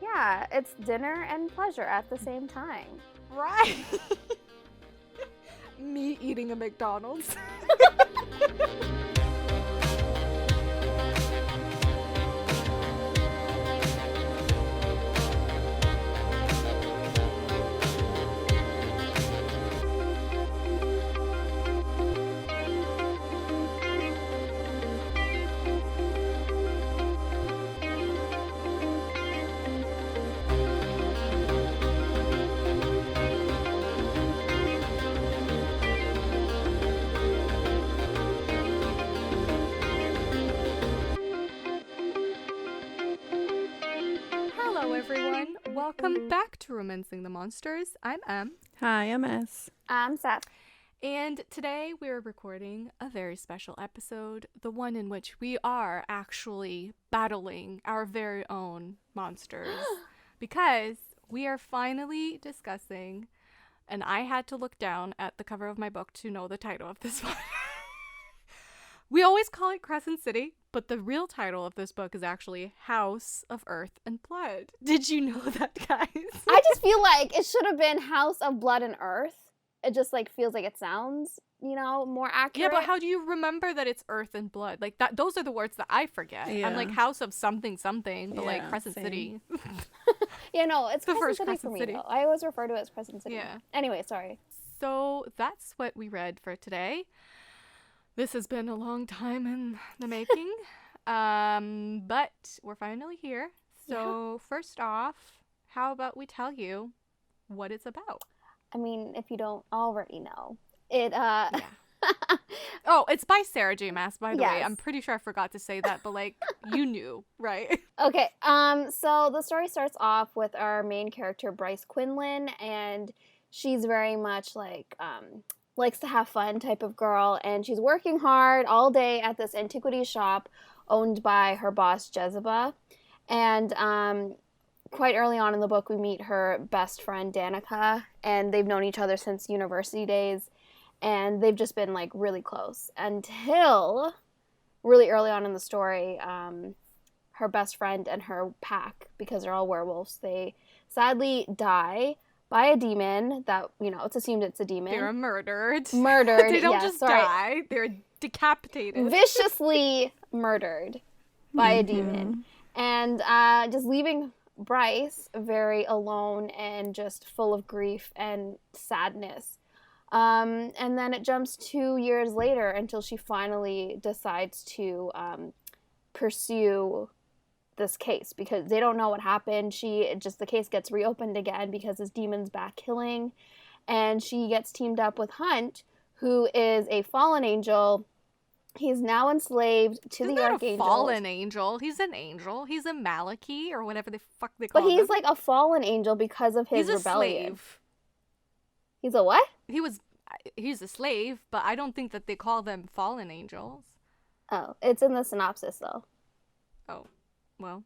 Yeah, it's dinner and pleasure at the same time. Right. Me eating a McDonald's. Hello, everyone. Welcome back to Romancing the Monsters. I'm Em. Hi, I'm S. I'm Seth. And today we're recording a very special episode, the one in which we are actually battling our very own monsters. Because we are finally discussing, and I had to look down at the cover of my book to know the title of this one. We always call it Crescent City, but the real title of this book is actually House of Earth and Blood. Did you know that, guys? I just feel like it should have been House of Blood and Earth. It just feels like it sounds, more accurate. Yeah, but how do you remember that it's earth and blood? Like that, those are the words that I forget. Yeah. I'm like House of something, but like Yeah, Crescent same. City. Yeah, no, it's The Crescent first City Crescent for me, City. though. I always refer to it as Crescent City. Yeah. Anyway, sorry. So that's what we read for today. This has been a long time in the making, but we're finally here. So First off, how about we tell you what it's about? I mean, if you don't already know, it, Yeah. Oh, it's by Sarah J. Maas, by the way. Yes. I'm pretty sure I forgot to say that, but you knew, right? Okay, so the story starts off with our main character, Bryce Quinlan, and she's very much likes to have fun type of girl, and she's working hard all day at this antiquity shop owned by her boss, Jezebel. And quite early on in the book, we meet her best friend, Danica, and they've known each other since university days, and they've just been really close until really early on in the story. Her best friend and her pack, because they're all werewolves, they sadly die by a demon that, it's assumed it's a demon. They're murdered. They don't just die. They're decapitated. Viciously murdered by a demon. And just leaving Bryce very alone and just full of grief and sadness. And then it jumps 2 years later until she finally decides to pursue this case, because they don't know what happened. The case gets reopened again because this demon's back killing, and she gets teamed up with Hunt, who is a fallen angel. He's now enslaved to He's the not archangel. a fallen angel. He's an angel. He's a Maliki or whatever the fuck they call But him. he's a fallen angel because of his He's a rebellion. slave. He's a what? He's a slave, but I don't think that they call them fallen angels. Oh, it's in the synopsis though. Oh, well,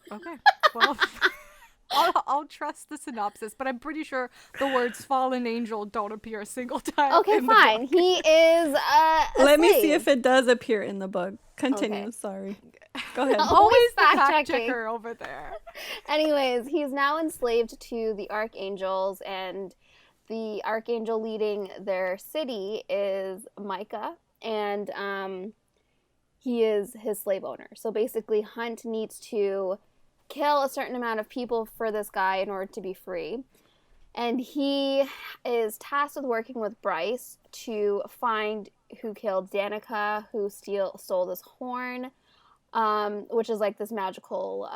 okay. Well, I'll trust the synopsis, but I'm pretty sure the words fallen angel don't appear a single time. Okay, in the fine. book. He is a Let me slave. see if it does appear in the book. Continue, Okay. sorry. Go ahead. Always the fact fact-checking. checker over there. Anyways, he's now enslaved to the archangels, and the archangel leading their city is Micah, and he is his slave owner. So basically, Hunt needs to kill a certain amount of people for this guy in order to be free. And he is tasked with working with Bryce to find who killed Danica, who stole this horn, which is this magical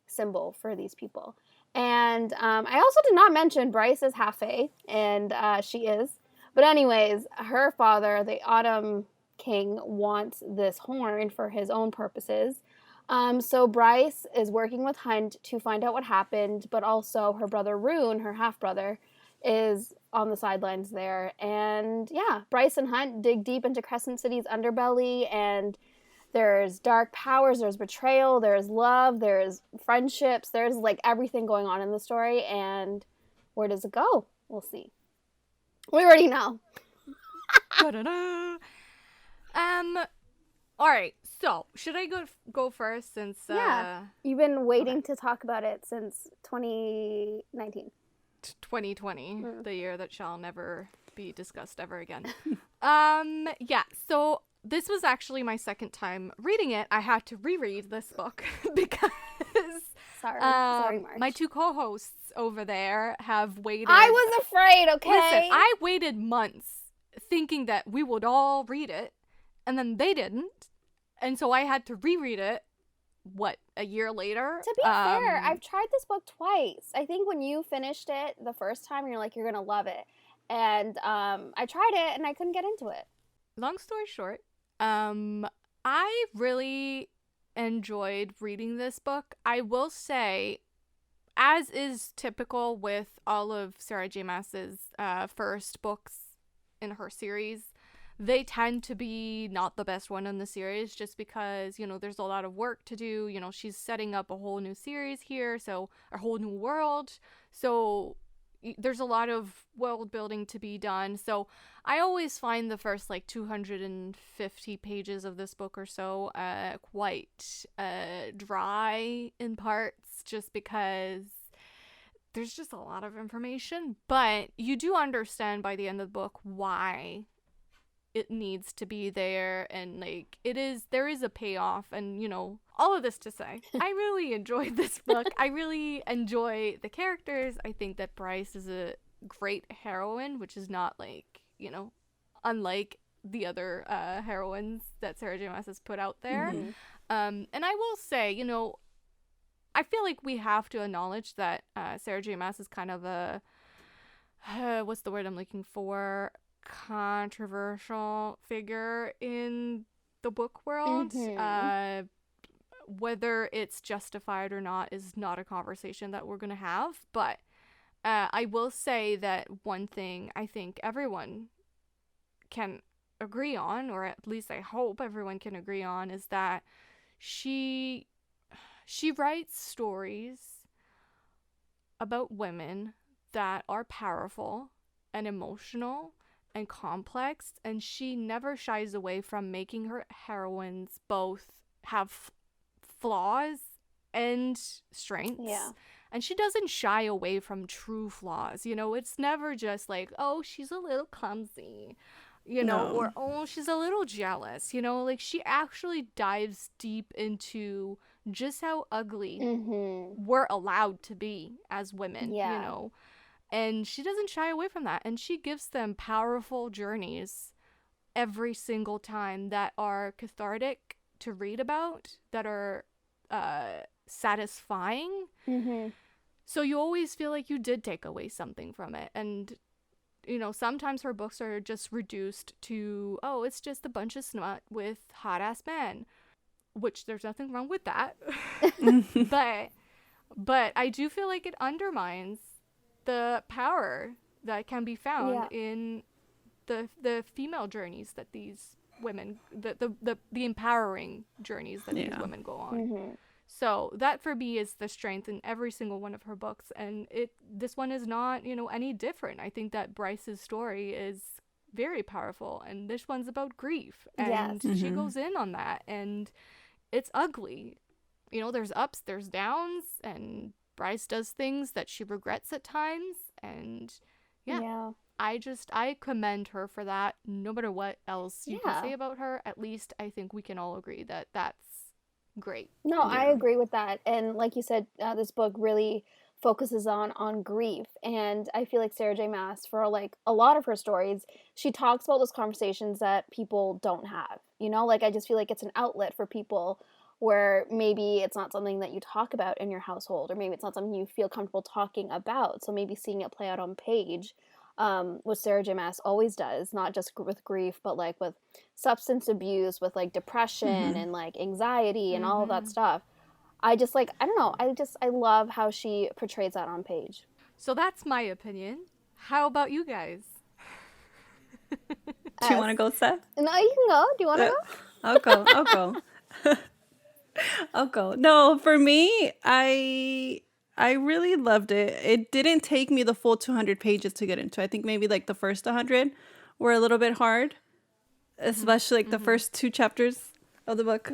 symbol for these people. And I also did not mention Bryce is half fae, and she is. But anyways, her father, the Autumn King, wants this horn for his own purposes. So Bryce is working with Hunt to find out what happened, but also her brother Rune, her half-brother, is on the sidelines there. And yeah, Bryce and Hunt dig deep into Crescent City's underbelly, and there's dark powers, there's betrayal, there's love, there's friendships, there's everything going on in the story. And where does it go? We'll see. We already know. Da-da-da. All right. So, should I go first since Yeah. You've been waiting to talk about it since 2019. 2020, Mm. the year that shall never be discussed ever again. Yeah, so this was actually my second time reading it. I had to reread this book because Sorry, March. my two co-hosts over there have waited. I was afraid, okay? Listen, I waited months thinking that we would all read it, and then they didn't. And so I had to reread it, a year later? To be fair, I've tried this book twice. I think when you finished it the first time, you're like, you're going to love it. And I tried it, and I couldn't get into it. Long story short, I really enjoyed reading this book. I will say, as is typical with all of Sarah J. Maas's first books in her series, they tend to be not the best one in the series just because, there's a lot of work to do. She's setting up a whole new series here, so a whole new world. So there's a lot of world building to be done. So I always find the first 250 pages of this book or so quite dry in parts just because there's just a lot of information. But you do understand by the end of the book why it needs to be there, and there is a payoff, and all of this to say I really enjoyed this book. I really enjoy the characters. I think that Bryce is a great heroine, which is not unlike the other heroines that Sarah J. Maas has put out there. Mm-hmm. And I will say, I feel like we have to acknowledge that Sarah J. Maas is kind of a what's the word I'm looking for, controversial figure in the book world. Mm-hmm. Whether it's justified or not is not a conversation that we're going to have, but I will say that one thing I think everyone can agree on, or at least I hope everyone can agree on, is that she writes stories about women that are powerful and emotional and complex, and she never shies away from making her heroines both have flaws and strengths. Yeah. And she doesn't shy away from true flaws. It's never just like, oh, she's a little clumsy, No. or oh, she's a little jealous. She actually dives deep into just how ugly Mm-hmm. we're allowed to be as women. Yeah. And she doesn't shy away from that. And she gives them powerful journeys every single time that are cathartic to read about, that are satisfying. Mm-hmm. So you always feel like you did take away something from it. And, sometimes her books are just reduced to, oh, it's just a bunch of smut with hot-ass men, which there's nothing wrong with that. But I do feel like it undermines the power that can be found in the female journeys that these women, the empowering journeys that these women go on. Mm-hmm. So that for me is the strength in every single one of her books, and this one is not any different. I think that Bryce's story is very powerful, and this one's about grief, and she goes in on that, and it's ugly. There's ups, there's downs, and Bryce does things that she regrets at times, and I commend her for that. No matter what else you can say about her, at least I think we can all agree that that's great. No, I agree with that. And like you said, this book really focuses on grief, and I feel like Sarah J. Maas, for a lot of her stories, she talks about those conversations that people don't have. I just feel like it's an outlet for people where maybe it's not something that you talk about in your household, or maybe it's not something you feel comfortable talking about. So maybe seeing it play out on page, what Sarah J. Maas always does, not just with grief, but with substance abuse, with depression and anxiety and all of that stuff. I just I don't know, I love how she portrays that on page. So that's my opinion. How about you guys? Do you want to go, Seth? No, you can go. Do you want to go? I'll go. I'll go. No, for me, I really loved it. It didn't take me the full 200 pages to get into. I think maybe the first 100 were a little bit hard, especially the first two chapters of the book.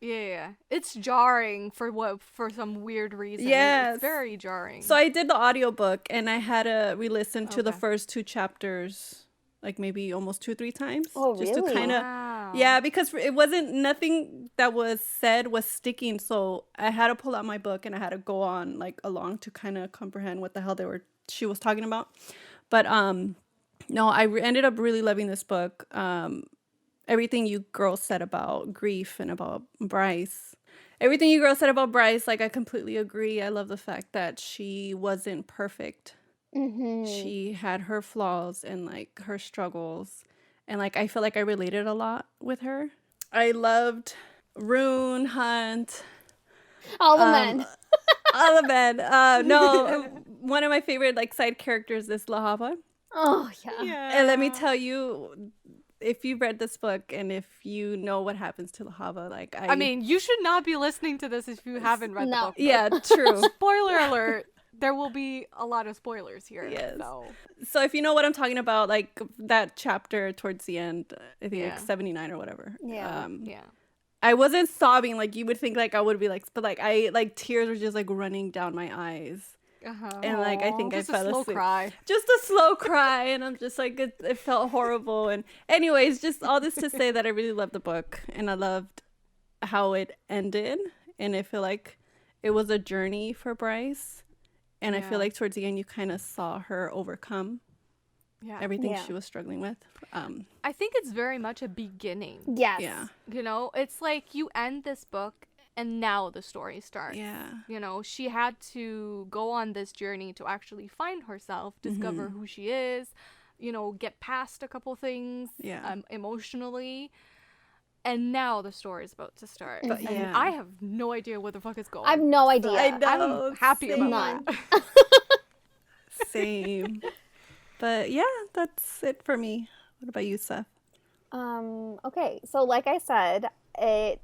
Yeah. It's jarring for some weird reason. Yes. It's very jarring. So I did the audiobook and I had to re-listen to the Okay. first 2 chapters, like maybe almost 2-3 times. Oh, Just to really? kind of, Wow. yeah, because it wasn't, nothing that was said was sticking. So I had to pull out my book and I had to go on like along to kind of comprehend what the hell she was talking about. But no, ended up really loving this book. Everything you girls said about grief and about Bryce. Everything you girls said about Bryce, like I completely agree. I love the fact that she wasn't perfect. She had her flaws and like her struggles. And like I feel like I related a lot with her. I loved Rune, Hunt, All the men. all the men. No, one of my favorite like side characters is Lahava. Oh, yeah. Yeah. And let me tell you, if you've read this book and if you know what happens to Lahava, like I mean, you should not be listening to this if you haven't read the No. book. yeah, true. Spoiler alert. There will be a lot of spoilers here. Yes. So. So if you know what I'm talking about, like that chapter towards the end, I think Yeah. like 79 or whatever. Yeah. Yeah. I wasn't sobbing like you would think like I would be like, but like I like tears were just like running down my eyes. Uh-huh. And like I think Just I fell a slow asleep. cry. Just a slow cry, and I'm just like it felt horrible. And anyways, just all this to say that I really loved the book, and I loved how it ended, and I feel like it was a journey for Bryce, and I Yeah. feel like towards the end you kind of saw her overcome Yeah. everything Yeah. she was struggling with. I think it's very much a beginning. Yes. Yeah, You know, it's like you end this book and now the story starts. yeah, You know, she had to go on this journey to actually find herself, discover who she is, you know, get past a couple things Yeah. emotionally. And now the story is about to start. But And yeah. I have no idea where the fuck it's going. I have no idea. I know. I'm happy same. about None. that. Same. But yeah, that's it for me. What about you, Seth? Okay, so like I said, I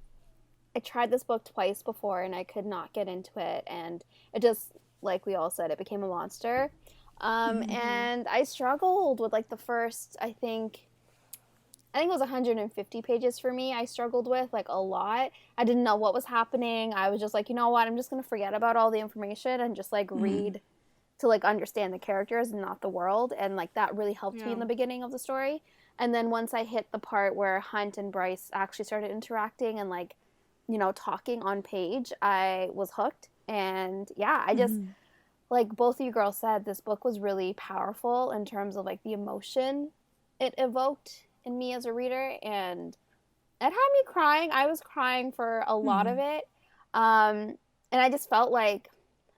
tried this book twice before and I could not get into it, and it just, like we all said, it became a monster. And I struggled with like the first, I think it was 150 pages for me. I struggled with like a lot. I didn't know what was happening. I was just like, you know what? I'm just going to forget about all the information and just like read to like understand the characters and not the world. And like that really helped me in the beginning of the story. And then once I hit the part where Hunt and Bryce actually started interacting and like, you know, talking on page, I was hooked. And yeah, I just, like both of you girls said, this book was really powerful in terms of like the emotion it evoked in me as a reader. And it had me crying. I was crying for a lot of it. And I just felt like,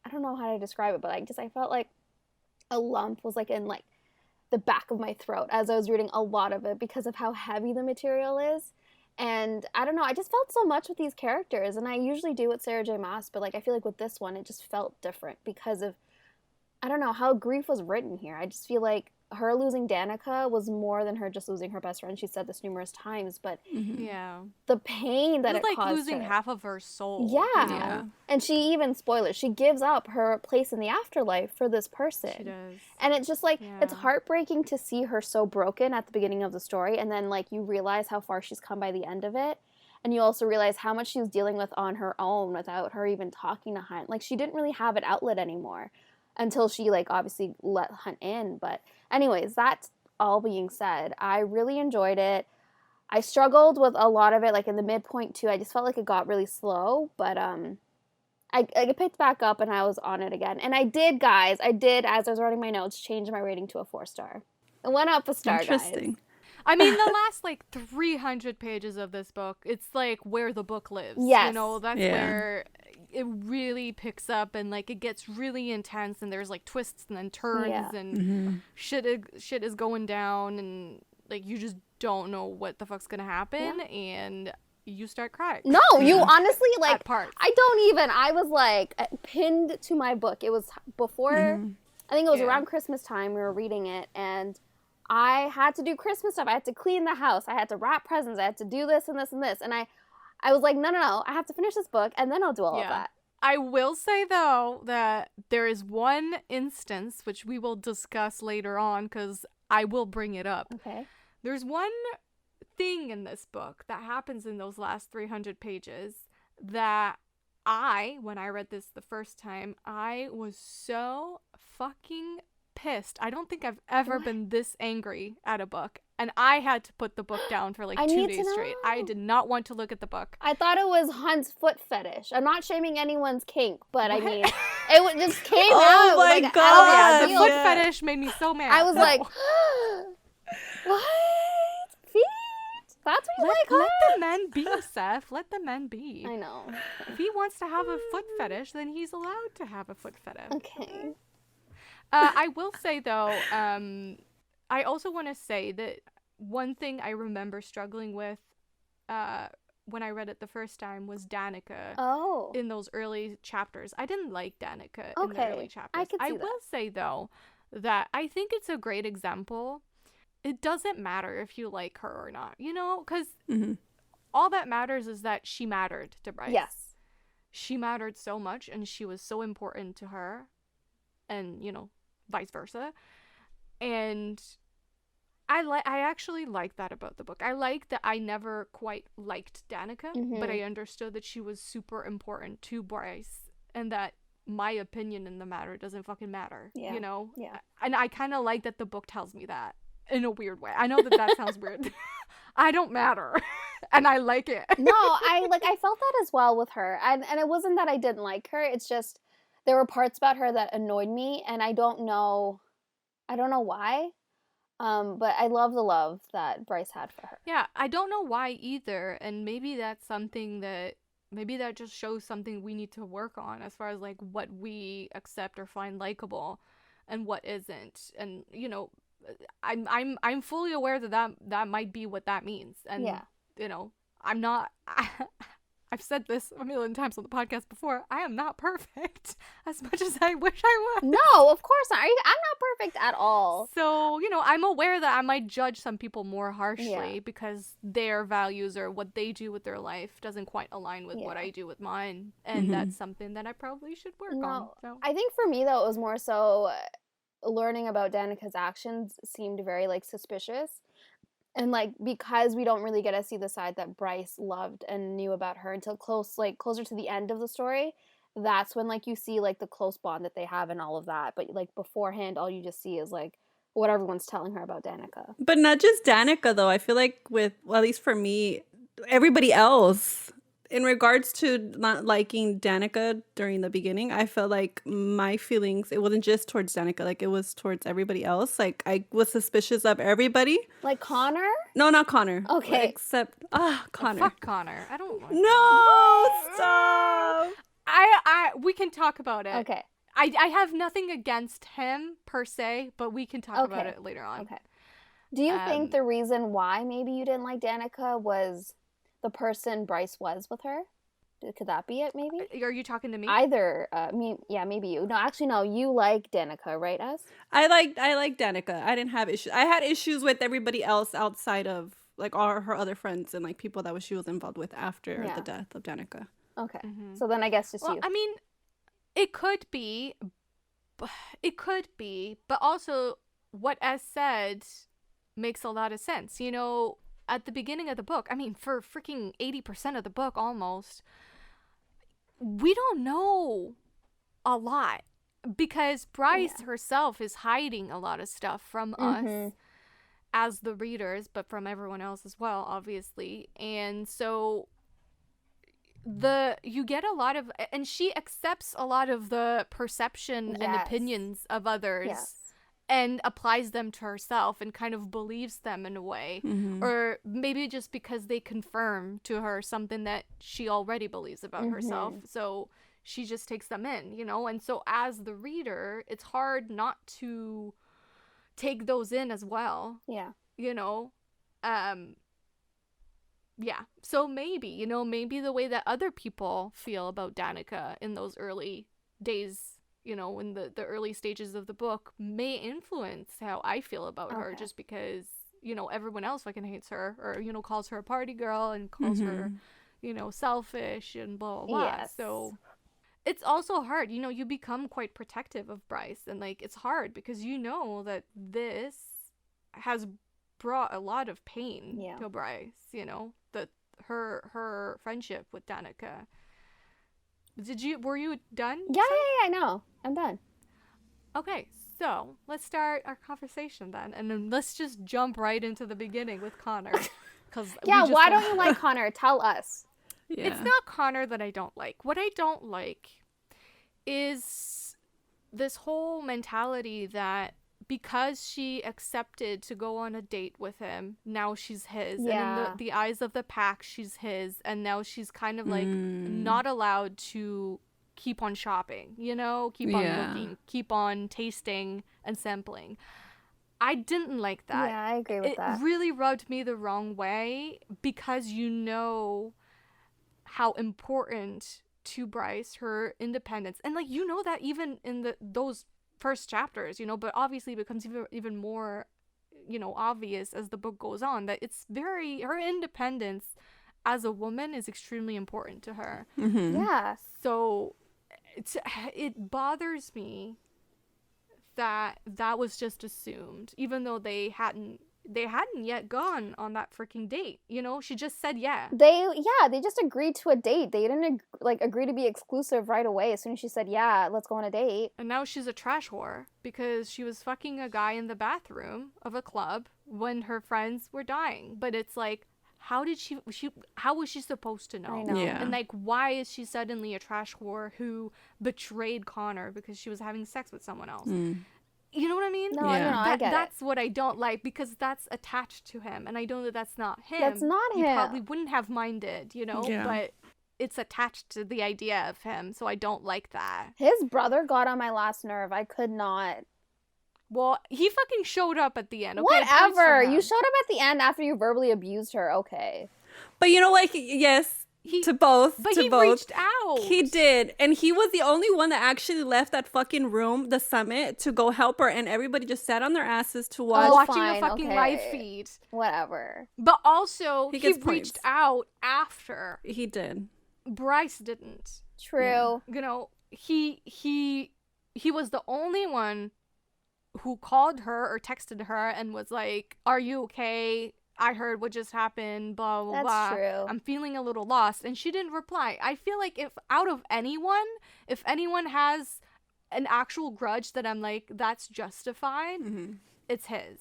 I don't know how to describe it, but I felt like a lump was like in like the back of my throat as I was reading a lot of it because of how heavy the material is. And I don't know, I just felt so much with these characters, and I usually do with Sarah J. Maas, but like I feel like with this one it just felt different because of, I don't know, how grief was written here. I just feel like her losing Danica was more than her just losing her best friend. She said this numerous times, but Yeah. the pain that It's it like caused losing her. half of her soul. Yeah. You know? Yeah. And she even, spoilers, she gives up her place in the afterlife for this person. She does. And it's just like, it's Yeah. heartbreaking to see her so broken at the beginning of the story. And then like you realize how far she's come by the end of it. And you also realize how much she was dealing with on her own without her even talking to Hunt. Like she didn't really have an outlet anymore until she like obviously let Hunt in. But anyways, that's all being said. I really enjoyed it. I struggled with a lot of it, like in the midpoint too. I just felt like it got really slow, but I picked back up and I was on it again. And I did, guys, as I was writing my notes, change my rating to a 4-star. It went up a star, Interesting. guys. I mean, the last like 300 pages of this book, it's like where the book lives. Yes. You know, that's Yeah. where it really picks up and like it gets really intense and there's like twists and then turns Yeah. and shit is going down and like you just don't know what the fuck's gonna happen and you start crying. No, you honestly, like, At parts. I was like pinned to my book. It was before, I think it was Yeah. around Christmas time we were reading it, and I had to do Christmas stuff. I had to clean the house. I had to wrap presents. I had to do this and this and this. And I was like, no, I have to finish this book and then I'll do all of that. I will say though that there is one instance which we will discuss later on because I will bring it up. Okay. There's one thing in this book that happens in those last 300 pages that when I read this the first time, I was so fucking pissed. I don't think I've ever been this angry at a book. And I had to put the book down for like I 2 need to days straight. know. I did not want to look at the book. I thought it was Hunt's foot fetish. I'm not shaming anyone's kink, but I What? mean, it just came Oh out. my like, out God, of Yeah, left the field. foot yeah. fetish made me so mad. I was No. like, what? Feet? That's what you like, let Hunt? the men be, Seth. Let the men be. I know. If he wants to have a foot fetish, then he's allowed to have a foot fetish. Okay. I will say, though, I also want to say that one thing I remember struggling with when I read it the first time was Danica. Oh. In those early chapters. I didn't like Danica in the Okay, early chapters. I could see that. will say, though, that I think it's a great example. It doesn't matter if you like her or not, you know? Because Mhm. all that matters is that she mattered to Bryce. Yes. She mattered so much, and she was so important to her, and, you know, vice versa. And I actually like that about the book. I like that I never quite liked Danica, but I understood that she was super important to Bryce, and that my opinion in the matter doesn't fucking matter. Yeah. You know? Yeah. And I kind of like that the book tells me that in a weird way. I know that sounds weird. I don't matter, and I like it. No, I felt that as well with her. And it wasn't that I didn't like her. It's just there were parts about her that annoyed me, and I don't know why. But I love the love that Bryce had for her. Yeah, I don't know why either, and maybe that's something that just shows something we need to work on as far as like what we accept or find likable and what isn't. And you know, I'm fully aware that might be what that means. And Yeah. you know, I'm not I've said this a million times on the podcast before. I am not perfect as much as I wish I was. No, of course not. I'm not perfect at all. So, you know, I'm aware that I might judge some people more harshly Yeah. because their values or what they do with their life doesn't quite align with what Yeah. I do with mine. And that's something that I probably should work on. No, So. I think for me though, it was more so learning about Danica's actions seemed very like suspicious. And like because we don't really get to see the side that Bryce loved and knew about her until closer to the end of the story, that's when like you see like the close bond that they have and all of that. But like beforehand, all you just see is like what everyone's telling her about Danica. But not just Danica, though. I feel like at least for me, everybody else, in regards to not liking Danica during the beginning, I felt like my feelings, it wasn't just towards Danica, like it was towards everybody else. Like I was suspicious of everybody. Like Connor? No, not Connor. Okay. Except, Connor. Fuck Connor. I don't want No, stop. we can talk about it. Okay. I have nothing against him per se, but we can talk about Okay. it later on. Okay. Do you think the reason why maybe you didn't like Danica was the person Bryce was with her? Could that be it, maybe? Are you talking to me? Either, maybe you. No, actually, no, you like Danica, right, us? I like Danica. I didn't have issues. I had issues with everybody else outside of like all her other friends and like people that she was involved with after Yeah. the death of Danica. Okay. So then I guess just Well, you. I mean, it could be, but also what S said makes a lot of sense. You know, at the beginning of the book, I mean, for freaking 80% of the book almost, we don't know a lot because Bryce herself is hiding a lot of stuff from us as the readers, but from everyone else as well, obviously. And so you get a lot of, and she accepts a lot of the perception and Yes. opinions of others Yes. and applies them to herself and kind of believes them in a way, or maybe just because they confirm to her something that she already believes about herself, so she just takes them in, you know. And so as the reader, it's hard not to take those in as well, Yeah. you know. Yeah, so maybe the way that other people feel about Danica in those early days, you know, in the early stages of the book may influence how I feel about her, Okay. just because, you know, everyone else fucking hates her, or, you know, calls her a party girl and calls her, you know, selfish and blah, blah, blah. Yes. So it's also hard, you know, you become quite protective of Bryce, and like it's hard because you know that this has brought a lot of pain Yeah. to Bryce, you know, her friendship with Danica. Were you done? Yeah, I know. I'm done. Okay, so let's start our conversation then, and then let's just jump right into the beginning with Connor. Yeah, why don't you like Connor? Tell us. Yeah. It's not Connor that I don't like. What I don't like is this whole mentality that because she accepted to go on a date with him, now she's his. Yeah. And in the eyes of the pack, she's his. And now she's kind of like not allowed to keep on shopping, you know? Keep on looking, keep on tasting and sampling. I didn't like that. Yeah, I agree with that. It really rubbed me the wrong way because you know how important to Bryce her independence, and like you know that even in those first chapters, you know, but obviously it becomes even more, you know, obvious as the book goes on that it's her independence as a woman is extremely important to her. Yeah. So it bothers me that was just assumed, even though they hadn't yet gone on that freaking date. You know, she just said yeah. They just agreed to a date. They didn't agree to be exclusive right away. As soon as she said, yeah, let's go on a date. And now she's a trash whore because she was fucking a guy in the bathroom of a club when her friends were dying. But it's like, how was she supposed to know? I know. Yeah. And like, why is she suddenly a trash whore who betrayed Connor because she was having sex with someone else? You know what I mean? No, Yeah. no, I get That's what I don't like because that's attached to him. And I know that that's not him. That's not He him. probably wouldn't have minded, you know? Yeah. But it's attached to the idea of him. So I don't like that. His brother got on my last nerve. I could not. Well, he fucking showed up at the end. Okay? Points for Whatever. him. You showed up at the end after you verbally abused her. Okay. But you know what? Yes, to both. But to he both. reached out. He did. And he was the only one that actually left that fucking room, the summit, to go help her. And everybody just sat on their asses to watch. watching fine, a fucking okay. live feed. Whatever. But also, He he gets reached points. out after. He did. Bryce didn't. True. You know, he was the only one who called her or texted her and was like, "Are you okay? I heard what just happened, blah, blah, That's blah. true. I'm feeling a little lost." And she didn't reply. I feel like if anyone has an actual grudge that I'm like, that's justified, it's his.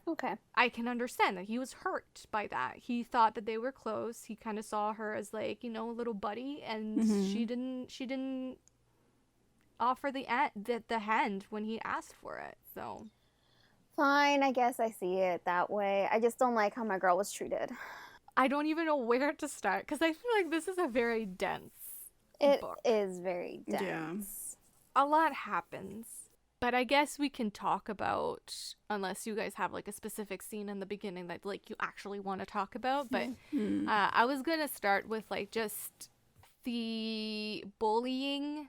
Okay. I can understand that he was hurt by that. He thought that they were close. He kind of saw her as like, you know, a little buddy, and she didn't offer the hand when he asked for it. So Fine. I guess I see it that way. I just don't like how my girl was treated. I don't even know where to start because I feel like this is a very dense It book. is very dense. Yeah. A lot happens, but I guess we can talk about, unless you guys have like a specific scene in the beginning that like you actually want to talk about. But I was gonna start with like just the bullying,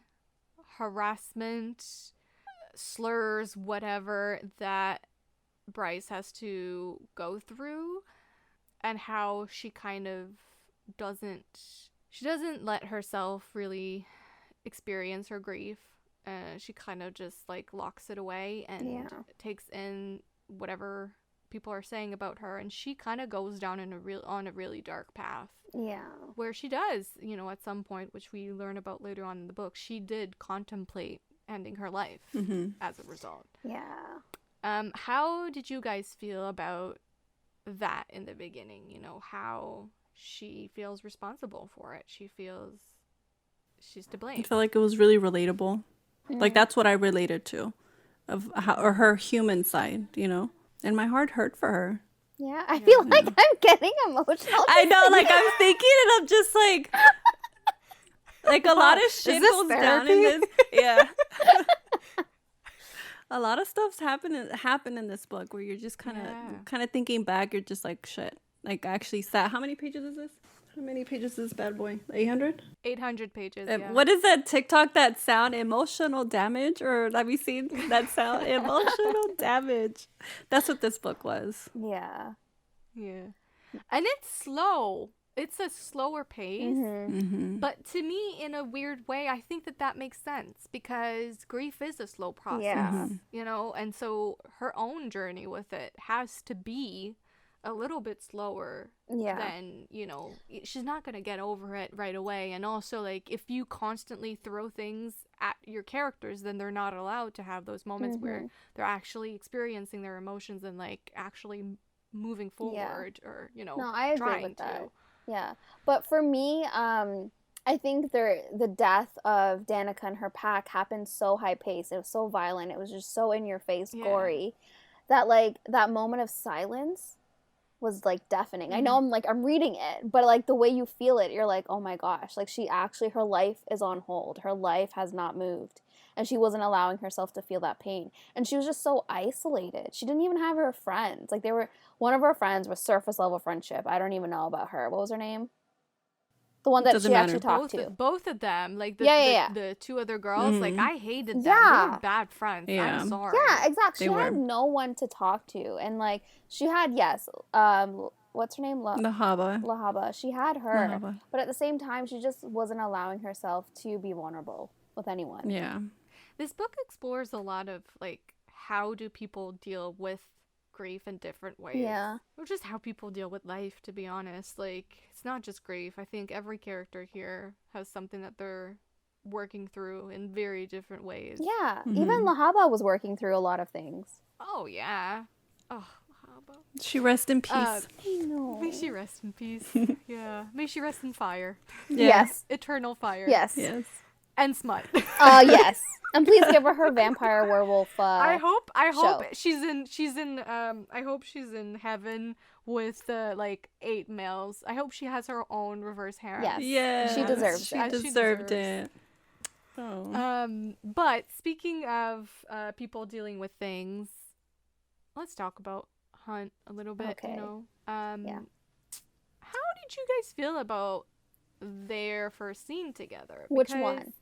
harassment, slurs, whatever that Bryce has to go through, and how she kind of doesn't let herself really experience her grief. She kind of just like locks it away and takes in whatever people are saying about her, and she kind of goes down on a really dark path. Yeah. Where she does, you know, at some point, which we learn about later on in the book, she did contemplate ending her life as a result. Yeah. How did you guys feel about that in the beginning? You know, how she feels responsible for it. She feels she's to blame. I felt like it was really relatable. Like that's what I related to, of how, or her human side, you know. And my heart hurt for her. Yeah. I feel like I'm getting emotional. I know, like I'm thinking, and I'm just like a lot of shit this goes down in therapy? this. Yeah. A lot of stuff's happen in this book where you're just kind of thinking back. You're just like, shit. Like actually sad. How many pages is this? How many pages is this bad boy? 800? 800 pages, yeah. What is that TikTok, that sound? Emotional damage? Or have you seen that sound? Emotional damage. That's what this book was. Yeah. Yeah. And it's slow. it's a slower pace. Mm-hmm. But to me, in a weird way, I think that makes sense because grief is a slow process, Yeah. you know? And so her own journey with it has to be a little bit slower Yeah. than, you know, she's not going to get over it right away. And also, like, if you constantly throw things at your characters, then they're not allowed to have those moments where they're actually experiencing their emotions and, like, actually moving forward or, you know, No, I agree trying with that. to. Yeah. But for me, I think the death of Danica and her pack happened so high paced. It was so violent. It was just so in your face, Yeah. gory, that like that moment of silence was like deafening. I know I'm reading it, but like the way you feel it, you're like, oh my gosh, like she actually, her life is on hold. Her life has not moved. And she wasn't allowing herself to feel that pain. And she was just so isolated. She didn't even have her friends. Like one of her friends was surface level friendship. I don't even know about her. What was her name? The one that Doesn't she matter. actually talked to. Both of them, like Yeah. the two other girls, like I hated them. They Yeah. were bad friends. Yeah. I'm sorry. Yeah, exactly. They She had were. no one to talk to. And like she had, yes, what's her name? Lahaba. Lahaba. She had her. Lahaba. But at the same time, she just wasn't allowing herself to be vulnerable with anyone. Yeah. This book explores a lot of like how do people deal with grief in different ways. Yeah. Or just how people deal with life, to be honest. Like it's not just grief. I think every character here has something that they're working through in very different ways. Yeah. Even Lahaba was working through a lot of things. Oh yeah. Oh, Lahaba. She rest in peace. I know. May she rest in peace. Yeah. May she rest in fire. Yes. Eternal fire. Yes. Yes. And smut. Yes. And please give her vampire werewolf. I hope show. she's in I hope she's in heaven with like 8 males. I hope she has her own reverse harem. Yes. Yeah. She deserves She it. deserved it. Oh. But speaking of people dealing with things, let's talk about Hunt a little bit. Okay. You know, Yeah. how did you guys feel about their first scene together? Which one?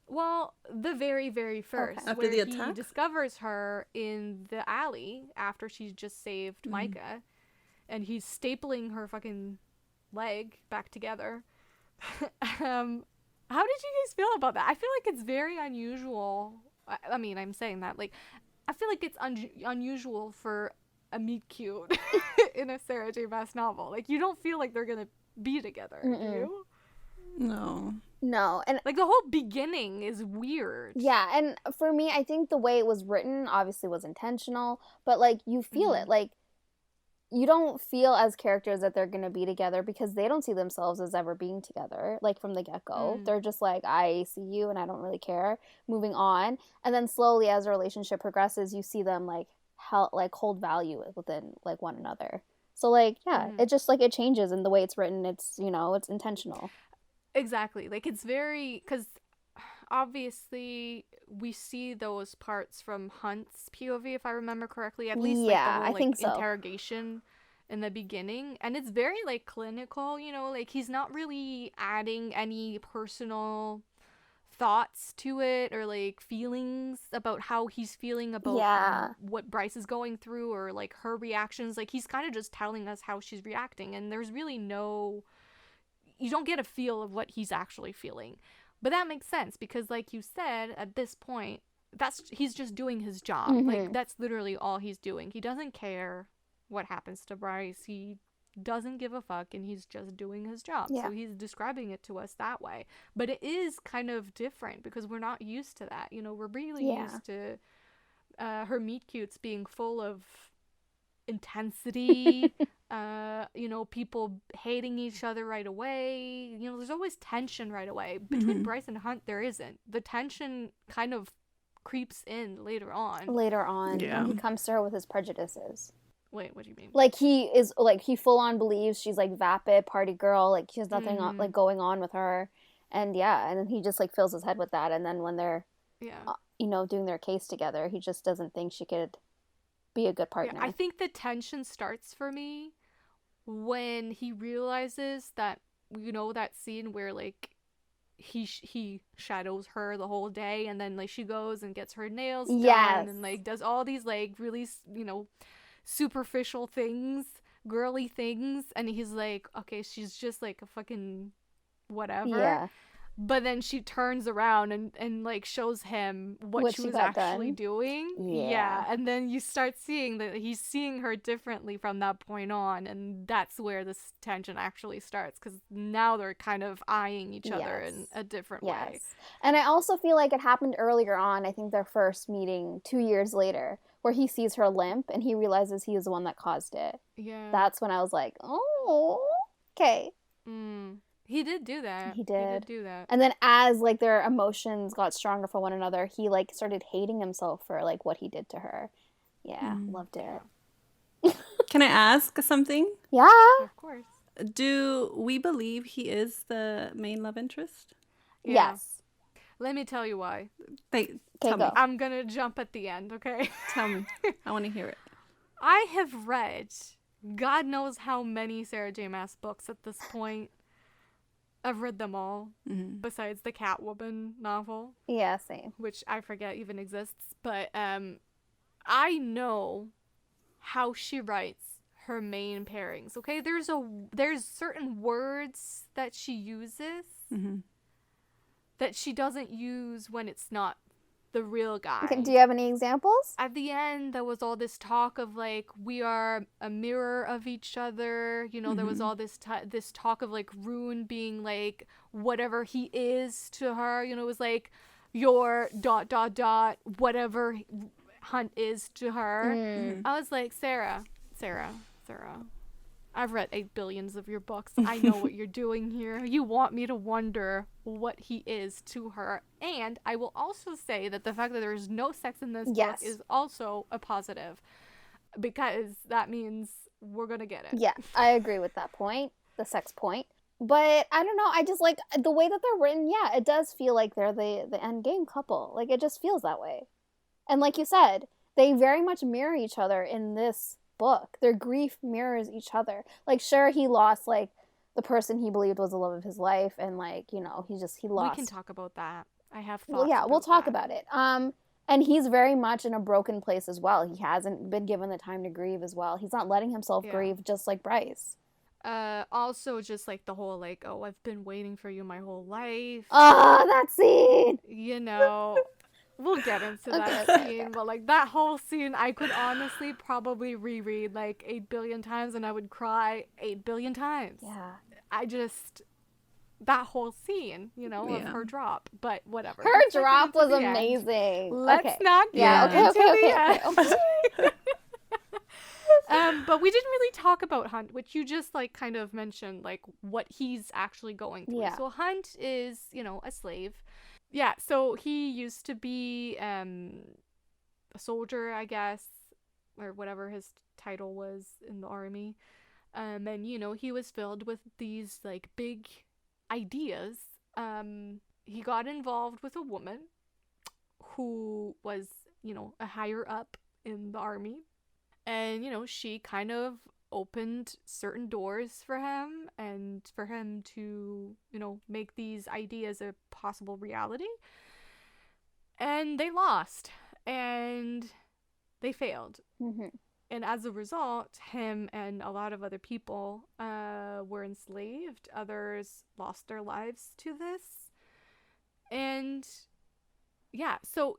Well, the very, very first. Okay. After where the he attack? discovers her in the alley after she's just saved Micah, and he's stapling her fucking leg back together. How did you guys feel about that? I feel like it's very unusual. I mean, I'm saying that. Like, I feel like it's unusual for a meet cute in a Sarah J. Maas novel. Like, you don't feel like they're gonna be together, do you? No. No. And Like, the whole beginning is weird. yeah, and for me, I think the way it was written obviously was intentional, but like you feel it. Like you don't feel as characters that they're going to be together because they don't see themselves as ever being together, like from the get-go. They're just like, I see you and I don't really care, moving on. And then slowly as the relationship progresses, you see them like hold value within like one another. So like, yeah, it just like it changes in the way it's written. It's, you know, it's intentional. Exactly. Like, it's very, because obviously we see those parts from Hunt's POV, if I remember correctly, at least like the whole, I like, think so. interrogation in the beginning, and it's very like clinical, you know, like he's not really adding any personal thoughts to it or like feelings about how he's feeling about what Bryce is going through or like her reactions. Like, he's kind of just telling us how she's reacting, and there's really you don't get a feel of what he's actually feeling. But that makes sense because, like you said, at this point, he's just doing his job. Like, that's literally all he's doing. He doesn't care what happens to Bryce. He doesn't give a fuck, and he's just doing his job. So he's describing it to us that way. But it is kind of different because we're not used to that. You know, we're really used to her meet cutes being full of intensity, you know, people hating each other right away. You know, there's always tension right away. Between Bryce and Hunt, there isn't. The tension kind of creeps in later on. When he comes to her with his prejudices. Wait, what do you mean? Like, he full on believes she's like vapid party girl, like she has nothing like going on with her, and and then he just like fills his head with that, and then when they're you know, doing their case together, he just doesn't think she could be a good partner. I think the tension starts for me when he realizes that, you know, that scene where like he shadows her the whole day, and then like she goes and gets her nails done and like does all these like really, you know, superficial things girly things, and he's like, okay, she's just like a fucking whatever. Yeah. But then she turns around and like shows him what she was actually doing. Yeah. And then you start seeing that he's seeing her differently from that point on, and that's where this tension actually starts, because now they're kind of eyeing each other in a different way. And I also feel like it happened earlier on, I think their first meeting 2 years later, where he sees her limp and he realizes he is the one that caused it. Yeah. That's when I was like, oh, okay. He did do that. He did do that. And then as like their emotions got stronger for one another, he like started hating himself for like what he did to her. Yeah, loved it. Can I ask something? Yeah. Of course. Do we believe he is the main love interest? Yeah. Yes. Let me tell you why. Tell me. I'm gonna jump at the end, okay? Tell me. I want to hear it. I have read God knows how many Sarah J. Maas books at this point. I've read them all, besides the Catwoman novel. Yeah, same. Which I forget even exists. But I know how she writes her main pairings, okay? There's certain words that she uses that she doesn't use when it's not the real guy. Okay, do you have any examples? At the end, there was all this talk of like, we are a mirror of each other. You know, there was all this this talk of like Rune being like whatever he is to her. You know, it was like your ... whatever Hunt is to her. I was like, Sarah. I've read 8 billions of your books. I know what you're doing here. You want me to wonder what he is to her. And I will also say that the fact that there is no sex in this book is also a positive, because that means we're going to get it. Yeah, I agree with that point, the sex point. But I don't know, I just like the way that they're written. Yeah, it does feel like they're the end game couple. Like, it just feels that way. And like you said, they very much mirror each other in this book. Their grief mirrors each other. Like, sure, he lost like the person he believed was the love of his life, and like, you know, he lost. We can talk about that. I have thoughts. Well, yeah, we'll talk about it. And he's very much in a broken place as well. He hasn't been given the time to grieve as well. He's not letting himself grieve, just like Bryce. Also, just like the whole like, oh, I've been waiting for you my whole life. Oh, that scene. You know. We'll get into that scene, but like that whole scene, I could honestly probably reread like 8 billion times, and I would cry 8 billion times. Yeah. That whole scene, you know, of her drop, but whatever. Her drop was amazing. Let's not get into the end. But we didn't really talk about Hunt, which you just like kind of mentioned, like what he's actually going through. Yeah. So Hunt is, you know, a slave. Yeah, so he used to be a soldier, I guess, or whatever his title was in the army. And, you know, he was filled with these, like, big ideas. He got involved with a woman who was, you know, a higher up in the army. And, you know, she kind of opened certain doors for him, and for him to, you know, make these ideas a possible reality. And they lost, and they failed. And as a result, him and a lot of other people were enslaved. Others lost their lives to this. And yeah, so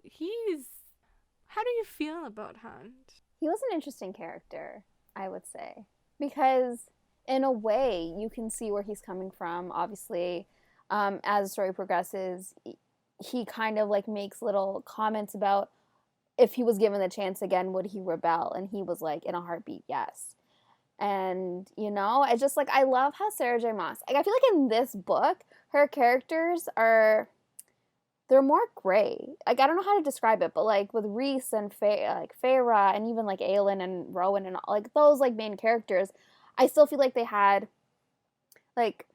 how do you feel about Hunt? He was an interesting character, I would say, because in a way you can see where he's coming from. Obviously, as the story progresses, he kind of like makes little comments about if he was given the chance again, would he rebel? And he was like, in a heartbeat, yes. And, you know, it's just like, I love how Sarah J. Maas, like, I feel like in this book, her characters they're more gray. Like, I don't know how to describe it, but like with Reese and Feyre and even like Aelin and Rowan and like those like main characters, I still feel like they had like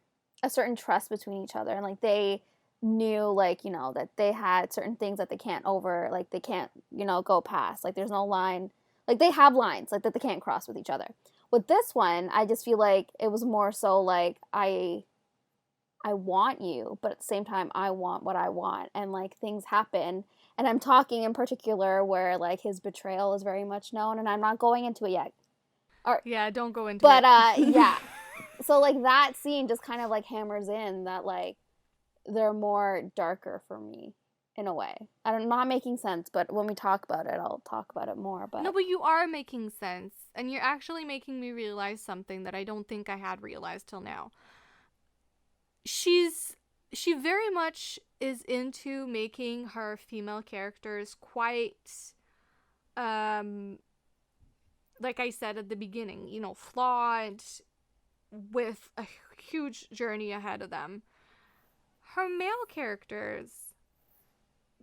a certain trust between each other, and like they knew, like, you know, that they had certain things that they can't you know, go past. Like, there's no line, like they have lines like that they can't cross with each other. With this one, I just feel like it was more so like I want you, but at the same time, I want what I want. And, like, things happen. And I'm talking in particular where, like, his betrayal is very much known, and I'm not going into it yet. Or, Yeah, don't go into but it. yeah. So like that scene just kind of like hammers in that like they're more darker for me in a way. I'm not making sense, but when we talk about it, I'll talk about it more. But No, but you are making sense. And you're actually making me realize something that I don't think I had realized till now. She very much is into making her female characters quite like I said at the beginning, you know, flawed with a huge journey ahead of them. Her male characters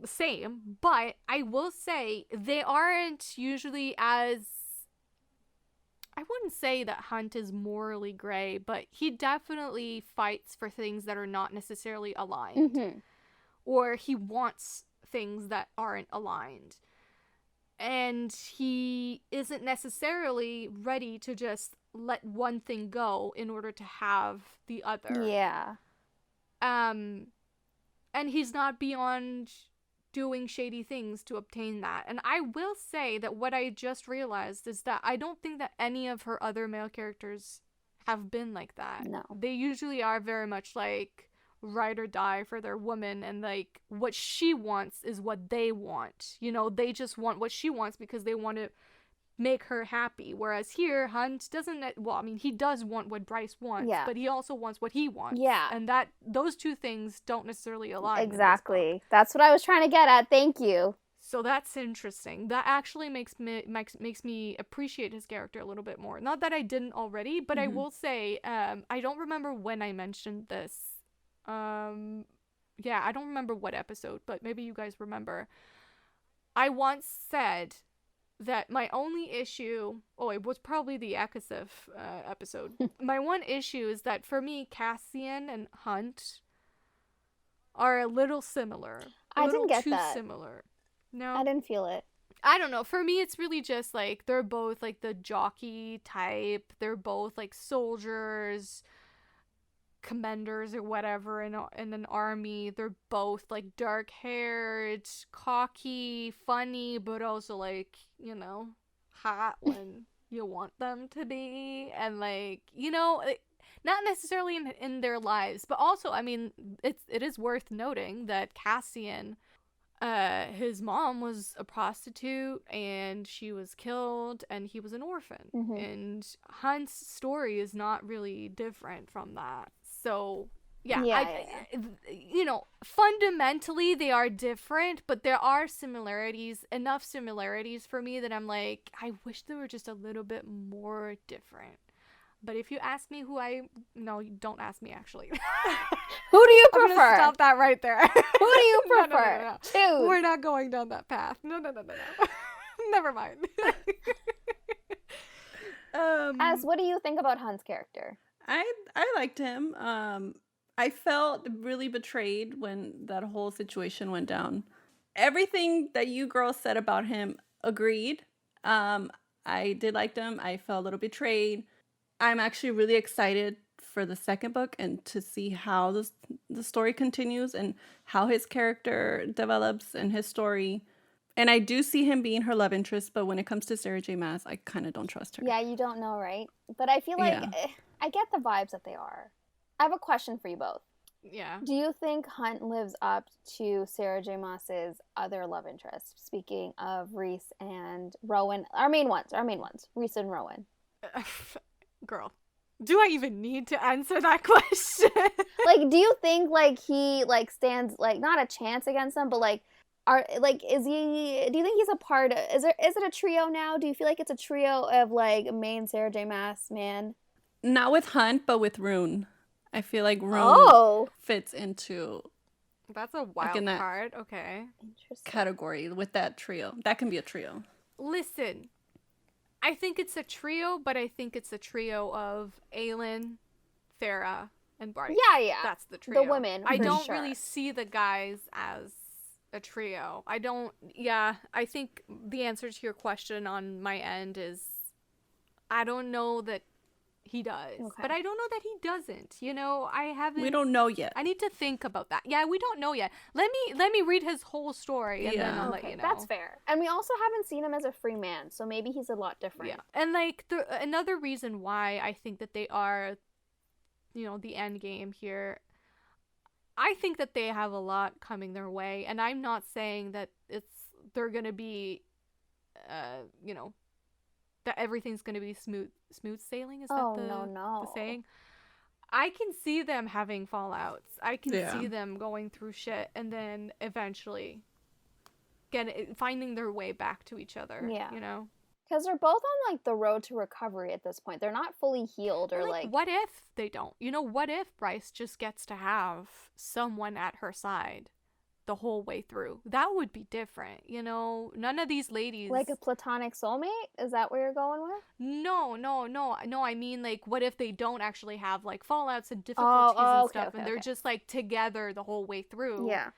same, but I will say they aren't usually as, I wouldn't say that Hunt is morally gray, but he definitely fights for things that are not necessarily aligned. mm-hmm. Or he wants things that aren't aligned. And he isn't necessarily ready to just let one thing go in order to have the other. Yeah. And he's not beyond doing shady things to obtain that. And I will say that what I just realized is that I don't think that any of her other male characters have been like that. No. They usually are very much like ride or die for their woman, and like what she wants is what they want. You know, they just want what she wants because they want to make her happy. Whereas here, Hunt doesn't, well, I mean, he does want what Bryce wants, Yeah. but he also wants what he wants. Yeah. And that those two things don't necessarily align. Exactly. That's what I was trying to get at. Thank you. So that's interesting. That actually makes me appreciate his character a little bit more. Not that I didn't already, but I will say, I don't remember when I mentioned this. Yeah, I don't remember what episode, but maybe you guys remember. I once said that my only issue, it was probably the Akasif episode. My one issue is that for me, Cassian and Hunt are a little similar. I didn't get too that. Similar. No, I didn't feel it. I don't know. For me, it's really just like they're both like the jockey type. They're both like soldiers, commanders or whatever in an army. They're both like dark haired, cocky, funny, but also like, you know, hot when you want them to be, and like, you know, not necessarily in their lives, but also, I mean, it is worth noting that Cassian, his mom was a prostitute and she was killed and he was an orphan. And Hunt's story is not really different from that. So yeah. You know, fundamentally they are different, but there are similarities, enough similarities for me that I'm like, I wish they were just a little bit more different. But if you ask me no, don't ask me actually. Who do you I'm prefer? gonna stop that right there. Who do you prefer? No. Choose. We're not going down that path. No. Never mind. As what do you think about Hunt's character? I liked him. I felt really betrayed when that whole situation went down. Everything that you girls said about him, agreed. I did like him. I felt a little betrayed. I'm actually really excited for the second book and to see how the story continues and how his character develops and his story. And I do see him being her love interest, but when it comes to Sarah J. Maas, I kind of don't trust her. Yeah, you don't know, right? But I feel like I get the vibes that they are. I have a question for you both. Yeah. Do you think Hunt lives up to Sarah J. Maas's other love interests? Speaking of Reese and Rowan, our main ones, Reese and Rowan. Girl, do I even need to answer that question? Like, do you think like he like stands like not a chance against them, but like is he? Do you think he's a part? Is it a trio now? Do you feel like it's a trio of like main Sarah J. Maas man? Not with Hunt, but with Rune. I feel like Rune fits into. That's a wild card. Okay. Interesting. Category with that trio. That can be a trio. Listen, I think it's a trio, but I think it's a trio of Aelin, Farah, and Bryce. Yeah. That's the trio. The women. I don't really see the guys as a trio. I think the answer to your question on my end is I don't know that he does. Okay. But I don't know that he doesn't. You know, I haven't. We don't know yet. I need to think about that. Yeah, we don't know yet. Let me read his whole story and then I'll let you know. That's fair. And we also haven't seen him as a free man, so maybe he's a lot different. Yeah. And like another reason why I think that they are, you know, the end game here, I think that they have a lot coming their way, and I'm not saying that they're gonna be, you know, that everything's gonna be smooth sailing. Is that the saying? I can see them having fallouts. I can see them going through shit, and then eventually finding their way back to each other. Yeah. You know? Because they're both on, like, the road to recovery at this point. They're not fully healed or, like... What if they don't? You know, what if Bryce just gets to have someone at her side the whole way through? That would be different, you know? None of these ladies... Like a platonic soulmate? Is that where you're going with? No, I mean, like, what if they don't actually have, like, fallouts and difficulties and stuff, and they're just, like, together the whole way through? Yeah.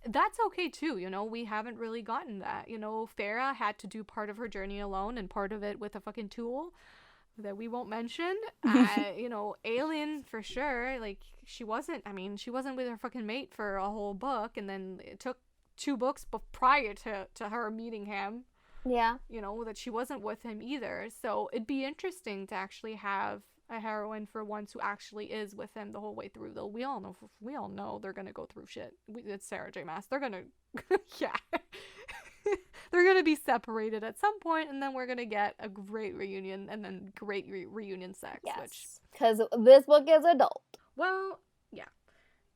That's okay too, you know, we haven't really gotten that. You know, Farah had to do part of her journey alone and part of it with a fucking tool that we won't mention. You know, Aelin for sure, like, she wasn't with her fucking mate for a whole book, and then it took 2 books prior to her meeting him. Yeah. You know, that she wasn't with him either. So it'd be interesting to actually have a heroine for once who actually is with him the whole way through, though we all know they're gonna go through shit. It's Sarah J. Maas. They're gonna yeah. They're gonna be separated at some point, and then we're gonna get a great reunion, and then great reunion sex. Yes, because this book is adult. Well, yeah.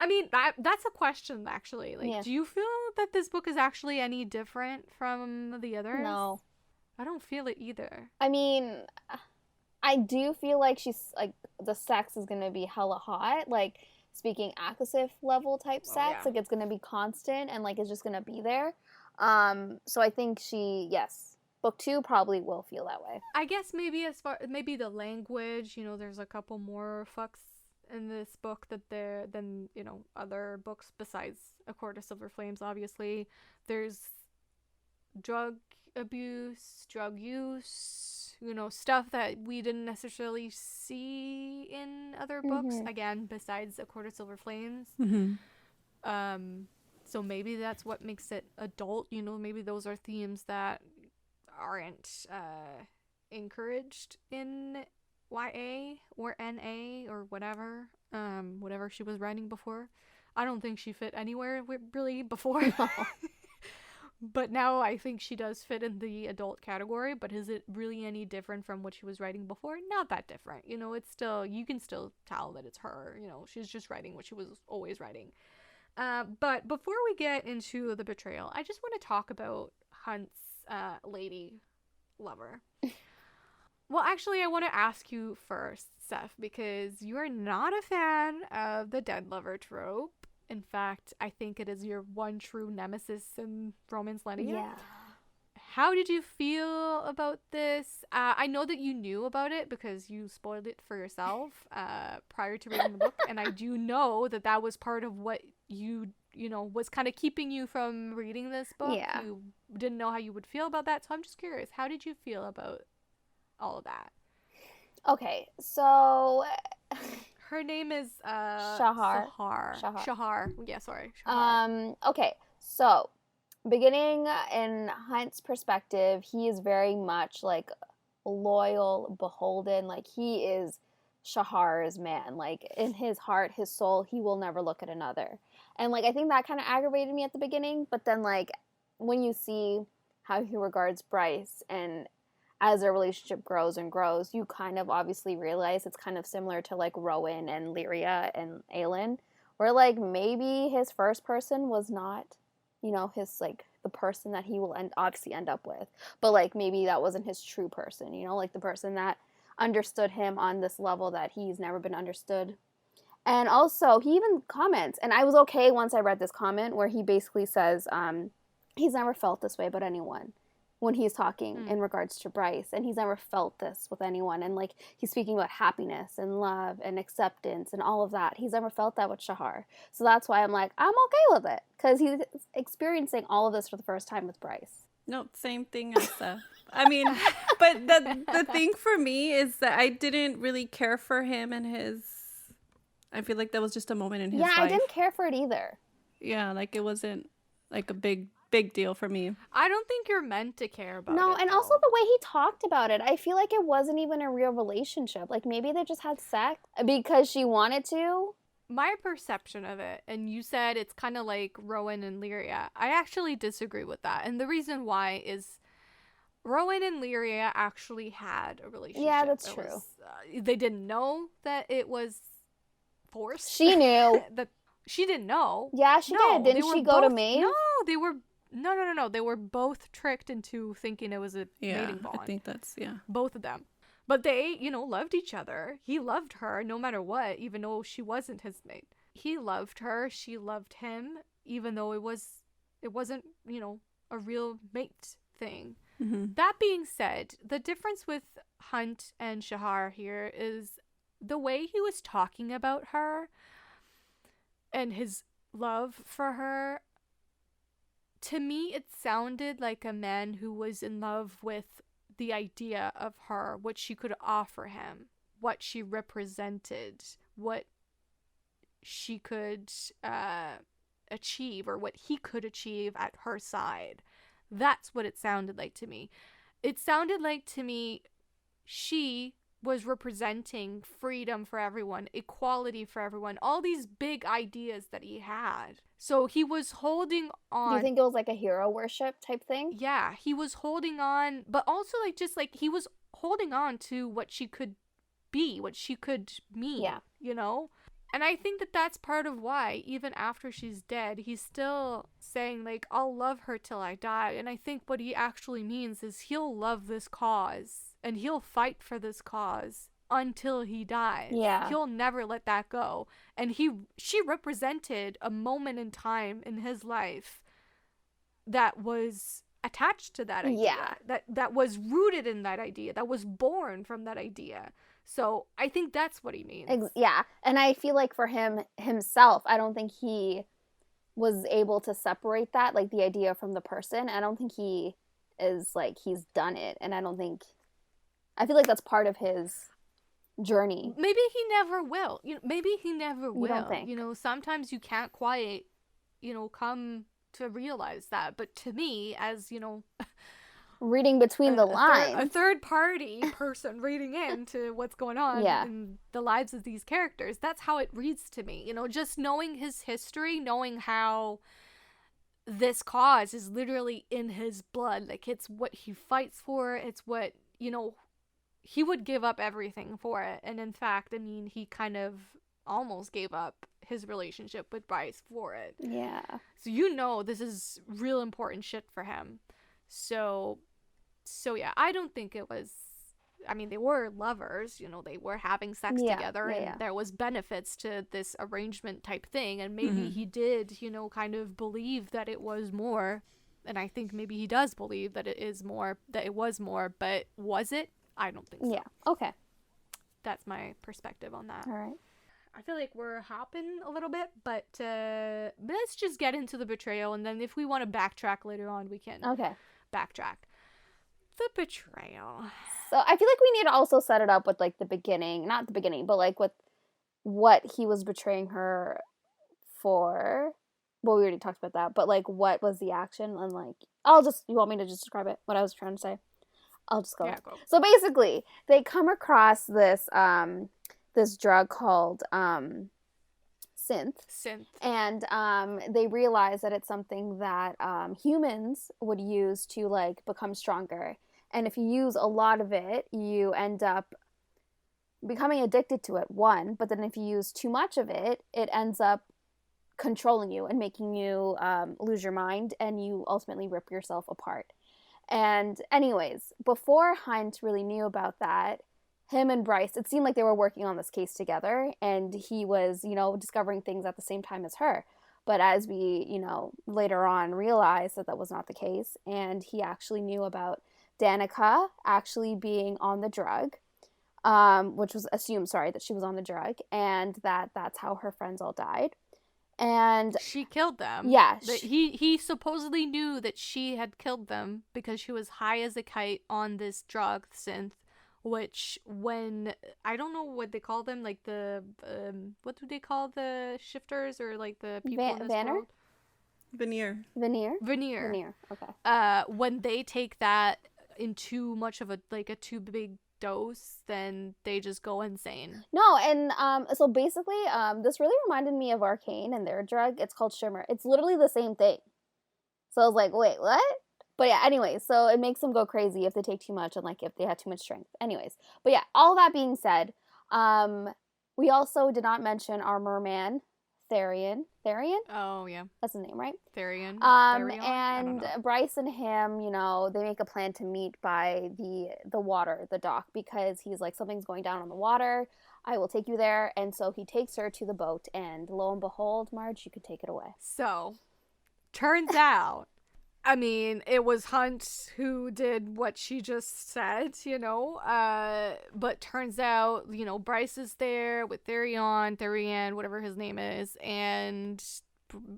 I mean, that's a question, actually. Like, do you feel that this book is actually any different from the others? No. I don't feel it either. I mean, I do feel like she's, like, the sex is gonna be hella hot, like, speaking Akasif level type sex, like, it's gonna be constant, and, like, it's just gonna be there. So I think book 2 probably will feel that way. I guess maybe the language, you know, there's a couple more fucks in this book than, you know, other books besides A Court of Silver Flames, obviously. There's drug abuse, drug use, you know, stuff that we didn't necessarily see in other books, again, besides A Court of Silver Flames. So maybe that's what makes it adult, you know, maybe those are themes that aren't encouraged in YA or NA or whatever she was writing before. I don't think she fit anywhere really before. No. But now I think she does fit in the adult category, but is it really any different from what she was writing before? Not that different. You know, you can still tell that it's her, you know, she's just writing what she was always writing. But before we get into the betrayal, I just want to talk about Hunt's lady lover. Well, actually, I want to ask you first, Seth, because you are not a fan of the dead lover trope. In fact, I think it is your one true nemesis in Romance Lineage. Yeah. How did you feel about this? I know that you knew about it because you spoiled it for yourself prior to reading the book, and I do know that was part of what you know, was kind of keeping you from reading this book. Yeah. You didn't know how you would feel about that, so I'm just curious. How did you feel about all of that? Okay, so... Her name is Shahar. Shahar. Yeah, sorry. Shahar. Okay, so beginning in Hunt's perspective, he is very much like loyal, beholden. Like, he is Shahar's man. Like, in his heart, his soul, he will never look at another. And, like, I think that kind of aggravated me at the beginning, but then, like, when you see how he regards Bryce, and as their relationship grows and grows, you kind of obviously realize it's kind of similar to, like, Rowan and Lyria and Aelin, where, like, maybe his first person was not, you know, his, like, the person that he will obviously end up with, but, like, maybe that wasn't his true person, you know, like, the person that understood him on this level that he's never been understood. And also, he even comments, and I was okay once I read this comment where he basically says he's never felt this way about anyone when he's talking in regards to Bryce, and he's never felt this with anyone, and, like, he's speaking about happiness and love and acceptance and all of that. He's never felt that with Shahar. So that's why I'm like, I'm okay with it, because he's experiencing all of this for the first time with Bryce. No, same thing as I mean, but the thing for me is that I didn't really care for him and his. I feel like that was just a moment in his Yeah, I life. didn't care for it either. Yeah, like it wasn't like a big deal for me. I don't think you're meant to care about No, it, and also though. the way he talked about it, I feel like it wasn't even a real relationship. Like maybe they just had sex because she wanted to. My perception of it, and you said it's kind of like Rowan and Lyria, I actually disagree with that. And the reason why is Rowan and Lyria actually had a relationship. Yeah, that's It true. was, they didn't know that it was forced. She knew. That she didn't know. Yeah, she did. Didn't she go to Maeve? No, they were no. They were both tricked into thinking it was a Yeah, mating bond. I think that's Both of them. But they, loved each other. He loved her no matter what, even though she wasn't his mate. He loved her, she loved him, even though it wasn't, a real mate thing. Mm-hmm. That being said, the difference with Hunt and Shahar here is the way he was talking about her and his love for her. To me, it sounded like a man who was in love with the idea of her, what she could offer him, what she represented, what she could achieve, or what he could achieve at her side. That's what it sounded like to me. It sounded like to me she was representing freedom for everyone, equality for everyone, all these big ideas that he had. So he was holding on. Do you think it was like a hero worship type thing? Yeah, he was holding on, but also he was holding on to what she could be, what she could mean, Yeah. And I think that that's part of why, even after she's dead, he's still saying, like, I'll love her till I die. And I think what he actually means is he'll love this cause and he'll fight for this cause until he dies. Yeah. He'll never let that go. And she represented a moment in time in his life that was attached to that idea. Yeah. That was rooted in that idea, that was born from that idea. So I think that's what he means. Yeah. And I feel like for him himself, I don't think he was able to separate that, like the idea from the person. I don't think he is like, he's done it. And I feel like that's part of his journey. Maybe he never will. Maybe he never will. You don't think? Sometimes you can't quite, come to realize that. But to me, as, Reading between the lines. A third party person reading into what's going on in the lives of these characters, that's how it reads to me. Just knowing his history, knowing how this cause is literally in his blood. Like, it's what he fights for. It's what, he would give up everything for it. And in fact, I mean, he kind of almost gave up his relationship with Bryce for it. Yeah. So this is real important shit for him. So yeah, I don't think it was, I mean, they were lovers, they were having sex together, and there was benefits to this arrangement type thing, and maybe he did, kind of believe that it was more, and I think maybe he does believe that it was more, but was it? I don't think so. Yeah, okay. That's my perspective on that. All right. I feel like we're hopping a little bit, but let's just get into the betrayal, and then if we want to backtrack later on, we can backtrack. The betrayal. So I feel like we need to also set it up with like the beginning, not the beginning, but like with what he was betraying her for. Well, we already talked about that, but like what was the action? And like, you want me to just describe it? What I was trying to say? I'll just go. Yeah, go. So basically, they come across this this drug called synth. And they realize that it's something that humans would use to like become stronger. And if you use a lot of it, you end up becoming addicted to it, one. But then if you use too much of it, it ends up controlling you and making you lose your mind, and you ultimately rip yourself apart. And anyways, before Hunt really knew about that, him and Bryce, it seemed like they were working on this case together, and he was, discovering things at the same time as her. But as we, later on realized that was not the case, and he actually knew about Danica actually being on the drug, which was assumed, that she was on the drug, and that's how her friends all died. And she killed them. yeah, He supposedly knew that she had killed them because she was high as a kite on this drug synth, which when I don't know what they call them, like the what do they call the shifters or like the people in this Vanner? world? Veneer. Veneer. Okay. When they take that in too much of a too big dose, then they just go insane. No, and so basically, this really reminded me of Arcane and their drug. It's called Shimmer. It's literally the same thing. So I was like, wait, what? But yeah, anyways, so it makes them go crazy if they take too much and like if they have too much strength. Anyways, but yeah, all that being said, we also did not mention our merman, Therian. Therian? Oh yeah, That's his name, right? Therian. And Bryce and him, you know, they make a plan to meet by the water, the dock, because he's like, something's going down on the water. I will take you there. And so he takes her to the boat, and lo and behold, Marge, you could take it away. So, turns out, I mean, it was Hunt who did what she just said, you know, but turns out, you know, Bryce is there with Therian, whatever his name is, and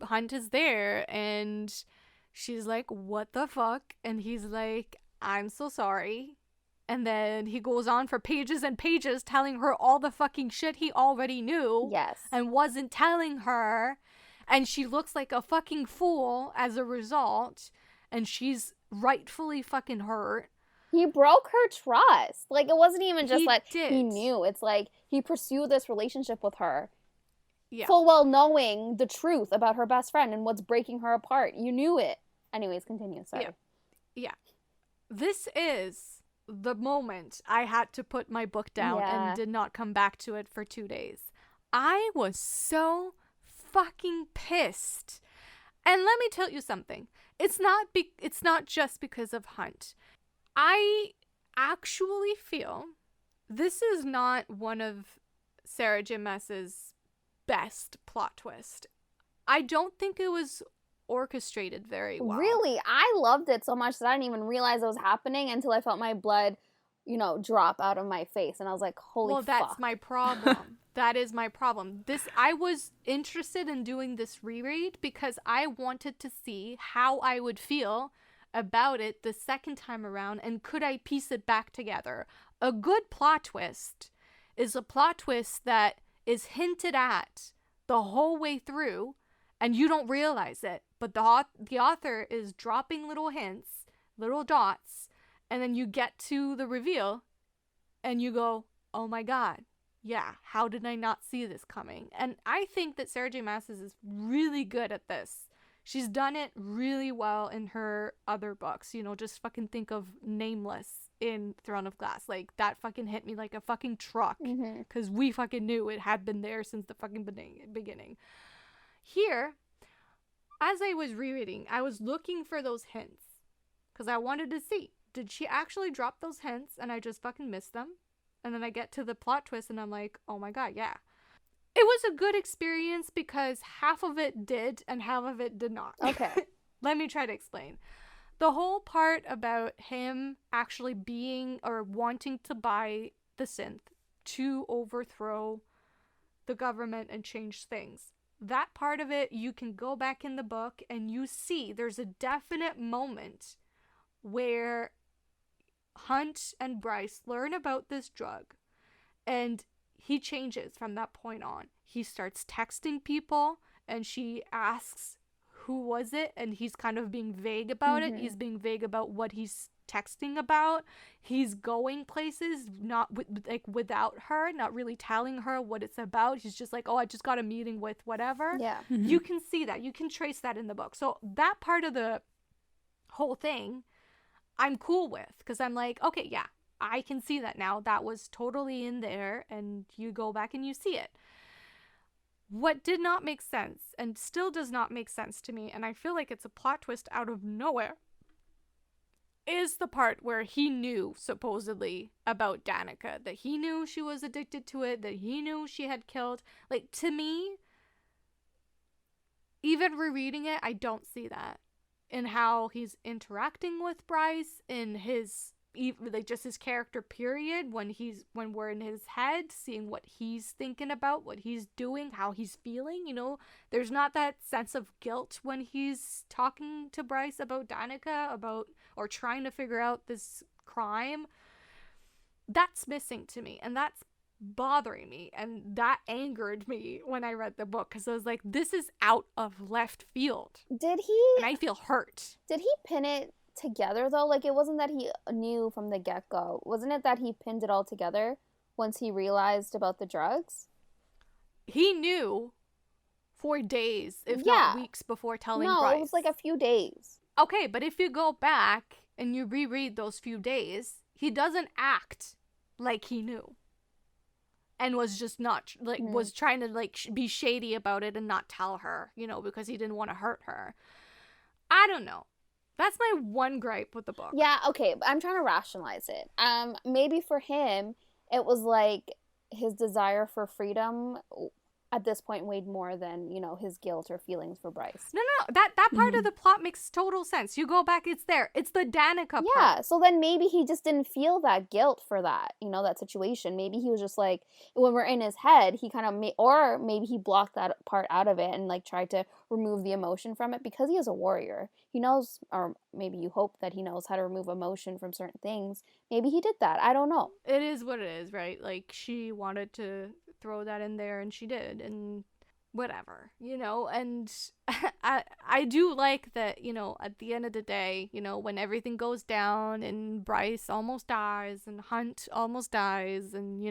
Hunt is there, and she's like, what the fuck? And he's like, I'm so sorry. And then he goes on for pages and pages telling her all the fucking shit he already knew. Yes. And wasn't telling her. And she looks like a fucking fool as a result. And she's rightfully fucking hurt. He broke her trust. Like, it wasn't even just he did. knew. It's like he pursued this relationship with her. Yeah. Full well knowing the truth about her best friend and what's breaking her apart. You knew it. Anyways, continue. Sorry. Yeah. This is the moment I had to put my book down and did not come back to it for 2 days. I was so fucking pissed. And let me tell you something. It's not just because of Hunt. I actually feel this is not one of Sarah J. Maas's best plot twist. I don't think it was orchestrated very well. Really? I loved it so much that I didn't even realize it was happening until I felt my blood, you know, drop out of my face. And I was like, holy fuck. Well, that's my problem. That is my problem. I was interested in doing this reread because I wanted to see how I would feel about it the second time around, and could I piece it back together. A good plot twist is a plot twist that is hinted at the whole way through, and you don't realize it, but the author is dropping little hints, little dots, and then you get to the reveal, and you go, oh my god, yeah, how did I not see this coming? And I think that Sarah J. Maas is really good at this. She's done it really well in her other books. You know, just fucking think of Nameless in Throne of Glass. Like, that fucking hit me like a fucking truck. Because we fucking knew it had been there since the fucking beginning. Here, as I was rereading, I was looking for those hints. Because I wanted to see, did she actually drop those hints and I just fucking missed them? And then I get to the plot twist and I'm like, oh my god, yeah. It was a good experience because half of it did and half of it did not. Okay. Let me try to explain. The whole part about him actually being or wanting to buy the synth to overthrow the government and change things. That part of it, you can go back in the book and you see there's a definite moment where Hunt and Bryce learn about this drug, and he changes from that point on. He starts texting people, and she asks, who was it? And he's kind of being vague about it. He's being vague about what he's texting about. He's going places without her, not really telling her what it's about. He's just like, oh, I just got a meeting with whatever. Yeah. You can see that. You can trace that in the book. So that part of the whole thing, I'm cool with, because I'm like, okay, yeah, I can see that now. That was totally in there, and you go back and you see it. What did not make sense, and still does not make sense to me, and I feel like it's a plot twist out of nowhere, is the part where he knew, supposedly, about Danica. That he knew she was addicted to it, that he knew she had killed. Like, to me, even rereading it, I don't see that. In how he's interacting with Bryce, in his even like just his character period, when we're in his head, seeing what he's thinking about, what he's doing, how he's feeling, there's not that sense of guilt when he's talking to Bryce about Danica, or trying to figure out this crime. That's missing to me, and that's bothering me, and that angered me when I read the book, because I was like, this is out of left field. Did he? And I feel hurt. Did he pin it together though? Like, it wasn't that he knew from the get-go. Wasn't it that he pinned it all together once he realized about the drugs? He knew for days, if not weeks, before telling Bryce. No, it was like a few days. Okay, but if you go back and you reread those few days, he doesn't act like he knew. And was just not, like, was trying to, like, be shady about it and not tell her, because he didn't want to hurt her. I don't know. That's my one gripe with the book. Yeah, okay, but I'm trying to rationalize it. Maybe for him, it was like his desire for freedom at this point weighed more than, his guilt or feelings for Bryce. No. That part of the plot makes total sense. You go back, it's there. It's the Danica part. Yeah, so then maybe he just didn't feel that guilt for that, that situation. Maybe he was just like, when we're in his head, he kind of, or maybe he blocked that part out of it and like tried to remove the emotion from it because he is a warrior. He knows, or maybe you hope that he knows how to remove emotion from certain things. Maybe he did that. I don't know. It is what it is, right? Like, she wanted to throw that in there and she did, and whatever, and I do like that, at the end of the day, when everything goes down and Bryce almost dies and Hunt almost dies and,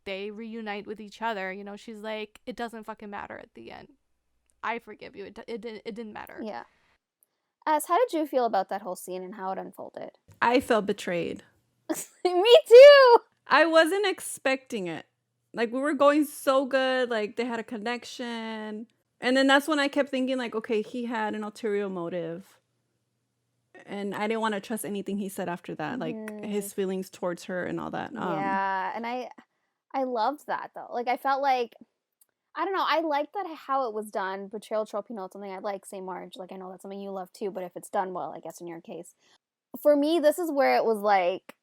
they reunite with each other, she's like, it doesn't fucking matter at the end. I forgive you. It didn't matter. Yeah. How did you feel about that whole scene and how it unfolded? I felt betrayed. Me too! I wasn't expecting it. Like, we were going so good. Like, they had a connection. And then that's when I kept thinking, like, okay, he had an ulterior motive. And I didn't want to trust anything he said after that. Like, his feelings towards her and all that. Yeah, and I loved that, though. Like, I felt like, I don't know, I liked that how it was done. Betrayal trope, it's something I like. Same, Marge. Like, I know that's something you love, too. But if it's done well, I guess in your case. For me, this is where it was like,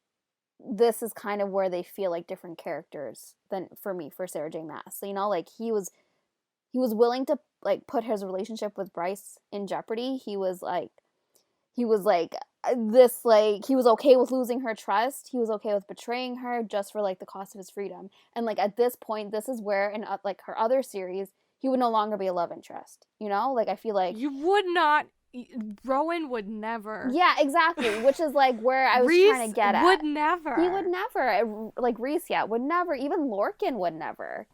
this is kind of where they feel like different characters than for me, for Sarah J. Maas. So, like, he was willing to like put his relationship with Bryce in jeopardy. He was this, like, he was okay with losing her trust. He was okay with betraying her just for like the cost of his freedom. And like at this point, this is where in like her other series, he would no longer be a love interest. Like, I feel like you would not. Rowan would never. Yeah, exactly. Which is like where I was trying to get at. Would never. He would never. Like Reese, would never. Even Lorcan would never.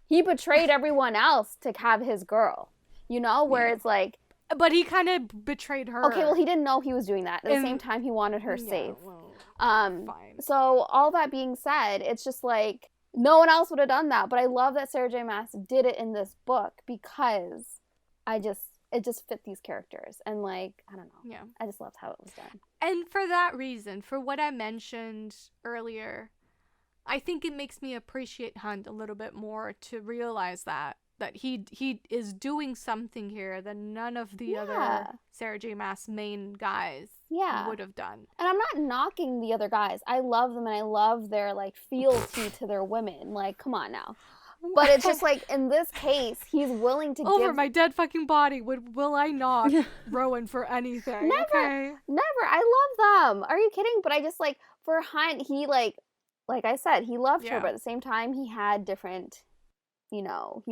He betrayed everyone else to have his girl. Where it's like. But he kind of betrayed her. Okay, well, he didn't know he was doing that. At the same time, he wanted her safe. Well, fine. So all that being said, it's just like no one else would have done that. But I love that Sarah J. Maas did it in this book because it just fit these characters. And like, I don't know. Yeah. I just loved how it was done. And for that reason, for what I mentioned earlier, I think it makes me appreciate Hunt a little bit more to realize that he is doing something here that none of the other Sarah J. Maas main guys would have done. And I'm not knocking the other guys. I love them and I love their like fealty to their women. Like, come on now. But it's just like, in this case, he's willing to Over my dead fucking body, will I knock Rowan for anything? Never. Okay? Never. I love them. Are you kidding? But I just like, for Hunt, he like I said, he loved her, but at the same time, he had different, he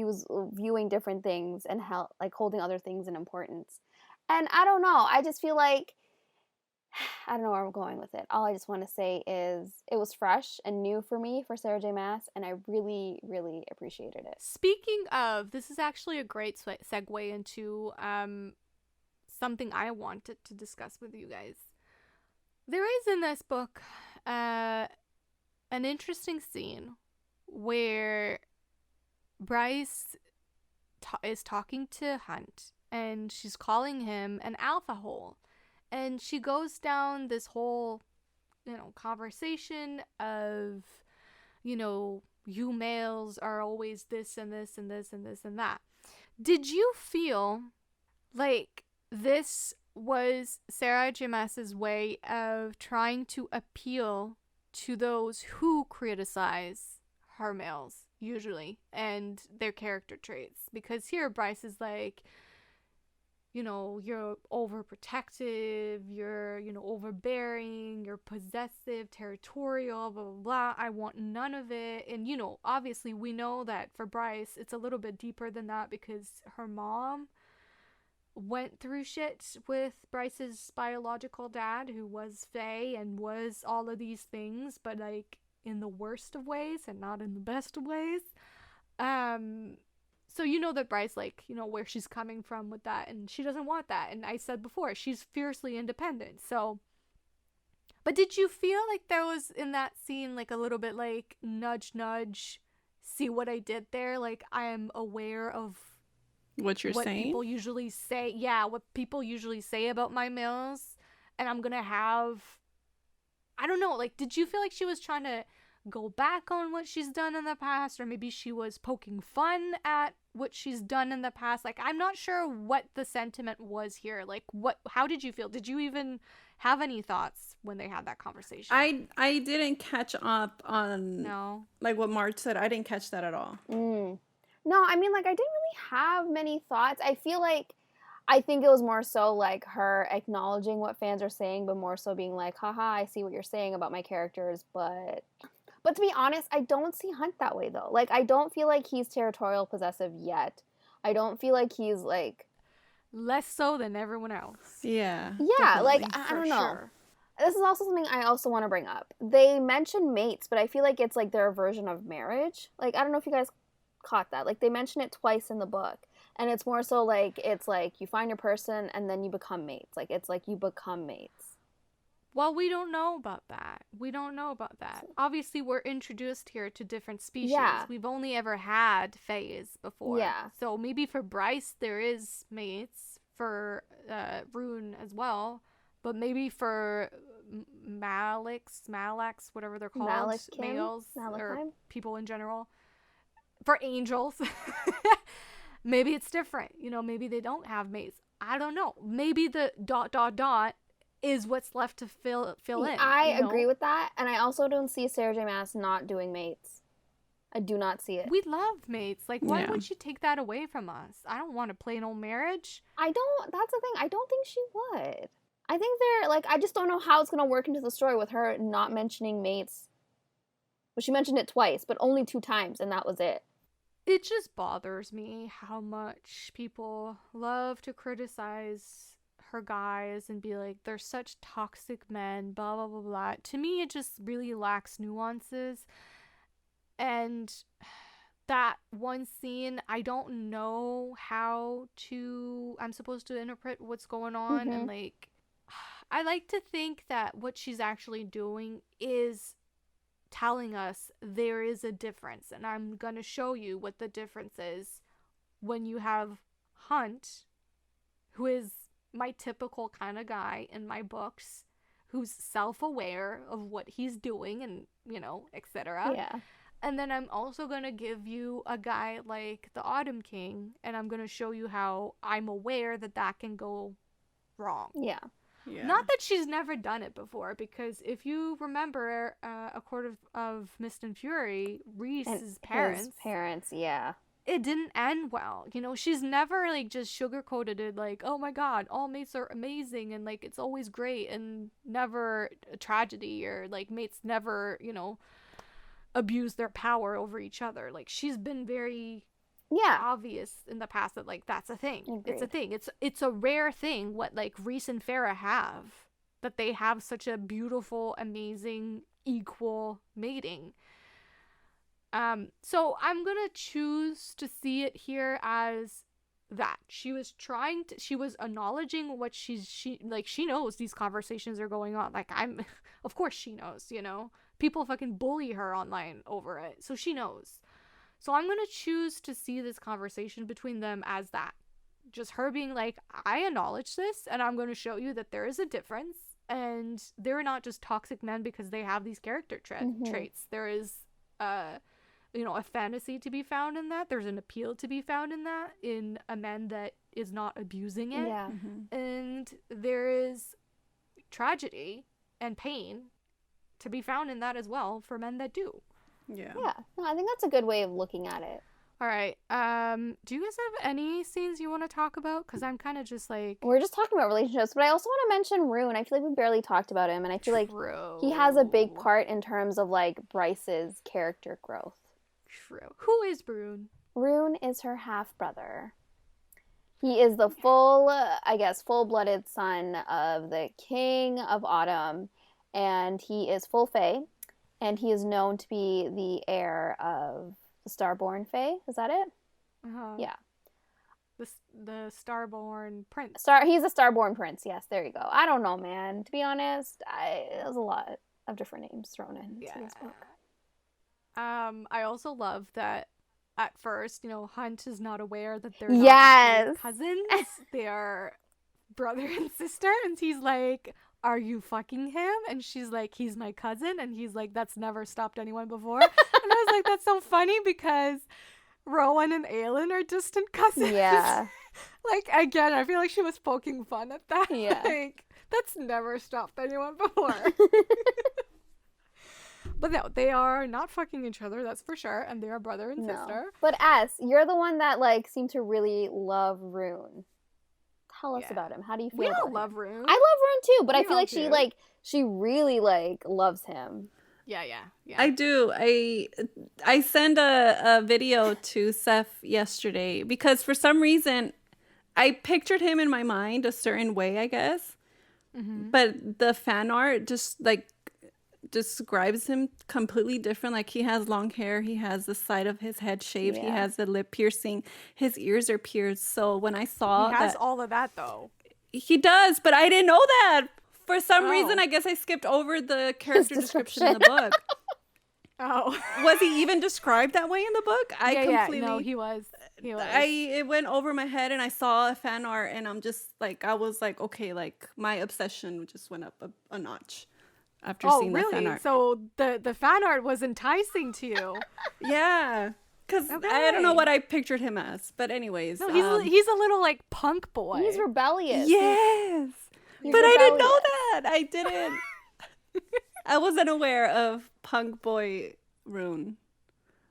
was viewing different things and like holding other things in importance. And I don't know. I just feel like, I don't know where I'm going with it. All I just want to say is it was fresh and new for me, for Sarah J. Maas, and I really, really appreciated it. Speaking of, this is actually a great segue into something I wanted to discuss with you guys. There is in this book an interesting scene where Bryce is talking to Hunt, and she's calling him an alpha hole. And she goes down this whole, conversation of, you males are always this and this and this and this and that. Did you feel like this was Sarah J. Maas's way of trying to appeal to those who criticize her males, usually, and their character traits. Because here, Bryce is like, you know, you're overprotective, you're, you know, overbearing, you're possessive, territorial, blah, blah, blah. I want none of it. And, you know, obviously we know that for Bryce, it's a little bit deeper than that because her mom went through shit with Bryce's biological dad, who was fae and was all of these things, but like in the worst of ways and not in the best of ways. So you know that Bryce, like, you know, where she's coming from with that, and she doesn't want that. And I said before, she's fiercely independent. So, but did you feel like there was in that scene like a little bit like nudge, nudge, see what I did there? Like, I am aware of What you're saying? people usually say. Yeah, what people usually say about my males, and I'm gonna have. I don't know. Like, did you feel like she was trying to go back on what she's done in the past, or maybe she was poking fun at what she's done in the past? Like, I'm not sure what the sentiment was here. Like, how did you feel? Did you even have any thoughts when they had that conversation? I didn't catch up on No. like what Marge said. I didn't catch that at all. No, I mean, like, I didn't really have many thoughts. I think it was more so like her acknowledging what fans are saying, but more so being like, haha, I see what you're saying about my characters, but to be honest, I don't see Hunt that way though. Like, I don't feel like he's territorial possessive yet. I don't feel like he's like Less so than everyone else. Yeah. yeah, like definitely. I don't know. Sure. This is also something I also want to bring up. They mention mates, but I feel like it's like their version of marriage. Like, I don't know if you guys caught that. Like, they mention it twice in the book, and it's more so like it's like you find your person and then you become mates. Like, it's like you become mates. Well, we don't know about that. Obviously, we're introduced here to different species. Yeah. We've only ever had faes before. Yeah. So maybe for Bryce, there is mates. For Rune as well. But maybe for Malax, whatever they're called, Malachim? males or Malachim? people in general. For angels, maybe it's different. You know, maybe they don't have mates. I don't know. Maybe the ... is what's left to fill in. I agree with that, and I also don't see Sarah J. Maas not doing mates. I do not see it. We love mates. Like, why Yeah. would she take that away from us? I don't want to play an old marriage. That's the thing. I don't think she would. I think they're, like, I just don't know how it's going to work into the story with her not mentioning mates. Well, she mentioned it twice, but only 2 times, and that was it. It just bothers me how much people love to criticize her guys and be like, they're such toxic men, blah, blah, blah, blah. To me, it just really lacks nuances. And that one scene, I don't know how I'm supposed to interpret what's going on. And, like, I like to think that what she's actually doing is telling us there is a difference. And I'm going to show you what the difference is when you have Hunt, who is my typical kind of guy in my books, who's self-aware of what he's doing and, you know, etc. Yeah. And then I'm also going to give you a guy like the Autumn King, and I'm going to show you how I'm aware that can go wrong. Yeah. Yeah. Not that she's never done it before, because if you remember A Court of Mist and Fury, Rhys's parents. His parents, yeah. It didn't end well. You know, she's never, like, just sugarcoated it like, oh my god, all mates are amazing and, like, it's always great, and never a tragedy, or, like, mates never, you know, abuse their power over each other. Like, she's been very obvious in the past that, like, that's a thing. Agreed. It's a thing. It's a rare thing what, like, Rhys and Farrah have, that they have such a beautiful, amazing, equal mating. So I'm gonna choose to see it here as that she was acknowledging what she knows these conversations are going on. Like, of course she knows, you know, people fucking bully her online over it, so she knows. So I'm gonna choose to see this conversation between them as that, just her being like, I acknowledge this, and I'm gonna show you that there is a difference, and they're not just toxic men because they have these character traits. There is you know, a fantasy to be found in that. There's an appeal to be found in that, in a man that is not abusing it. Yeah. And there is tragedy and pain to be found in that as well for men that do. Yeah. Yeah. No, I think that's a good way of looking at it. All right. Do you guys have any scenes you want to talk about? Because I'm kind of just like... We're just talking about relationships, but I also want to mention Rune. I feel like we barely talked about him, and I feel like True. he has a big part in terms of, like, Bryce's character growth. True. Who is Brune? Rune is her half-brother. He is the full-blooded son of the King of Autumn, and he is full fae, and he is known to be the heir of the Starborn Fae. Is that it? Uh-huh. Yeah. The Starborn Prince. He's a Starborn Prince. Yes, there you go. I don't know, man. To be honest, there's a lot of different names thrown in into this book. I also love that at first, Hunt is not aware that they're Yes. not cousins. They are brother and sister, and he's like, "Are you fucking him?" And she's like, "He's my cousin," and he's like, "That's never stopped anyone before." And I was like, that's so funny because Rowan and Aelin are distant cousins. Yeah. Like, again, I feel like she was poking fun at that. Yeah. Like, that's never stopped anyone before. But no, they are not fucking each other, that's for sure, and they are brother and sister. But S, you're the one that, like, seemed to really love Rune. Tell us about him. How do you feel We about all him? love Rune. I love Rune too, but I We feel all like do. she really, like, loves him. Yeah. I do. I sent a video to Seth yesterday because for some reason I pictured him in my mind a certain way, I guess. But the fan art just like describes him completely different. Like he has long hair, he has the side of his head shaved, he has the lip piercing, his ears are pierced. So when I saw he has all of that though. he does, but I didn't know that. For some reason, I guess I skipped over the character description in the book. Oh. Was he even described that way in the book? No, he was. It went over my head and I saw a fan art and I was like, okay, like my obsession just went up a notch after seeing the fan art. So the fan art was enticing to you. Yeah. Because I don't know what I pictured him as. But anyways. No, he's a little like punk boy. He's rebellious. Yes. He's but rebellious. I didn't know that. I didn't. I wasn't aware of punk boy Rune.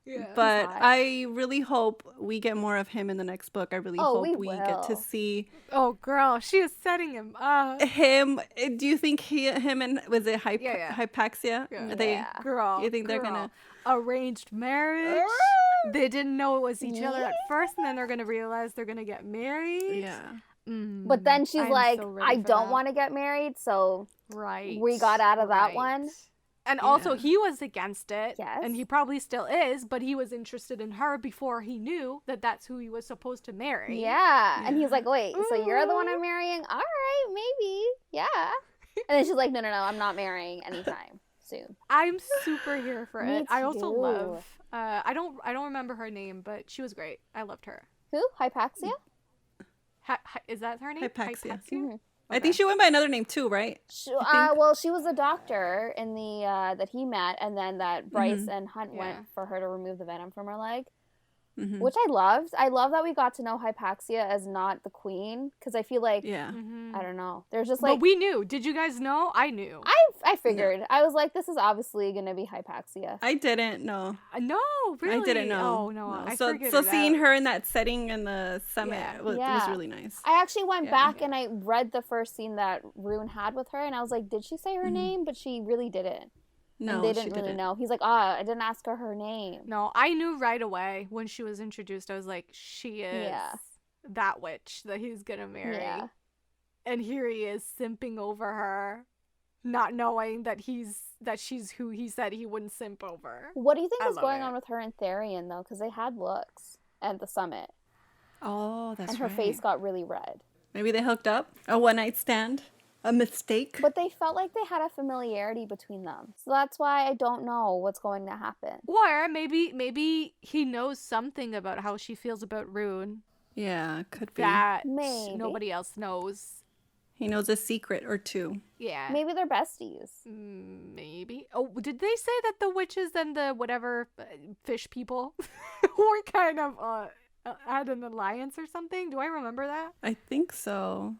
Yeah. But I really hope we get more of him in the next book. I really hope we get to will. see. Oh, girl, she is setting him up. Him. Do you think him and was it Hypaxia? Yeah. Are they? Girl, You think they're gonna arranged marriage? They didn't know it was each other at first, and then they're gonna realize they're gonna get married. Yeah. But then she's like, I don't want to get married, so we got out of that one. And also, he was against it, Yes. and he probably still is, but he was interested in her before he knew that that's who he was supposed to marry. Yeah. And he's like, wait, so you're the one I'm marrying? All right, maybe. Yeah. And then she's like, no, I'm not marrying anytime soon. I'm super here for Me it. I also too. love, I don't remember her name, but she was great. I loved her. Who? Hypaxia? Is that her name? Hypaxia. Mm-hmm. I think she went by another name too, right? Well, she was a doctor in the that he met, and then that Bryce and Hunt went for her to remove the venom from her leg, which I loved. I love that we got to know Hypaxia as not the queen, because I feel like I don't know. There's just like but we knew. Did you guys know? I knew. I figured. I was like, this is obviously gonna be Hypaxia. I didn't know. No, really. I didn't know. Oh no. I So figured it seeing out. her in that setting in the summit was really nice. I actually went back and I read the first scene that Rune had with her, and I was like, did she say her name? But she really didn't. No, and they didn't really know. He's like, I didn't ask her name. No, I knew right away when she was introduced. I was like, she is that witch that he's gonna marry. Yeah. And here he is simping over her, not knowing that she's who he said he wouldn't simp over. What do you think I is love going it. on with her and Therian, though? Because they had looks at the summit. Oh, that's and her face got really red. Maybe they hooked up. A one-night stand. A mistake. But they felt like they had a familiarity between them. So that's why I don't know what's going to happen. Or maybe he knows something about how she feels about Rune Yeah, could be. that Maybe. nobody else knows. He knows a secret or two. Yeah. Maybe they're besties. Maybe. Oh, did they say that the witches and the whatever fish people were kind of had an alliance or something. Do I remember that? I think so.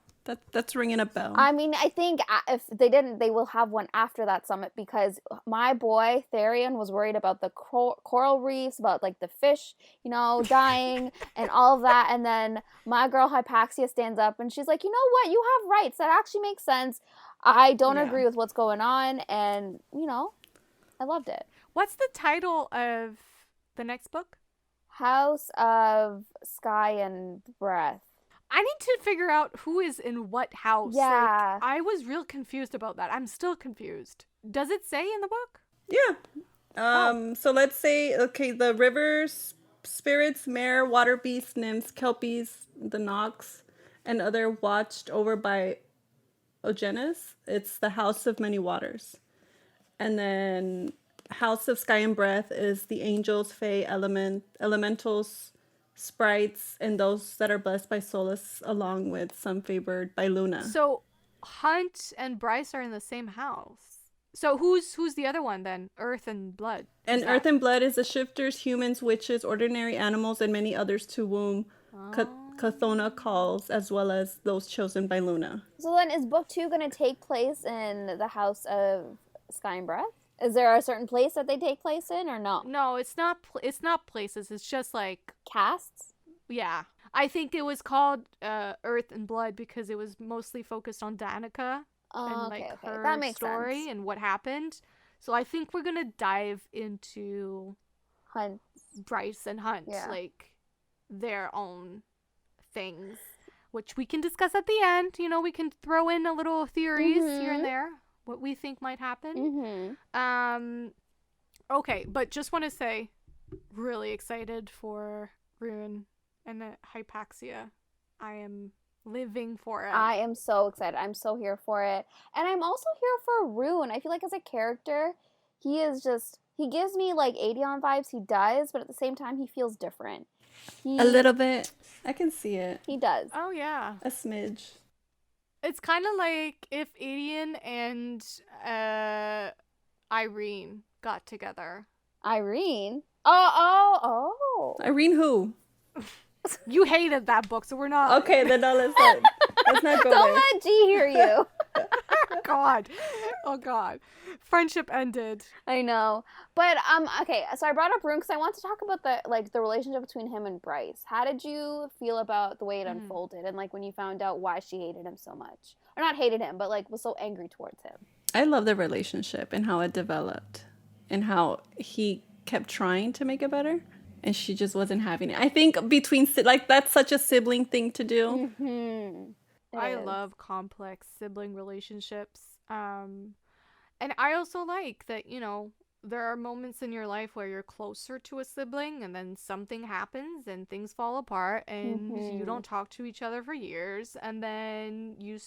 That's ringing a bell. I mean, I think if they didn't, they will have one after that summit because my boy Therian was worried about the coral reefs, about like the fish, dying and all of that. And then my girl Hypaxia stands up and she's like, you know what? You have rights. That actually makes sense. I don't Yeah. agree with what's going on. And, I loved it. What's the title of the next book? House of Sky and Breath. I need to figure out who is in what house. Yeah. Like, I was real confused about that. I'm still confused. Does it say in the book? Yeah. So let's say, okay, the rivers, spirits, mare, water beasts, nymphs, kelpies, the nox, and other watched over by Ogenes. It's the house of many waters. And then house of sky and breath is the angels, fae, elementals, sprites, and those that are blessed by Solus, along with some favored by Luna. So Hunt and Bryce are in the same house. So who's the other one then? Earth and Blood. And Earth and Blood is the shifters, humans, witches, ordinary animals, and many others to whom Cathona calls, as well as those chosen by Luna. So then is book 2 going to take place in the House of Sky and Breath? Is there a certain place that they take place in or no? No, it's not. It's not places. It's just like Casts? yeah. I think it was called Earth and Blood because it was mostly focused on Danica and like her that makes story sense. and what happened. So I think we're gonna dive into Hunt. Bryce and Hunt, Yeah. like their own things, which we can discuss at the end. We can throw in a little theories here and there, what we think might happen. Okay, but just want to say, really excited for Rune and Hypaxia. I am living for it. I am so excited. I'm so here for it. And I'm also here for Rune. I feel like as a character, he gives me like Aedion vibes. He does, but at the same time, he feels different. A little bit. I can see it. He does. Oh, yeah. A smidge. It's kind of like if Aedion and Irene got together. Irene? Oh. Irene who? You hated that book, so we're not... Okay, then no, let's not go Don't there. let G hear you. God. Oh, God. Friendship ended. I know. But, okay, so I brought up Rune because I want to talk about the relationship between him and Bryce. How did you feel about the way it unfolded and, like, when you found out why she hated him so much? Or not hated him, but, like, was so angry towards him? I love the relationship and how it developed and how he kept trying to make it better and she just wasn't having it. I think that's such a sibling thing to do. I love complex sibling relationships. And I also like that, there are moments in your life where you're closer to a sibling and then something happens and things fall apart and you don't talk to each other for years and then you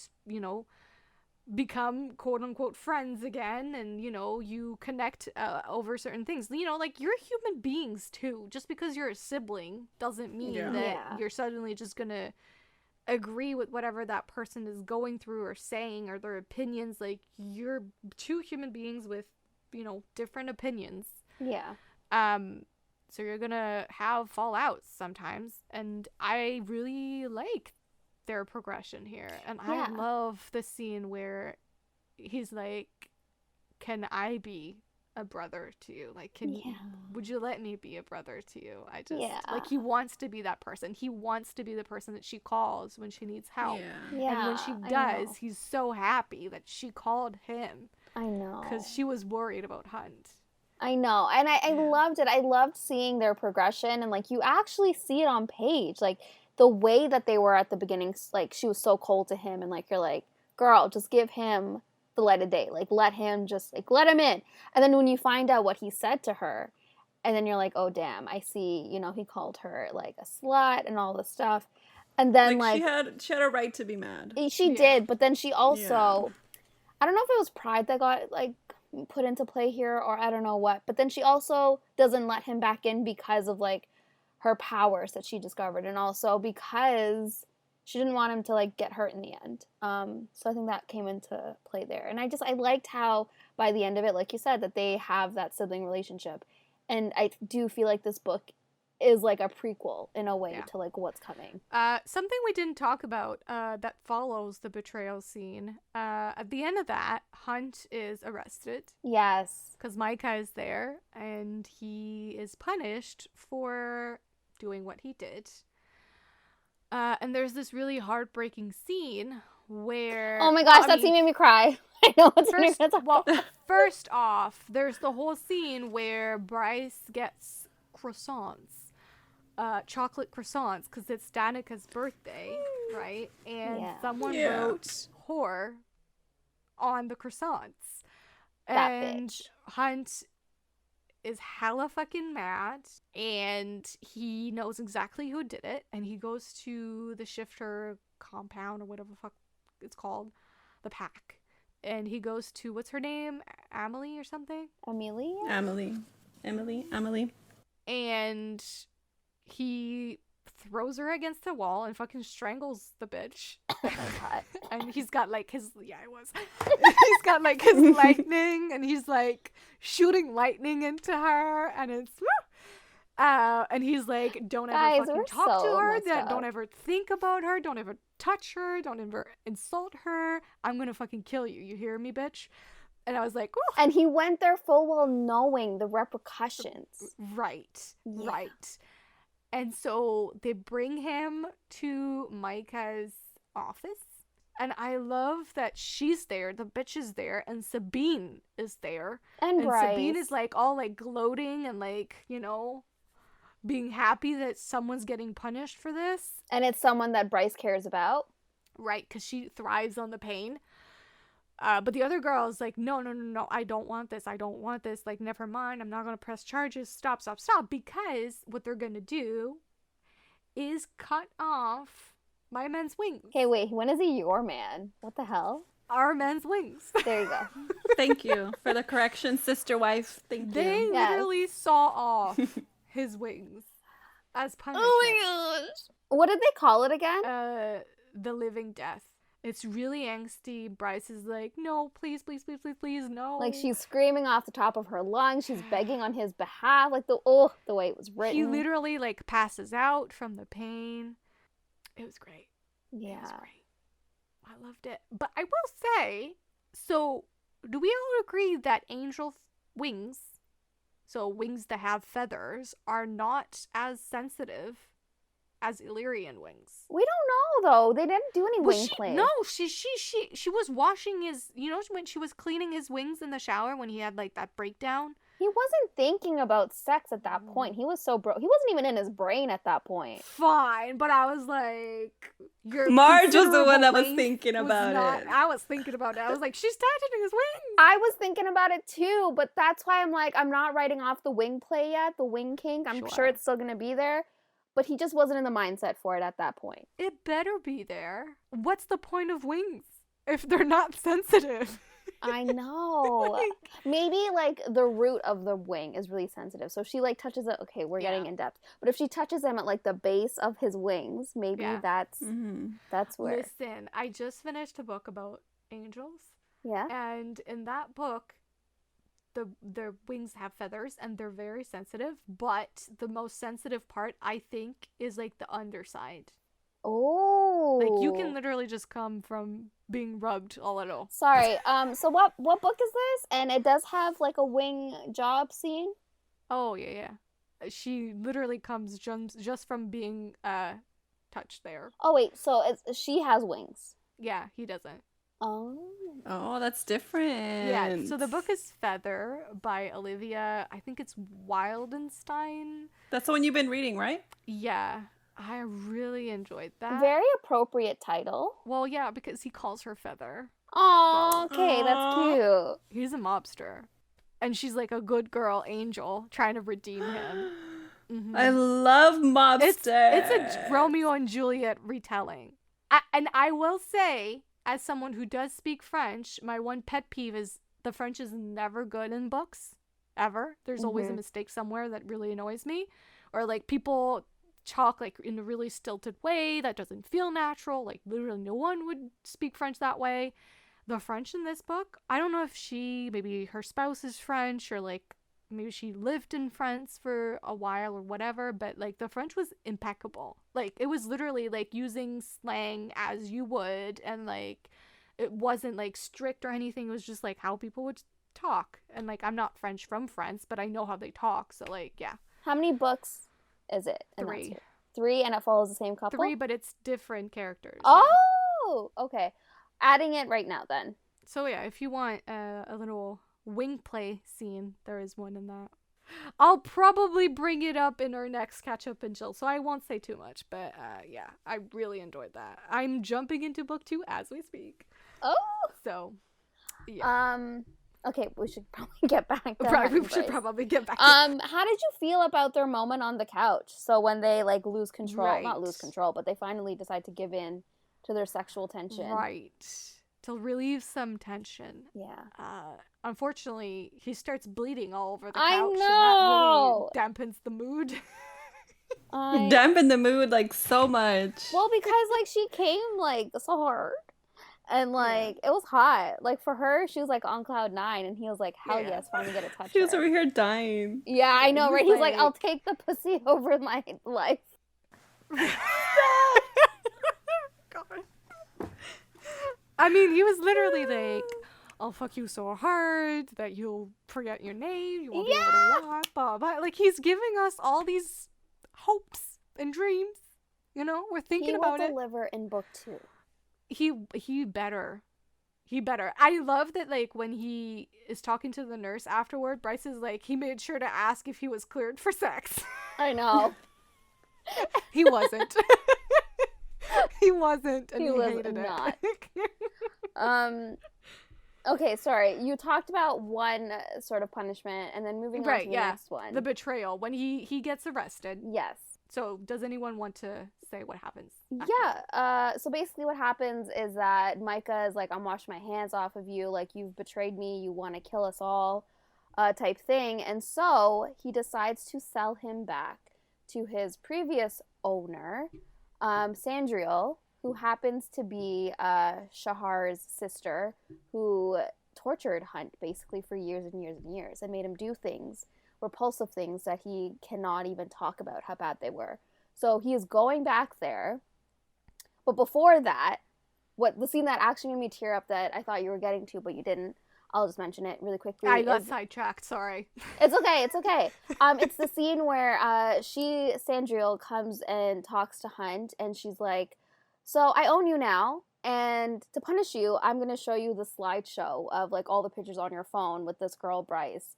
become quote unquote friends again and you connect over certain things. Like you're human beings too. Just because you're a sibling doesn't mean that you're suddenly just gonna agree with whatever that person is going through or saying or their opinions. Like you're two human beings with different opinions. So you're gonna have fallouts sometimes, and I really like their progression here, and I love the scene where he's like, can I be a brother to you? Like, would you let me be a brother to you? I just like, he wants to be that person. He wants to be the person that she calls when she needs help. And when she does, he's so happy that she called him. I know. Because she was worried about Hunt. I know. And I loved it. I loved seeing their progression, and like you actually see it on page. Like the way that they were at the beginning, like she was so cold to him, and like you're like, girl, just give him the light of day. Like let him let him in. And then when you find out what he said to her, and then you're like, oh damn, I see, he called her like a slut and all this stuff. And then like she had a right to be mad. She did, but then she also I don't know if it was pride that got like put into play here or I don't know what, but then she also doesn't let him back in because of like her powers that she discovered, and also because she didn't want him to like get hurt in the end. So I think that came into play there, and I liked how by the end of it, like you said, that they have that sibling relationship, and I do feel like this book is like a prequel in a way Yeah. to like what's coming. Something we didn't talk about that follows the betrayal scene. At the end of that, Hunt is arrested Yes. because Micah is there, and he is punished for doing what he did. And there's this really heartbreaking scene where... Oh my gosh, that scene made me cry. I know what's first off, there's the whole scene where Bryce gets croissants. Chocolate croissants, because it's Danica's birthday, right? And someone wrote whore on the croissants. That and bitch. Hunt is hella fucking mad, and he knows exactly who did it, and he goes to the shifter compound, or whatever the fuck it's called, the pack. And he goes to, what's her name? Amelie or something? Amelia? Emily. And he throws her against the wall and fucking strangles the bitch. That's hot. And he's got like his he's got like his lightning, and he's like shooting lightning into her, and it's and he's like, don't ever fucking talk to her, don't ever think about her, don't ever touch her, don't ever insult her, I'm gonna fucking kill you, you hear me, bitch? And I was like, ooh. And he went there full well knowing the repercussions. Right. And so they bring him to Micah's office. And I love that she's there, the bitch is there, and Sabine is there. And Bryce. Sabine is like all like gloating and like, you know, being happy that someone's getting punished for this. And it's someone that Bryce cares about. Right, because she thrives on the pain. But the other girl is like, no, I don't want this. Like, never mind. I'm not going to press charges. Stop. Because what they're going to do is cut off my man's wings. Okay, wait. When is he your man? What the hell? Our man's wings. There you go. Thank you for the correction, sister wife. Thank you. They literally saw off his wings as punishment. Oh my gosh. What did they call it again? The living death. It's really angsty. Bryce is like, no, please, no. Like, she's screaming off the top of her lungs. She's begging on his behalf. Like, the way it was written. He literally, like, passes out from the pain. It was great. Yeah. It was great. I loved it. But I will say, so, do we all agree that angel wings, so wings that have feathers, are not as sensitive as Illyrian wings? We don't know, though. They didn't do any wing play. No, she was washing his, you know, when she was cleaning his wings in the shower when he had like that breakdown. He wasn't thinking about sex at that point. He was so broke. He wasn't even in his brain at that point. Fine, but I was like, Marge was the one that was thinking about it. I was thinking about it. I was like, she's touching his wings. I was thinking about it too, but that's why I'm like, I'm not writing off the wing play yet, the wing kink. I'm sure it's still going to be there. But he just wasn't in the mindset for it at that point. It better be there. What's the point of wings if they're not sensitive? I know. Maybe like the root of the wing is really sensitive. So if she like touches it, okay, we're getting in depth. But if she touches him at like the base of his wings, maybe that's where. Listen, I just finished a book about angels. Yeah. And in that book, their wings have feathers and they're very sensitive, but the most sensitive part, I think, is like the underside. Oh. Like you can literally just come from being rubbed a little. Sorry. So what book is this? And it does have like a wing job scene? Oh, yeah. She literally comes just from being touched there. Oh, wait. So she has wings. Yeah, he doesn't. Oh, that's different. Yeah, so the book is Feather by Olivia, I think it's Wildenstein. That's the one you've been reading, right? Yeah, I really enjoyed that. Very appropriate title. Well, yeah, because he calls her Feather. Oh, okay, that's cute. He's a mobster. And she's like a good girl angel trying to redeem him. Mm-hmm. I love mobsters. It's a Romeo and Juliet retelling. And I will say, as someone who does speak French, my one pet peeve is the French is never good in books, ever. There's always a mistake somewhere that really annoys me. Or like people talk like in a really stilted way that doesn't feel natural. Like literally no one would speak French that way. The French in this book, I don't know if maybe her spouse is French or like maybe she lived in France for a while or whatever, but like the French was impeccable. Like it was literally like using slang as you would, and like it wasn't like strict or anything. It was just like how people would talk. And like I'm not French from France, but I know how they talk, so like yeah. How many books is it? Three. 3, and it follows the same couple? 3, but it's different characters. Oh, okay. Adding it right now then. So yeah, if you want a little wing play scene, there is one in that. I'll probably bring it up in our next catch up and chill, so I won't say too much, but yeah, I really enjoyed that. I'm jumping into book 2 as we speak. Oh. So yeah. Okay, we should probably get back to right, we Bryce. should probably get back to how did you feel about their moment on the couch? So when they like lose control, Right. not lose control, but they finally decide to give in to their sexual tension. Right. To relieve some tension. Yeah. Unfortunately, he starts bleeding all over the I couch. know! And that really dampens the mood. Dampen the mood like so much. Well, because like she came like so hard. And like it was hot. Like for her, she was like on cloud 9, and he was like, "Hell yes, finally get a touch." She was her. over here dying. Yeah, I know, right? He's like, like- "I'll take the pussy over my life." God. I mean, he was literally like, I'll fuck you so hard that you'll forget your name, you won't be able to walk, blah, blah. Like, he's giving us all these hopes and dreams. You know, we're thinking about He it. will deliver in book 2. He better. He better. I love that, like, when he is talking to the nurse afterward, Bryce is like, he made sure to ask if he was cleared for sex. I know. He wasn't. He wasn't, and He he was hated not. it. Okay, sorry. You talked about one sort of punishment, and then moving on to the next one. The betrayal, when he gets arrested. Yes. So, does anyone want to say what happens? Yeah. So basically what happens is that Micah is like, I'm washing my hands off of you. Like, you've betrayed me. You want to kill us all type thing. And so he decides to sell him back to his previous owner, Sandriel, who happens to be Shahar's sister, who tortured Hunt basically for years and years and years and made him do things, repulsive things that he cannot even talk about how bad they were. So he is going back there. But before that, the scene that actually made me tear up that I thought you were getting to, but you didn't, I'll just mention it really quickly. I got sidetracked, sorry. It's okay, it's okay. It's the scene where Sandriel comes and talks to Hunt, and she's like, so I own you now, and to punish you, I'm going to show you the slideshow of like all the pictures on your phone with this girl, Bryce.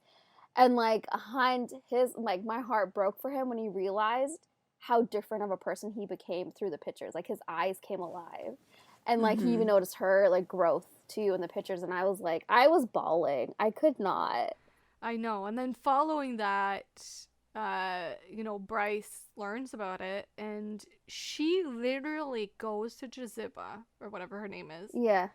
And like Hunt, my heart broke for him when he realized how different of a person he became through the pictures. Like his eyes came alive. And like he even noticed her like growth too in the pictures, and I was bawling. I could not. I know. And then following that, Bryce learns about it, and she literally goes to Jaziba, or whatever her name is. Yeah.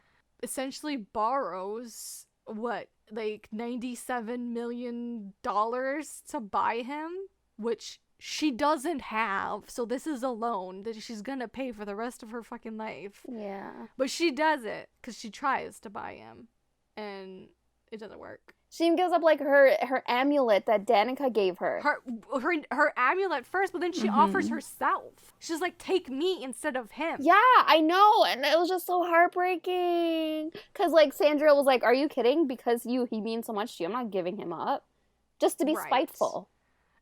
Essentially borrows like $97 million to buy him, which she doesn't have. So this is a loan that she's gonna pay for the rest of her fucking life. Yeah. But she does it because she tries to buy him, and it doesn't work. She even gives up like her amulet that Danica gave her. Her amulet first, but then she offers herself. She's like, take me instead of him. Yeah, I know, and it was just so heartbreaking. Cause like Sandra was like, "Are you kidding? Because he means so much to you. I'm not giving him up, just to be spiteful."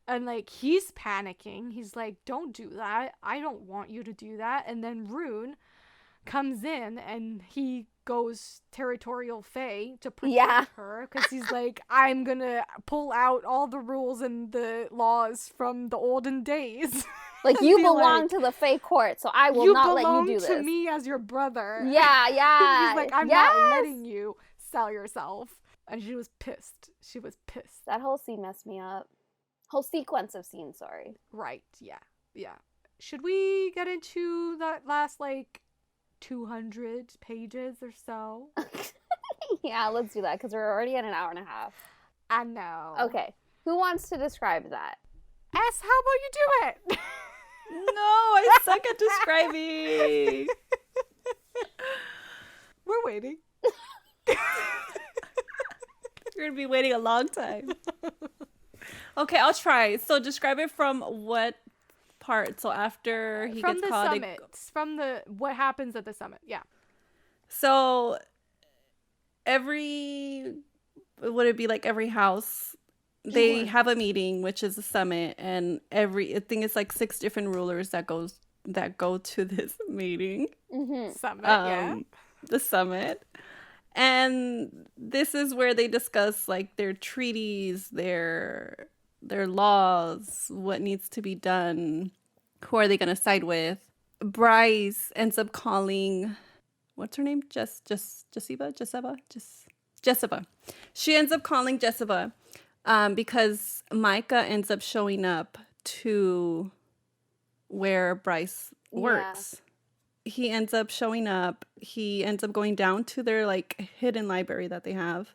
And like he's panicking. He's like, "Don't do that. I don't want you to do that." And then Rune comes in and he goes territorial fae to protect her, because he's like, I'm gonna pull out all the rules and the laws from the olden days. Like, you belong to the fae court, so I will not let you do this. You belong to me as your brother. Yeah. He's like, I'm not letting you sell yourself. And she was pissed. That whole scene messed me up. Whole sequence of scenes, sorry. Right, yeah. Should we get into that last, 200 pages or so? Yeah, let's do that, because we're already at an hour and a half. I know. Okay, who wants to describe that? S, how about you do it? No, I suck at describing. We're waiting. You're gonna be waiting a long time. Okay, I'll try. So describe it from what part? So after he From gets the caught, summit. From the what happens at the summit. Yeah. so every would it be like every house they Sure. have a meeting, which is a summit, and I think it's like 6 different rulers that go to this meeting, Mm-hmm. Summit, yeah. the summit. And this is where they discuss like their treaties, their laws, what needs to be done, who are they going to side with. Bryce ends up calling, what's her name? Jessica. She ends up calling Jessica because Micah ends up showing up to where Bryce works. He ends up showing up. He ends up going down to their like hidden library that they have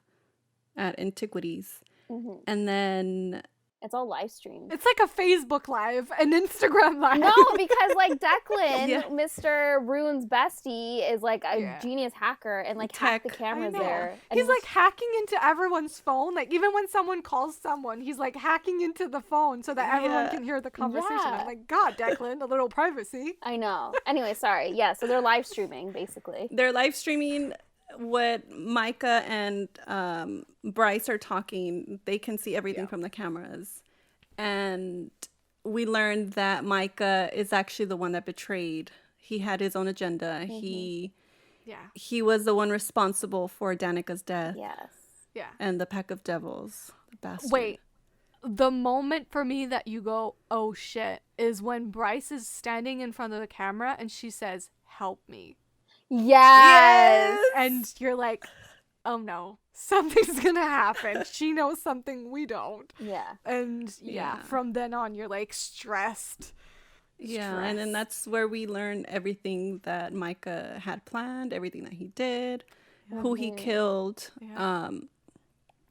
at Antiquities. Mm-hmm. And then It's all live streamed. It's like a Facebook Live, an Instagram Live. No, because like Declan, Yeah. Mr. Rune's bestie, is like a Yeah. genius hacker and like hacked the Tech. cameras I know. there. And He's like hacking into everyone's phone. Like even when someone calls someone, he's like hacking into the phone so that everyone Yeah. can hear the conversation. Yeah. I'm like, God, Declan, a little privacy. I know. Anyway, sorry. Yeah, so they're live streaming basically. they're live streaming what Micah and Bryce are talking. They can see everything from the cameras. And we learned that Micah is actually the one that betrayed. He had his own agenda. Mm-hmm. He was the one responsible for Danica's death. Yes. Yeah. And the Pack of Devils. The bastard. Wait. The moment for me that you go, oh shit, is when Bryce is standing in front of the camera and she says, help me. Yes. And you're like, oh no, something's gonna happen. She knows something we don't. Yeah. And Yeah. from then on, you're like stressed. Yeah, and then that's where we learn everything that Micah had planned, everything that he did, who he killed. Yeah.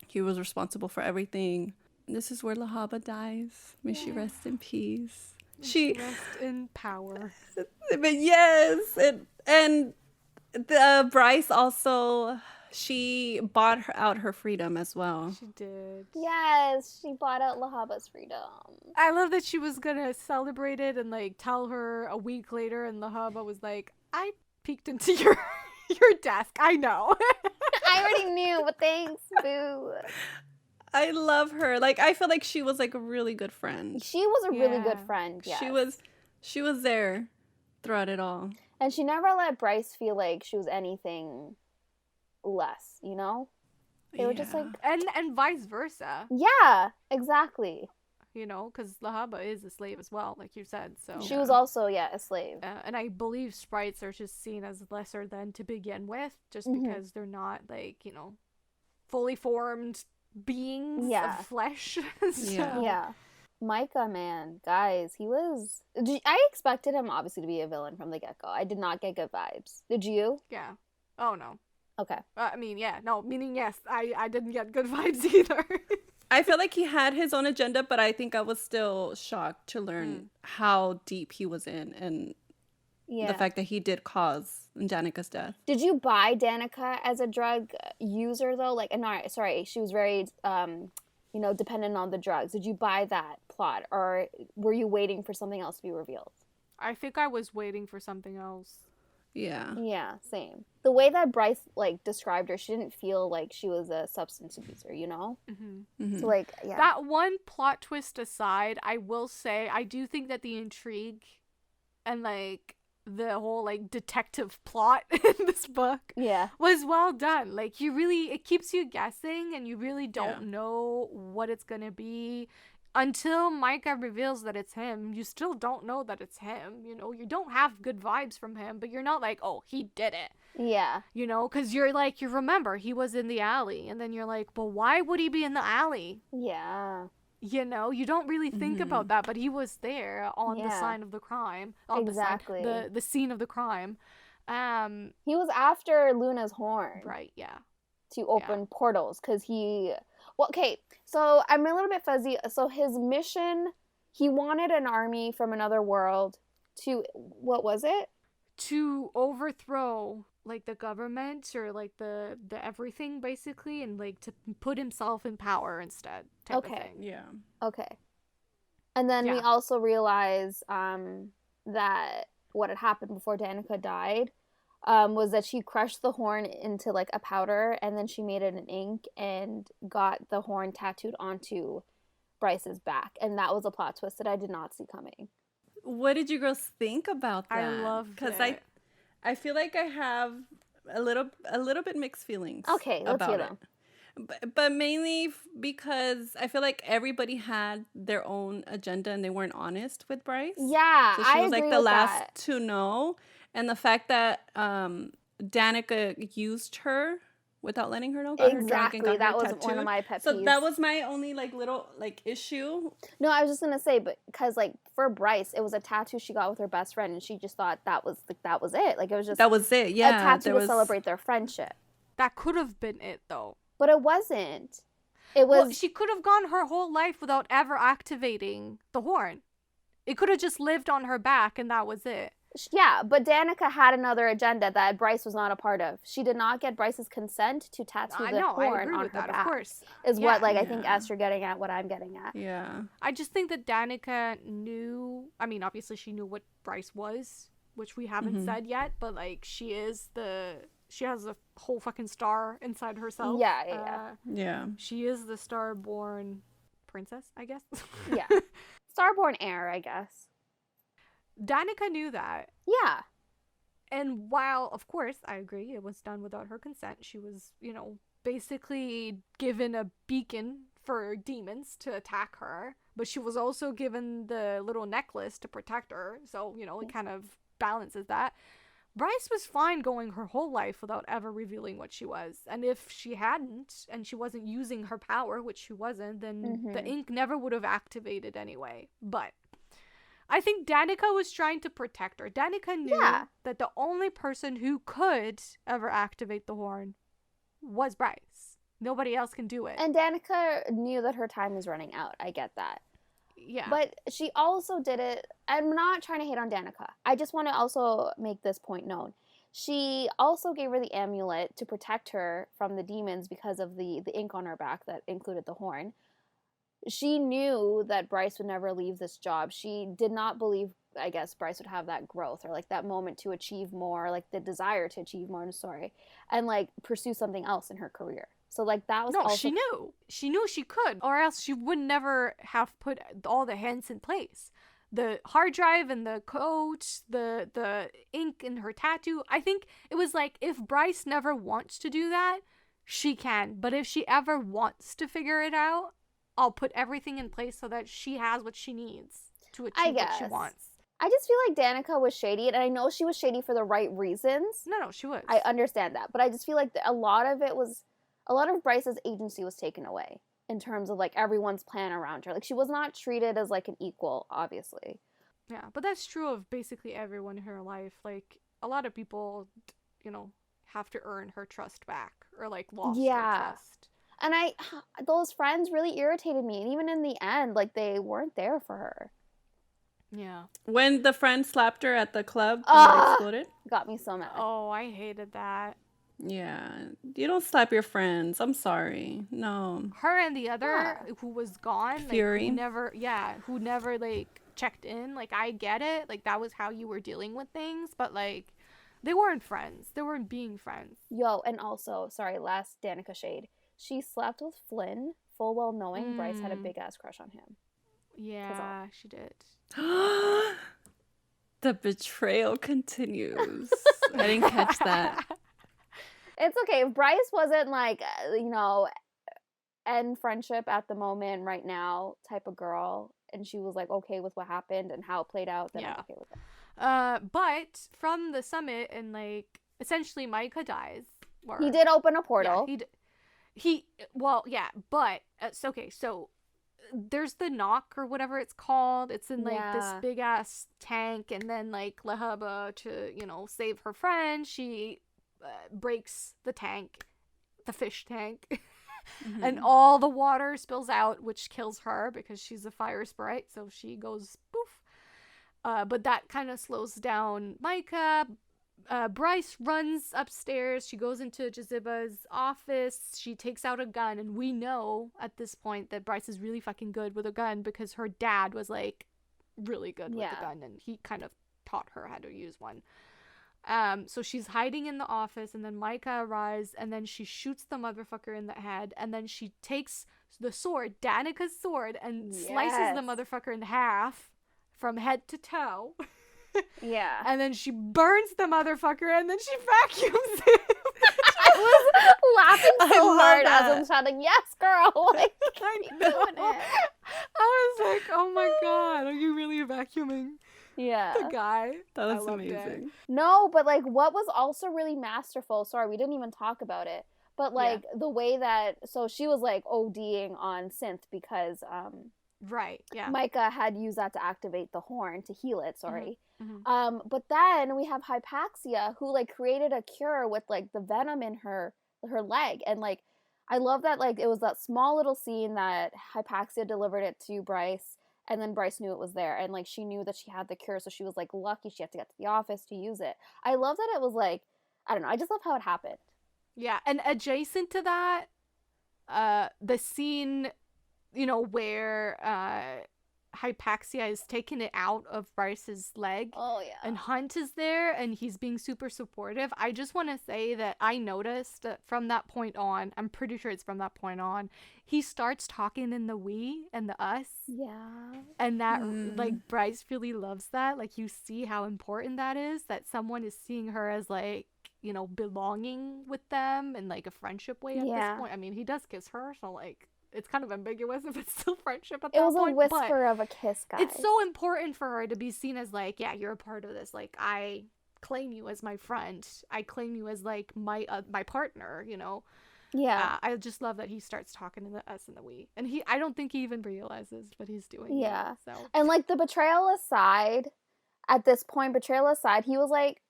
He was responsible for everything. This is where Lahaba dies. May she rest in peace. She Rest in power. But yes, and the Bryce also, she bought out her freedom as well. She did. Yes, she bought out Lahaba's freedom. I love that she was gonna celebrate it and like tell her a week later, and Lahaba was like, I peeked into your desk. I know. I already knew, but thanks, boo. I love her. Like, I feel like she was like a really good friend. She was a really good Yeah. friend, yes. She was there throughout it all. And she never let Bryce feel like she was anything less, you know? They were just Yeah. like, and vice versa, yeah, exactly. you know, because Lahaba is a slave as well, like you said. So She was also, a slave. and I believe sprites are just seen as lesser than to begin with, just Mhm. because they're not like, you know, fully formed beings Yeah. of flesh. Yeah. Yeah. Micah, man, guys, I expected him obviously to be a villain from the get-go. I did not get good vibes. Did you? Yeah. Oh no. Okay. I mean, yeah. No, meaning yes. I didn't get good vibes either. I feel like he had his own agenda, but I think I was still shocked to learn how deep he was in and Yeah. the fact that he did cause Danica's death. Did you buy Danica as a drug user though? Like, no, sorry, she was very, dependent on the drugs. Did you buy that plot, or were you waiting for something else to be revealed? I think I was waiting for something else. Yeah. Yeah, same. The way that Bryce described her, she didn't feel like she was a substance abuser, you know? Mm-hmm. So yeah. That one plot twist aside, I will say I do think that the intrigue and the whole detective plot in this book Yeah. was well done. Like it keeps you guessing, and you really don't know what it's gonna be until Micah reveals that it's him. You still don't know that it's him. You know, you don't have good vibes from him, but you're not like, oh, he did it. Yeah. You know, because you remember he was in the alley, and then you're like, well, why would he be in the alley? Yeah. You know, you don't really think about that, but he was there on the Yeah. sign of the crime. On Exactly. the scene of the crime. He was after Luna's horn. Right, yeah. To open portals, because okay, so I'm a little bit fuzzy. So his mission, he wanted an army from another world to, what was it? To overthrow like the government or like the everything basically, and like to put himself in power instead type of Okay. thing. Yeah. Okay. And then we Yeah. also realize that what had happened before Danica died was that she crushed the horn into like a powder, and then she made it in ink and got the horn tattooed onto Bryce's back. And that was a plot twist that I did not see coming. What did you girls think about that? I loved Because it. I feel like I have a little bit mixed feelings. Okay, let's about hear it. them. But mainly because I feel like everybody had their own agenda and they weren't honest with Bryce. Yeah, So she I was like agree the with last that. to know. And the fact that Danica used her without letting her know, got her drunk and Exactly. got her That was tattooed. one of my pet So peeves. that was my only like little like issue. No, I was just gonna say, but because like for Bryce, it was a tattoo she got with her best friend, and she just thought that was it. Like it was just That was it. Yeah. a tattoo there to was... celebrate their friendship. That could have been it though. But it wasn't. It was Well, she could have gone her whole life without ever activating the horn. It could have just lived on her back and that was it. yeah, but Danica had another agenda that Bryce was not a part of. She did not get Bryce's consent to tattoo I the know, I horn agree on with her that, back. of course. Is Yeah. what like I think Yeah. Esther getting at, what I'm getting at. Yeah. I just think that Danica knew, I mean, obviously she knew what Bryce was, which we haven't said yet, but like she has a whole fucking star inside herself. Yeah. Yeah. She is the star-born princess, I guess. Yeah. Starborn heir, I guess. Danica knew that. Yeah. And while, of course, I agree, it was done without her consent, she was, basically given a beacon for demons to attack her, but she was also given the little necklace to protect her, so, it kind of balances that. Bryce was fine going her whole life without ever revealing what she was, and if she hadn't, and she wasn't using her power, which she wasn't, then the ink never would have activated anyway. But I think Danica was trying to protect her. Danica knew that the only person who could ever activate the horn was Bryce. Nobody else can do it. And Danica knew that her time was running out. I get that. Yeah. But she also did it. I'm not trying to hate on Danica. I just want to also make this point known. She also gave her the amulet to protect her from the demons because of the ink on her back that included the horn. She knew that Bryce would never leave this job. She did not believe, I guess, Bryce would have that growth or like that moment to achieve more, like the desire to achieve more, and like pursue something else in her career. So like that was also... she knew. She knew she could, or else she would never have put all the hints in place. The hard drive and the coat, the ink in her tattoo. I think it was like, if Bryce never wants to do that, she can. But if she ever wants to figure it out, I'll put everything in place so that she has what she needs to achieve what she wants. I just feel like Danica was shady, and I know she was shady for the right reasons. No, she was. I understand that, but I just feel like a lot of Bryce's agency was taken away in terms of like everyone's plan around her. Like she was not treated as like an equal, obviously. Yeah, but that's true of basically everyone in her life. Like a lot of people, have to earn her trust back or like lost her trust. And those friends really irritated me, and even in the end, like they weren't there for her. Yeah. When the friend slapped her at the club, it exploded. Got me so mad. Oh, I hated that. Yeah, you don't slap your friends. I'm sorry. No. Her and the other who was gone, Fury. Like, who never like checked in. Like I get it, like that was how you were dealing with things, but like they weren't friends. They weren't being friends. Yo, and also, sorry, last Danica shade. She slept with Flynn, full well knowing Bryce had a big ass crush on him. Yeah, she did. The betrayal continues. I didn't catch that. It's okay. If Bryce wasn't like, end friendship at the moment right now type of girl, and she was like okay with what happened and how it played out, then I'm okay with it. But from the summit and like essentially Micah dies. He did open a portal. Yeah, but it's okay. So there's the knock or whatever it's called. It's in like this big ass tank, and then like Lahaba, to save her friend, she breaks the tank, the fish tank, and all the water spills out, which kills her because she's a fire sprite, so she goes poof. But that kind of slows down Micah. Bryce runs upstairs. She goes into Jaziba's office. She takes out a gun, and we know at this point that Bryce is really fucking good with a gun because her dad was like really good with the gun, and he kind of taught her how to use one. So she's hiding in the office, and then Micah arrives, and then she shoots the motherfucker in the head, and then she takes the sword, Danica's sword, and slices the motherfucker in half from head to toe. Yeah. And then she burns the motherfucker, and then she vacuums him. I was laughing so hard that. as I'm shouting, "Yes, girl!" Like, I keep know. doing it. I was like, oh my god, are you really vacuuming Yeah. the guy? That was I loved amazing. it. No, but like what was also really masterful, sorry, we didn't even talk about it, but like the way that, so she was like ODing on synth because Right, yeah. Micah had used that to activate the horn to heal it, sorry. Mm-hmm. But then we have Hypaxia who like created a cure with like the venom in her leg, and like I love that like it was that small little scene that Hypaxia delivered it to Bryce, and then Bryce knew it was there, and like she knew that she had the cure, so she was like lucky she had to get to the office to use it. I love that it was like, I don't know, I just love how it happened. Yeah, and adjacent to that, the scene, you know, where Hypaxia is taking it out of Bryce's leg. Oh yeah. And Hunt is there, and he's being super supportive. I just want to say that I noticed that from that point on, I'm pretty sure it's from that point on, he starts talking in the we and the us. Yeah. And that, like, Bryce really loves that. Like, you see how important that is, that someone is seeing her as, like, you know, belonging with them in, like, a friendship way at this point. I mean, he does kiss her, so, like, it's kind of ambiguous if it's still friendship at that point. It was a whisper of a kiss, guys. It's so important for her to be seen as like, yeah, you're a part of this. Like, I claim you as my friend. I claim you as like my partner. You know. Yeah. I just love that he starts talking in the us and the we, and I don't think he even realizes what he's doing. Yeah. So. And like the betrayal aside, at this point, he was like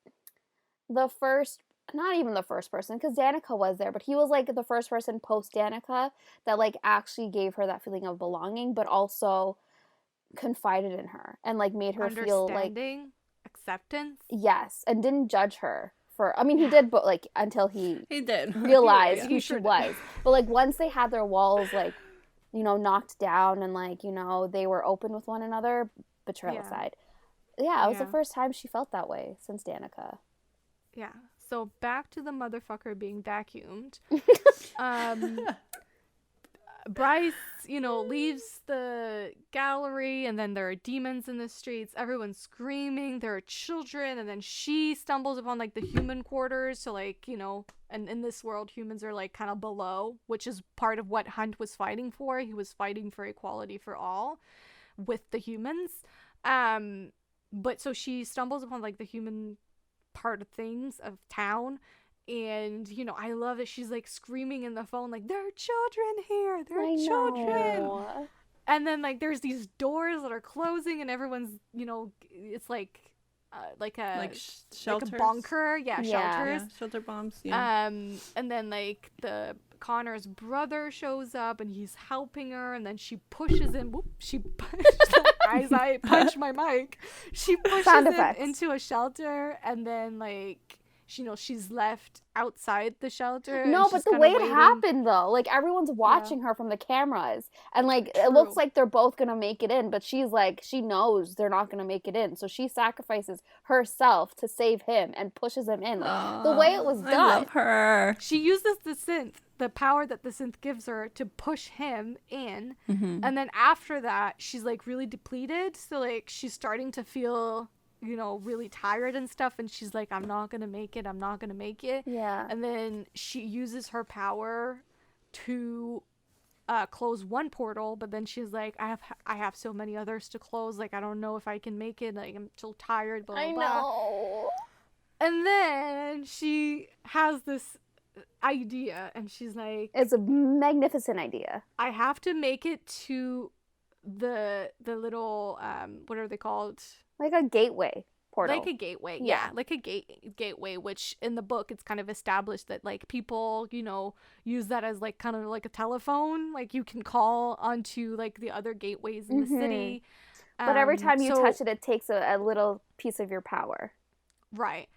the first. Not even the first person, because Danica was there, but he was like the first person post Danica that like actually gave her that feeling of belonging, but also confided in her and like made her feel like acceptance. Yes, and didn't judge her for. I mean, he did, but like until he did realized who she was. But like once they had their walls like, you know, knocked down and like, you know, they were open with one another. Betrayal aside, it was the first time she felt that way since Danica. Yeah. So back to the motherfucker being vacuumed. Bryce, you know, leaves the gallery, and then there are demons in the streets. Everyone's screaming. There are children, and then she stumbles upon like the human quarters. So like, you know, and in this world, humans are like kind of below, which is part of what Hunt was fighting for. He was fighting for equality for all with the humans. But so she stumbles upon like the human part of things of town, and you know, I love that she's like screaming in the phone like, there are children here, there are children. And then like there's these doors that are closing, and everyone's, you know, it's like shelters, like a bunker, shelters, shelter bombs, and then like the Connor's brother shows up, and he's helping her, and then she pushes him. As I punch my mic, she pushes him into a shelter, and then like, you know, she's left outside the shelter. No, but the way it happened though, like everyone's watching her from the cameras, and like it looks like they're both gonna make it in, but she's like, she knows they're not gonna make it in, so she sacrifices herself to save him and pushes him in. Like the way it was done. I love her. She uses the synth, the power that the synth gives her, to push him in, and then after that, she's like really depleted, so like she's starting to feel, you know, really tired and stuff, and she's like, I'm not gonna make it. Yeah. And then she uses her power to close one portal, but then she's like, I have so many others to close, like I don't know if I can make it, like I'm so tired, blah blah blah. I know. And then she has this idea, and she's like, it's a magnificent idea. I have to make it to the little what are they called? Like a gateway portal. Like a gateway, yeah. Like a gateway, which in the book it's kind of established that like people, you know, use that as like kind of like a telephone. Like you can call onto like the other gateways in the city. But every time you touch it, it takes a little piece of your power. Right.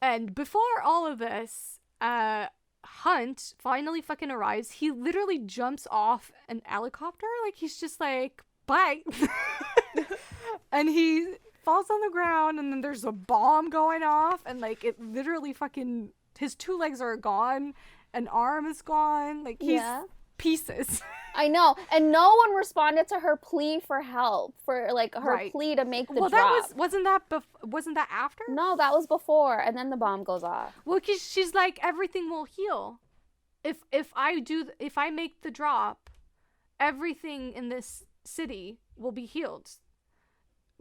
And before all of this, Hunt finally fucking arrives. He literally jumps off an helicopter. Like, he's just like, bye. And he falls on the ground, and then there's a bomb going off, and like, it literally fucking, his 2 legs are gone, an arm is gone. Like, he's pieces. I know, and no one responded to her plea for help, for like her Right. plea to make the Well, drop. wasn't that after? No, that was before, and then the bomb goes off. Well, 'cause she's like, everything will heal if I make the drop, everything in this city will be healed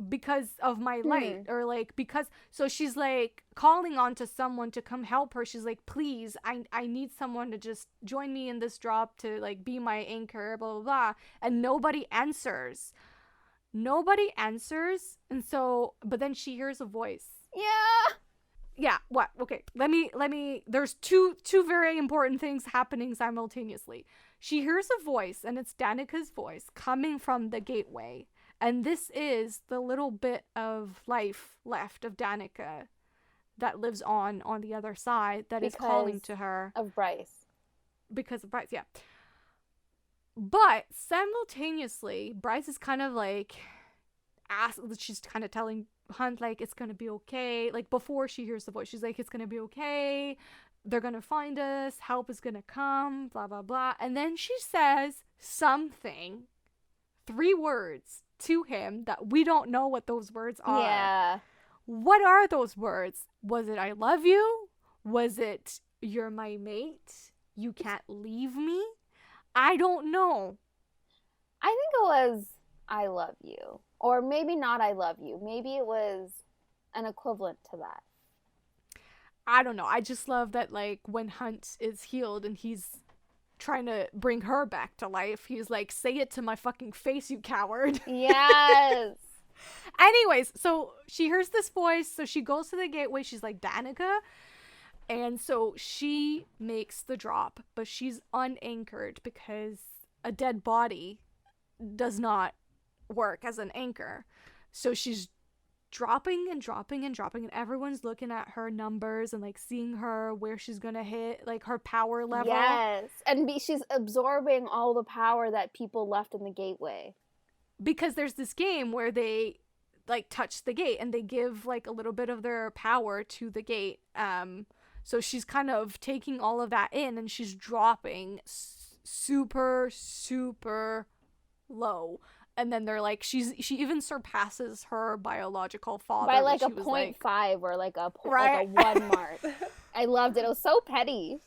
because of my light, or like, because, so she's like calling on to someone to come help her. She's like, please, I need someone to just join me in this drop, to like be my anchor, blah blah blah. And nobody answers, and so, but then she hears a voice. Yeah, what? Okay, let me, there's two very important things happening simultaneously. She hears a voice, and it's Danica's voice coming from the gateway. And this is the little bit of life left of Danica that lives on the other side, that is calling to her. Of Bryce. Because of Bryce, yeah. But simultaneously, Bryce is kind of like, she's kind of telling Hunt, like, it's gonna be okay. Like, before she hears the voice, she's like, it's gonna be okay. They're gonna find us. Help is gonna come, blah, blah, blah. And then she says something, 3 words to him that we don't know what those words are. Yeah. What are those words? Was it I love you? Was it you're my mate? You can't leave me? I don't know. I think it was I love you. Or maybe not I love you. Maybe it was an equivalent to that. I don't know. I just love that, like, when Hunt is healed and he's trying to bring her back to life, he's like, say it to my fucking face, you coward. Yes. Anyways, so she hears this voice, so she goes to the gateway. She's like, Danica. And so she makes the drop, but she's unanchored because a dead body does not work as an anchor. So she's dropping and dropping and dropping, and everyone's looking at her numbers and like seeing her, where she's gonna hit, like, her power level. Yes. And she's absorbing all the power that people left in the gateway. Because there's this game where they like touch the gate and they give like a little bit of their power to the gate. So she's kind of taking all of that in, and she's dropping super low. And then they're like, she even surpasses her biological father by like a was 0.5 or like a right? like a 1 mark. I loved it. It was so petty.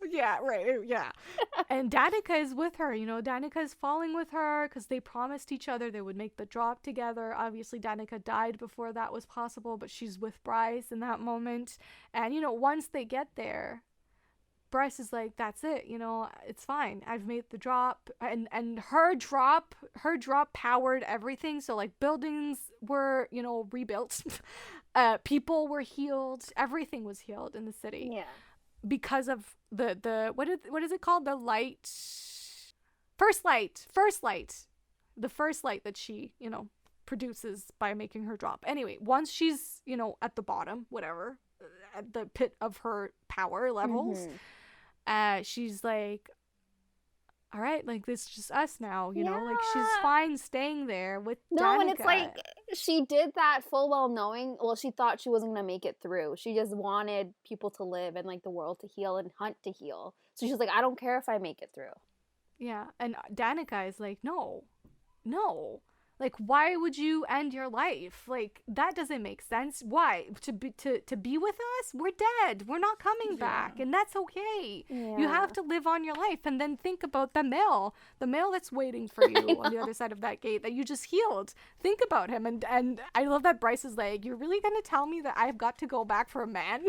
Yeah, right. Yeah. And Danica is with her. You know, Danica is falling with her because they promised each other they would make the drop together. Obviously, Danica died before that was possible, but she's with Bryce in that moment. And, you know, once they get there, Bryce is like, that's it, you know, it's fine. I've made the drop. And her drop powered everything. So, like, buildings were, you know, rebuilt. People were healed. Everything was healed in the city. Yeah. Because of the what is it called? The light. First light. The first light that she, you know, produces by making her drop. Anyway, once she's, you know, at the bottom, whatever, at the pit of her power levels, she's like, all right, like, this is just us now, you know, like, she's fine staying there with Danica. And it's like, she did that full well knowing, well, she thought she wasn't gonna make it through. She just wanted people to live and like the world to heal and Hunt to heal. So she's like, I don't care if I make it through. Yeah, and Danica is like, no. Like, why would you end your life? Like, that doesn't make sense. Why? To be with us? We're dead. We're not coming back. And that's okay. Yeah. You have to live on your life. And then think about the male that's waiting for you on the other side of that gate that you just healed. Think about him. And I love that Bryce is like, you're really going to tell me that I've got to go back for a man?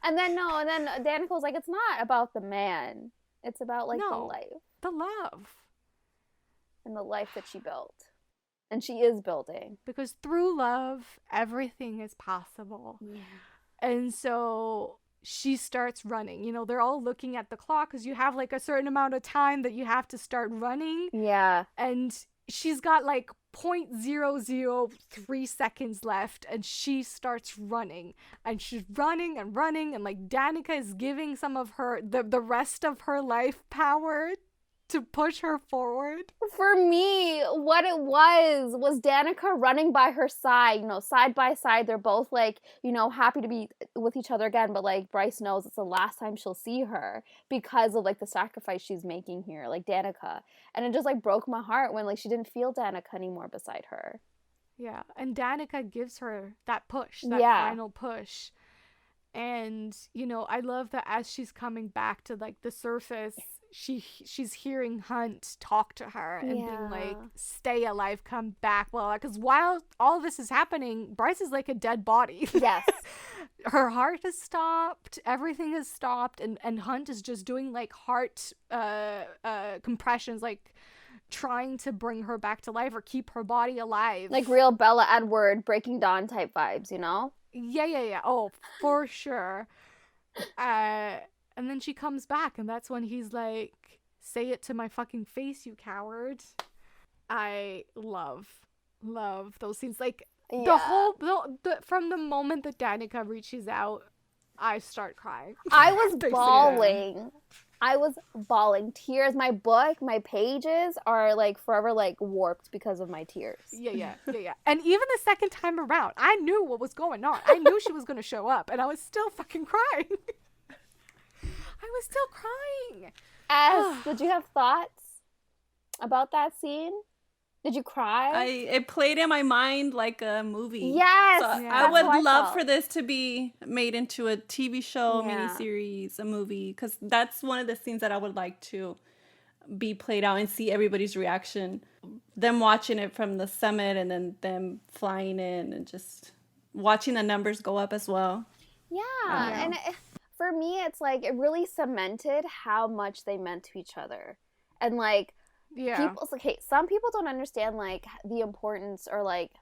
I know. And then Danica was like, it's not about the man. It's about like the life. The love. And the life that she built. And she is building. Because through love, everything is possible. Yeah. And so she starts running. You know, they're all looking at the clock because you have like a certain amount of time that you have to start running. Yeah. And she's got like .003 seconds left, and she starts running, and she's running and running, and like Danica is giving some of her the rest of her life power to push her forward. For me, what it was Danica running by her side, side by side. They're both like, happy to be with each other again, but like Bryce knows it's the last time she'll see her because of like the sacrifice she's making here, like Danica. And it just like broke my heart when like she didn't feel Danica anymore beside her. Yeah, and Danica gives her that push, that final push. And, I love that as she's coming back to like the surface, she's hearing Hunt talk to her and being like, stay alive, come back, well, because while all this is happening, Bryce is like a dead body. Yes. Her heart has stopped, everything has stopped, and Hunt is just doing like heart compressions, like trying to bring her back to life or keep her body alive, like real Bella Edward Breaking Dawn type vibes. Yeah. Oh, for sure. And then she comes back, and that's when he's like, say it to my fucking face, you coward. I love those scenes. Like, the whole, from the moment that Danica reaches out, I start crying. I was bawling. I was bawling. Tears. My book, my pages are like forever like warped because of my tears. Yeah. And even the second time around, I knew what was going on. I knew she was going to show up, and I was still fucking crying. I was still crying. Did you have thoughts about that scene? Did you cry? It played in my mind like a movie. Yes. So I would love for this to be made into a TV show, miniseries, a movie, because that's one of the scenes that I would like to be played out and see everybody's reaction. Them watching it from the summit and then them flying in and just watching the numbers go up as well. Yeah. And for me, it's like it really cemented how much they meant to each other. And like, some people don't understand like the importance, or like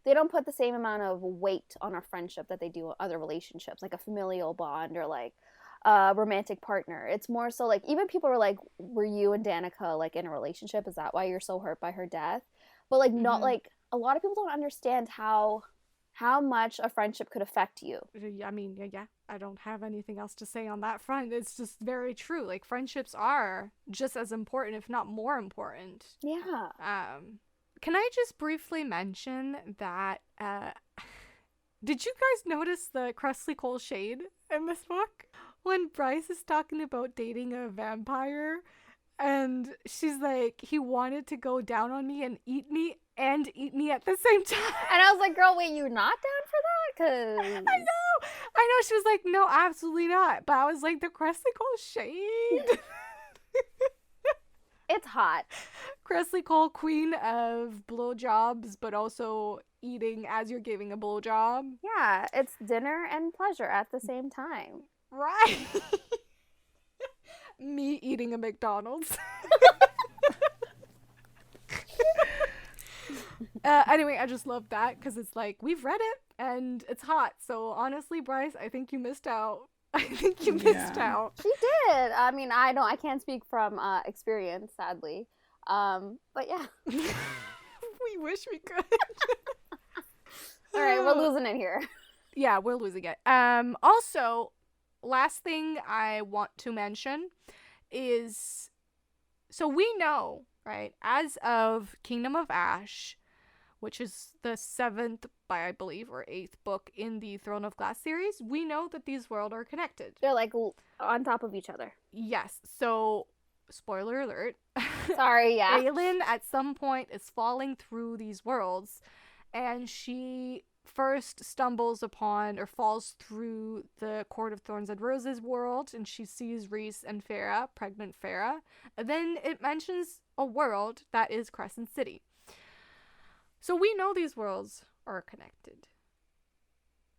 they don't put the same amount of weight on a friendship that they do on other relationships, like a familial bond or like a romantic partner. It's more so like, even people were like, were you and Danica like in a relationship? Is that why you're so hurt by her death? But like, not like, a lot of people don't understand how much a friendship could affect you. I mean, I don't have anything else to say on that front. It's just very true. Like, friendships are just as important, if not more important. Yeah. Can I just briefly mention that, did you guys notice the Cressley Cole shade in this book? When Bryce is talking about dating a vampire, and she's like, he wanted to go down on me and eat me at the same time. And I was like, girl, wait, you're not down for that? Cause I know. She was like, no, absolutely not. But I was like, the Cressley Cole shade. It's hot. Cressley Cole, queen of blowjobs, but also eating as you're giving a blowjob. Yeah, it's dinner and pleasure at the same time. Right. Me eating a McDonald's. Anyway, I just love that because it's like, we've read it and it's hot. So honestly, Bryce, I think you missed out. I think you missed out. She did. I mean, I can't speak from experience, sadly. But yeah. We wish we could. All right, we're losing it here. Yeah, we're losing it. Also, last thing I want to mention is, so we know, right, as of Kingdom of Ash, which is the 7th, I believe, or 8th book in the Throne of Glass series, we know that these worlds are connected. They're like on top of each other. Yes. So, spoiler alert. Sorry, yeah. Aelin at some point is falling through these worlds, and she first stumbles upon or falls through the Court of Thorns and Roses world, and she sees Rhys and Farah, pregnant Farah. And then it mentions a world that is Crescent City. So we know these worlds are connected.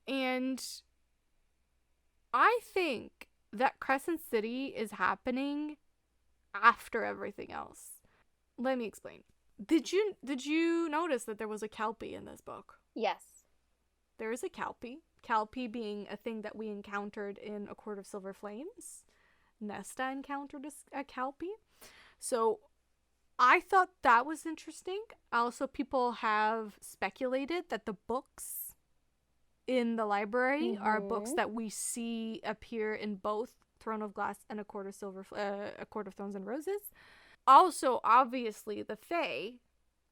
And I think that Crescent City is happening after everything else. Let me explain. Did you notice that there was a Kelpie in this book? Yes. There is a Kelpie. Kelpie being a thing that we encountered in A Court of Silver Flames. Nesta encountered a Kelpie. So I thought that was interesting. Also, people have speculated that the books in the library are books that we see appear in both Throne of Glass and A Court of Thorns and Roses. Also, obviously, the fae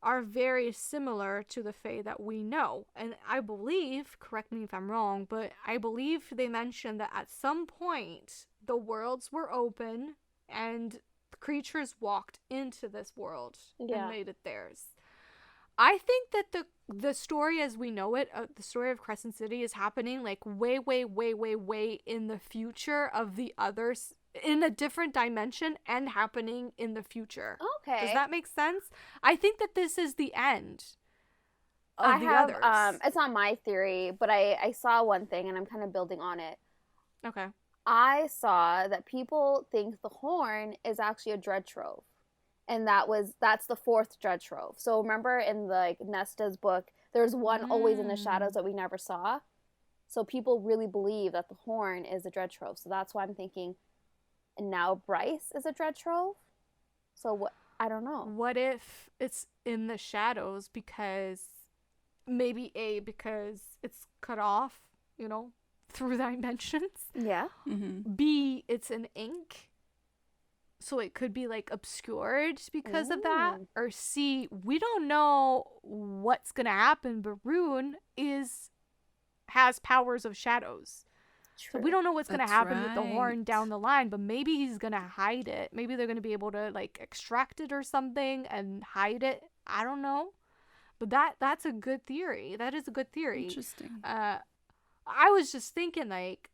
are very similar to the fae that we know. And I believe, correct me if I'm wrong, but I believe they mentioned that at some point the worlds were open and creatures walked into this world and made it theirs. I think that the story as we know it, the story of Crescent City, is happening like way, way, way, way, way in the future of the others, in a different dimension, and happening in the future. Okay. Does that make sense? I think that this is the end of the others. It's not my theory, but I saw one thing and I'm kind of building on it. Okay. I saw that people think the horn is actually a dread trove. And that's the fourth dread trove. So remember in like Nesta's book, there's one always in the shadows that we never saw. So people really believe that the horn is a dread trove. So that's why I'm thinking, and now Bryce is a dread trove. So what? I don't know. What if it's in the shadows because it's cut off, through dimensions. Yeah. Mm-hmm. B, it's an ink. So it could be like obscured because of that. Or C, we don't know what's gonna happen, but Rune has powers of shadows. True. So we don't know what's gonna happen with the right. horn down the line, but maybe he's gonna hide it. Maybe they're gonna be able to like extract it or something and hide it. I don't know. But that's a good theory. That is a good theory. Interesting. I was just thinking, like,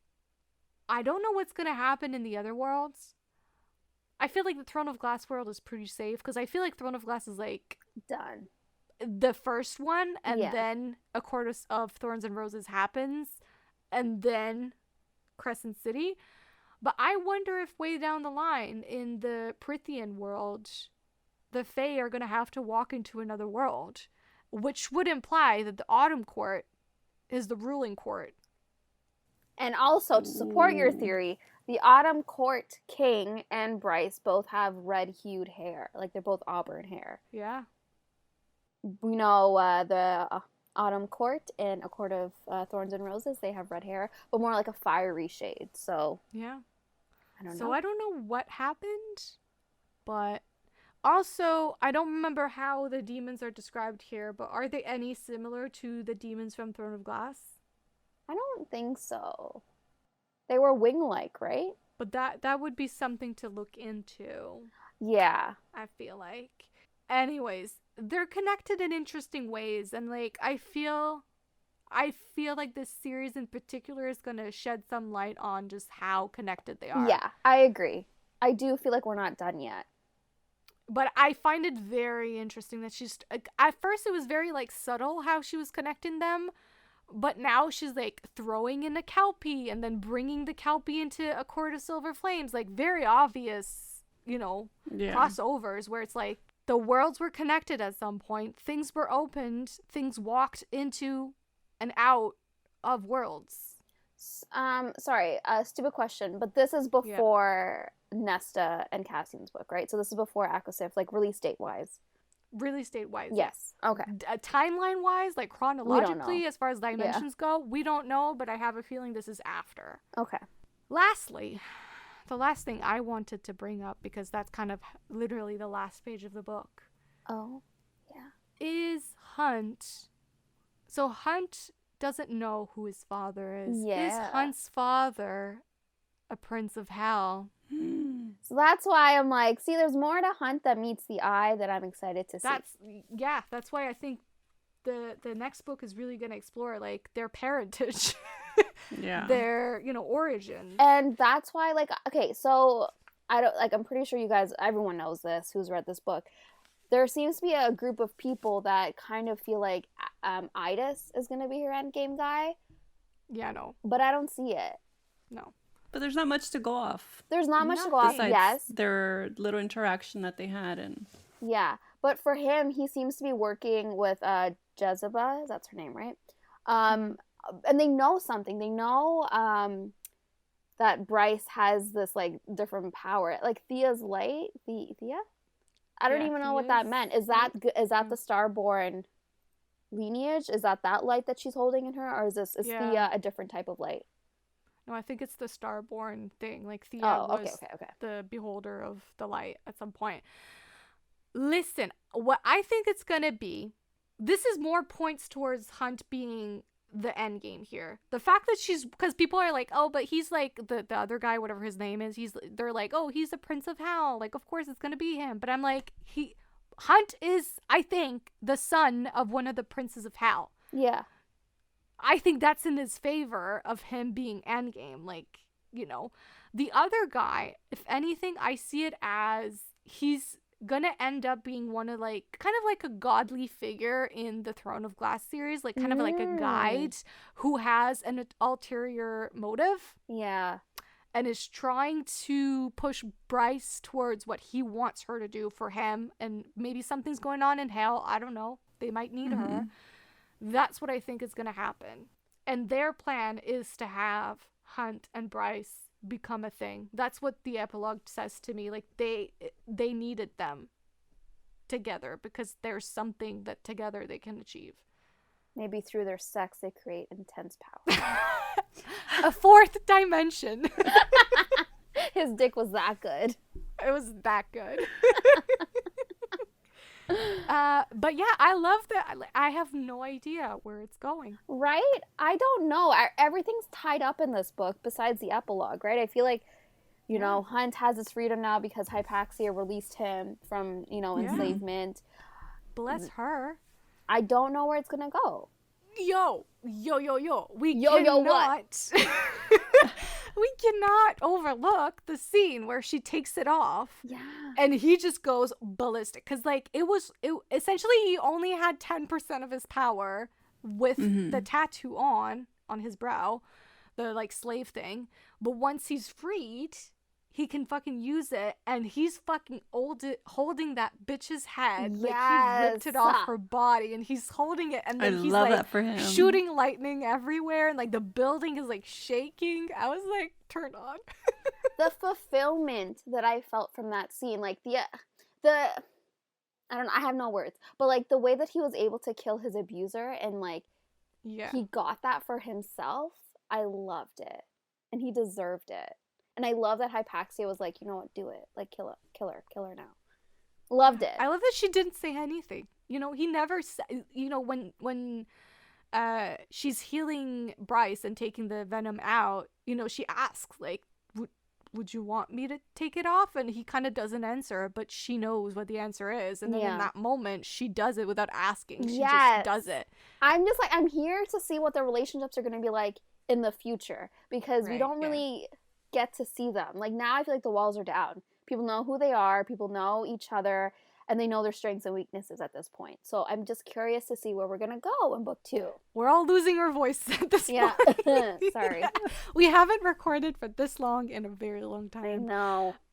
I don't know what's gonna happen in the other worlds. I feel like the Throne of Glass world is pretty safe because I feel like Throne of Glass is like Done. the first one, and then A Court of Thorns and Roses happens, and then Crescent City. But I wonder if way down the line in the Prithian world, the Fae are going to have to walk into another world, which would imply that the Autumn Court is the ruling court. And also, to support your theory, the Autumn Court King and Bryce both have red-hued hair. Like, they're both auburn hair. Yeah. We know the Autumn Court and A Court of Thorns and Roses, they have red hair, but more like a fiery shade. So, yeah. I don't know. So I don't know what happened, but also, I don't remember how the demons are described here, but are they any similar to the demons from Throne of Glass? I don't think so. They were wing-like, right? But that would be something to look into. Yeah. I feel like. Anyways, they're connected in interesting ways, and like I feel like this series in particular is gonna shed some light on just how connected they are. Yeah, I agree. I do feel like we're not done yet. But I find it very interesting that she's at first it was very like subtle how she was connecting them. But now she's, like, throwing in a Kelpie and then bringing the Kelpie into A Court of Silver Flames. Like, very obvious, crossovers where it's like the worlds were connected at some point. Things were opened. Things walked into and out of worlds. Sorry, stupid question, but this is before Nesta and Cassian's book, right? So this is before Akosif, like, release date-wise. Really state-wise. Yes. Okay. Timeline-wise, like chronologically, know. as far as dimensions go, we don't know, but I have a feeling this is after. Okay. Lastly, the last thing I wanted to bring up, because that's kind of literally the last page of the book. Oh, yeah. Is Hunt. So Hunt doesn't know who his father is. Yeah. Is Hunt's father a prince of hell? So that's why I'm like, see, there's more to Hunt that meets the eye that I'm excited to see. That's why I think the next book is really going to explore like their parentage. Their, origin. And that's why, like, okay, so I'm pretty sure everyone knows this who's read this book. There seems to be a group of people that kind of feel like Idis is going to be her endgame guy. Yeah, no. But I don't see it. No. But there's not much to go off. There's not much to go off, yes. Their little interaction that they had. And yeah, but for him, he seems to be working with Jezebel. That's her name, right? And they know something. They know that Bryce has this, like, different power. Like, Thea's light. Thea? I don't Yeah, even know what that Thea's meant. Is light. that Yeah. the Starborn lineage? Is that light that she's holding in her, or is Yeah. Thea a different type of light? No, I think it's the Starborn thing. Like Thea Oh, okay, was okay, okay. the beholder of the light at some point. Listen, what I think it's gonna be, this is more points towards Hunt being the end game here. The fact that she's, because people are like, oh, but he's like the other guy, whatever his name is. They're like, oh, he's the Prince of Hell. Like, of course it's gonna be him. But I'm like, Hunt is, I think, the son of one of the princes of Hell. Yeah. I think that's in his favor of him being endgame. Like, the other guy, if anything, I see it as he's gonna end up being one of like kind of like a godly figure in the Throne of Glass series, like kind of like a guide who has an ulterior motive Yeah. and is trying to push Bryce towards what he wants her to do for him. And maybe something's going on in hell. I don't know. They might need her. That's what I think is going to happen. And their plan is to have Hunt and Bryce become a thing. That's what the epilogue says to me. Like they needed them together because there's something that together they can achieve. Maybe through their sex they create intense power. A fourth dimension. His dick was that good. It was that good. But yeah, I love that. I have no idea where it's going. Right? I don't know. Everything's tied up in this book besides the epilogue, right? I feel like, Hunt has his freedom now because Hypaxia released him from, enslavement. Bless her. I don't know where it's going to go. Yo. We Yo, cannot. what? We cannot overlook the scene where she takes it off. Yeah. And he just goes ballistic. Because, like, essentially he only had 10% of his power with the tattoo on his brow, the, like, slave thing. But once he's freed, he can fucking use it. And he's fucking holding that bitch's head. Yes. Like, he ripped it off her body. And he's holding it. And then he's, love like, that for him. shooting lightning everywhere. And, like, the building is, like, shaking. I was, like, turned on. The fulfillment that I felt from that scene, like the I don't know, I have no words, but like the way that he was able to kill his abuser and like he got that for himself, I loved it. And he deserved it. And I love that Hypaxia was like, you know what, do it. Like kill her now. Loved it. I love that she didn't say anything. He never said, when she's healing Bryce and taking the venom out, she asks, like, would you want me to take it off? And he kind of doesn't answer, but she knows what the answer is. And then in that moment, she does it without asking. She just does it. I'm just like, I'm here to see what the relationships are going to be like in the future because we don't really get to see them. Like now I feel like the walls are down. People know who they are. People know each other. And they know their strengths and weaknesses at this point. So I'm just curious to see where we're going to go in book 2. We're all losing our voice at this point. Sorry. We haven't recorded for this long in a very long time. I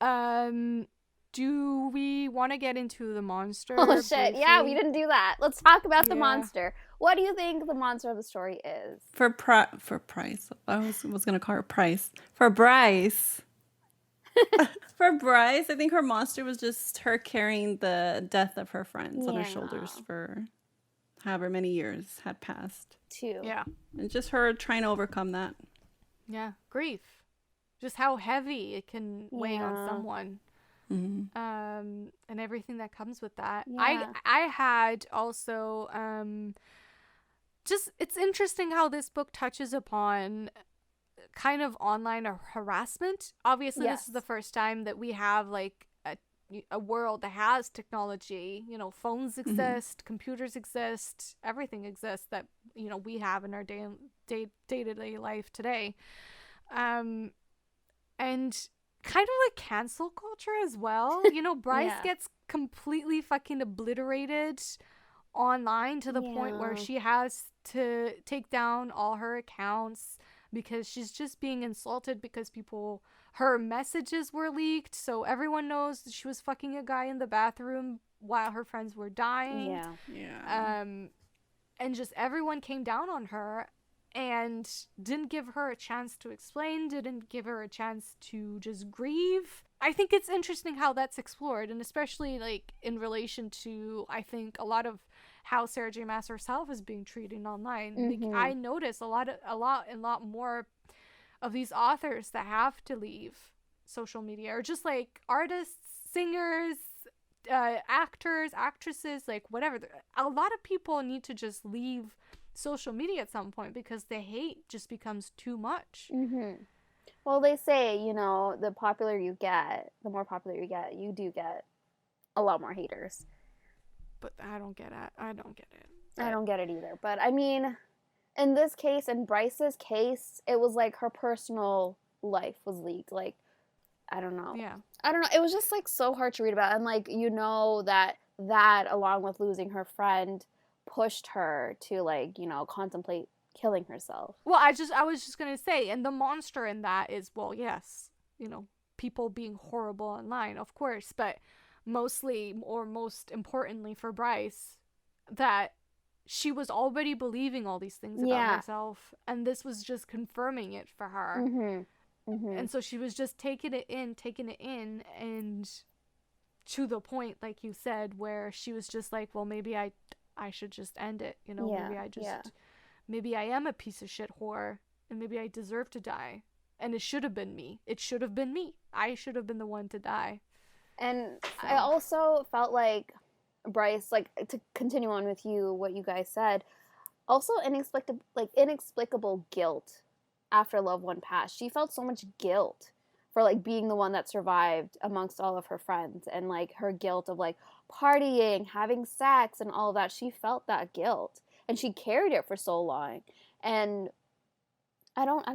know. Do we want to get into the monster? Oh, shit. briefly? Yeah, we didn't do that. Let's talk about the monster. What do you think the monster of the story is? For Price. I was going to call her Price. For Bryce. For Bryce, I think her monster was just her carrying the death of her friends on her shoulders for however many years had passed. 2. Yeah. And just her trying to overcome that. Yeah. Grief. Just how heavy it can weigh on someone. Mm-hmm. And everything that comes with that. Yeah. I had also just it's interesting how this book touches upon kind of online harassment. Obviously, this is the first time that we have like a world that has technology. Phones exist, computers exist, everything exists that we have in our day-to-day life today. And kind of like cancel culture as well. Bryce gets completely fucking obliterated online to the point where she has to take down all her accounts because she's just being insulted because her messages were leaked, so everyone knows that she was fucking a guy in the bathroom while her friends were dying. Yeah. And just everyone came down on her, and didn't give her a chance to explain, didn't give her a chance to just grieve. I think it's interesting how that's explored, and especially like in relation to, I think, a lot of how Sarah J. Maas herself is being treated online. Like, I notice a lot more of these authors that have to leave social media, or just like artists, singers, actors, actresses, like whatever. A lot of people need to just leave social media at some point because the hate just becomes too much. Well, they say, the more popular you get, you do get a lot more haters. But I don't get it. I don't get it. I don't get it either. But I mean, in this case, in Bryce's case, it was like her personal life was leaked. Like, I don't know. Yeah. I don't know. It was just like so hard to read about. And like, that along with losing her friend pushed her to like, contemplate killing herself. Well, I was just going to say, and the monster in that is, well, yes, people being horrible online, of course, but mostly, or most importantly for Bryce, that she was already believing all these things about herself, and this was just confirming it for her. And so she was just taking it in, and to the point, like you said, where she was just like, well, maybe I should just end it, maybe I am a piece of shit whore, and maybe I deserve to die, and it should have been me. I should have been the one to die. And I also felt like Bryce, like, to continue on with what you guys said, also inexplicable guilt after loved one passed. She felt so much guilt for like being the one that survived amongst all of her friends, and like her guilt of like partying, having sex, and all of that. She felt that guilt, and she carried it for so long. And I don't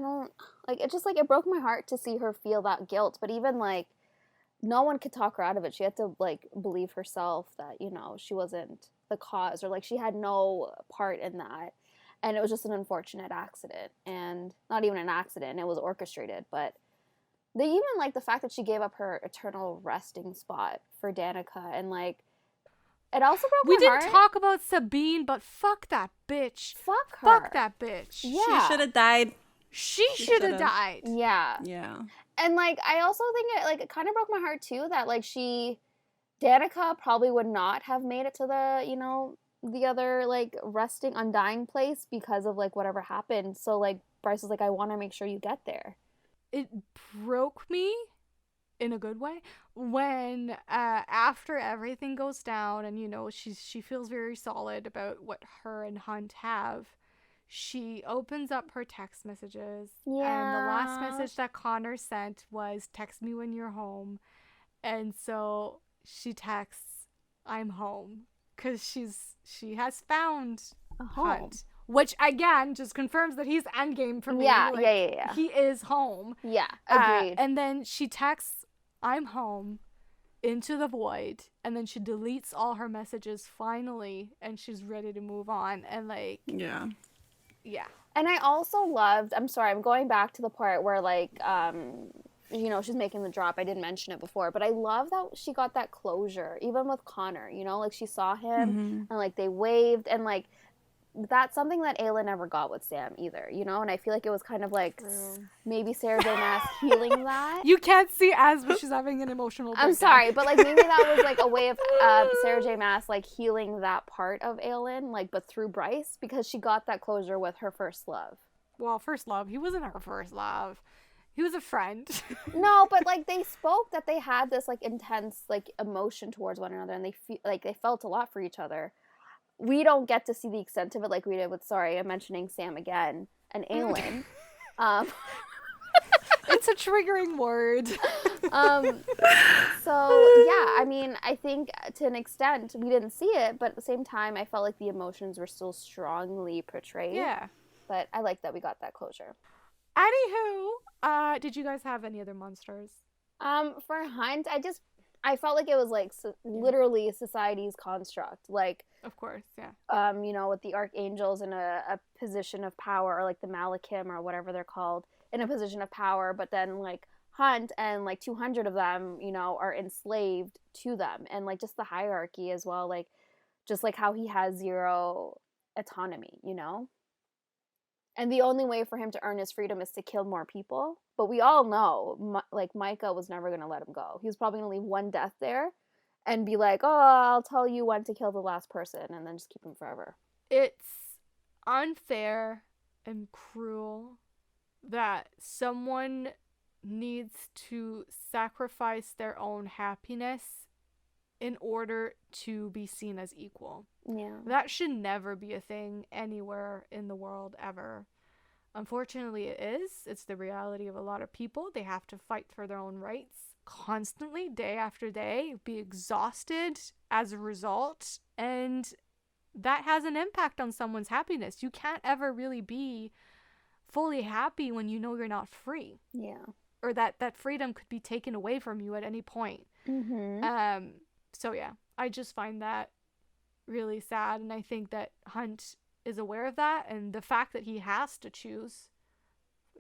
like, it just like, it broke my heart to see her feel that guilt. But even like, no one could talk her out of it. She had to like believe herself that, she wasn't the cause, or like she had no part in that. And it was just an unfortunate accident, and not even an accident, it was orchestrated. But they even like the fact that she gave up her eternal resting spot for Danica, and like, it also broke my heart. We didn't talk about Sabine, but fuck that bitch. Fuck her. Fuck that bitch. Yeah. She should have died. She should have died. Yeah. Yeah. And like, I also think it kind of broke my heart too that like Danica probably would not have made it to the, the other like resting, undying place because of like whatever happened. So like, Bryce was like, I want to make sure you get there. It broke me in a good way when after everything goes down, and she feels very solid about what her and Hunt have. She opens up her text messages, and the last message that Connor sent was, text me when you're home. And so she texts, I'm home, because she has found a home. Hunt, which again just confirms that he's endgame for me. Yeah. He is home. Yeah, agreed. And then she texts, I'm home, into the void, and then she deletes all her messages finally, and she's ready to move on. And like, yeah. And I also loved, I'm sorry, I'm going back to the part where like, she's making the drop. I didn't mention it before, but I love that she got that closure, even with Connor, like she saw him and like they waved, and like, that's something that Ayla never got with Sam either, and I feel like it was kind of like maybe Sarah J. Maas healing that. You can't see Az, but she's having an emotional breakdown. I'm sorry, but like maybe that was like a way of Sarah J. Maas like healing that part of Aylin, like, but through Bryce, because she got that closure with her first love. Well, first love, he wasn't her first love. He was a friend. No, but like they spoke that they had this like intense like emotion towards one another, and they felt a lot for each other. We don't get to see the extent of it like we did with, sorry, I'm mentioning Sam again, and Aylin. It's a triggering word. So, yeah, I mean, I think to an extent we didn't see it, but at the same time, I felt like the emotions were still strongly portrayed. Yeah. But I like that we got that closure. Anywho, did you guys have any other monsters? For Hunt, I felt like it was like literally society's construct, like, of course, yeah. With the archangels in a position of power, or like the Malachim or whatever they're called, in a position of power, but then like Hunt and like 200 of them, are enslaved to them, and like just the hierarchy as well, like just like how he has zero autonomy, And the only way for him to earn his freedom is to kill more people. But we all know, like, Micah was never going to let him go. He was probably going to leave one death there and be like, oh, I'll tell you when to kill the last person, and then just keep him forever. It's unfair and cruel that someone needs to sacrifice their own happiness in order to be seen as equal. Yeah. That should never be a thing anywhere in the world ever. Unfortunately, it is. It's the reality of a lot of people. They have to fight for their own rights constantly, day after day, be exhausted as a result, and that has an impact on someone's happiness. You can't ever really be fully happy when you know you're not free. Yeah. Or that freedom could be taken away from you at any point. Mm-hmm. So yeah, I just find that really sad, and I think that Hunt is aware of that, and the fact that he has to choose,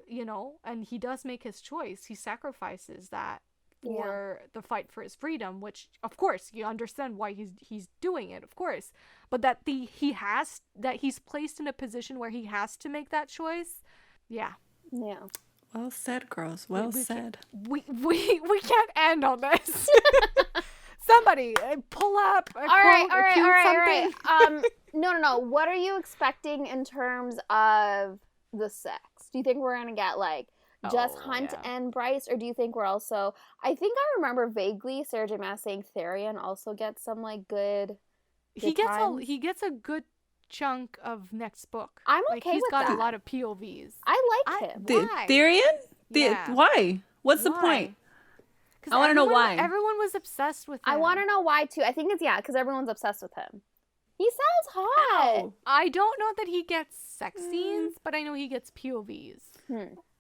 you know, and he does make his choice. He sacrifices that for the fight for his freedom, which of course you understand why he's doing it, of course, but that he's placed in a position where he has to make that choice. Yeah. Well said, girls. Well said. We can't end on this. Somebody pull up a all right. something. No. What are you expecting in terms of the sex? Do you think we're gonna get like just Hunt and Bryce, or do you think we're also? I think I remember vaguely Sarah J. Maas saying Therion also gets some like good. He gets a good chunk of next book. I'm okay like, he's with got that. a lot of POVs. I like him. Why? Therion? Yeah. Why? What's the point? I want to know why. Everyone was obsessed with him. I want to know why too. I think it's because everyone's obsessed with him. He sounds hot. Ow. I don't know that he gets sex scenes, but I know he gets POVs.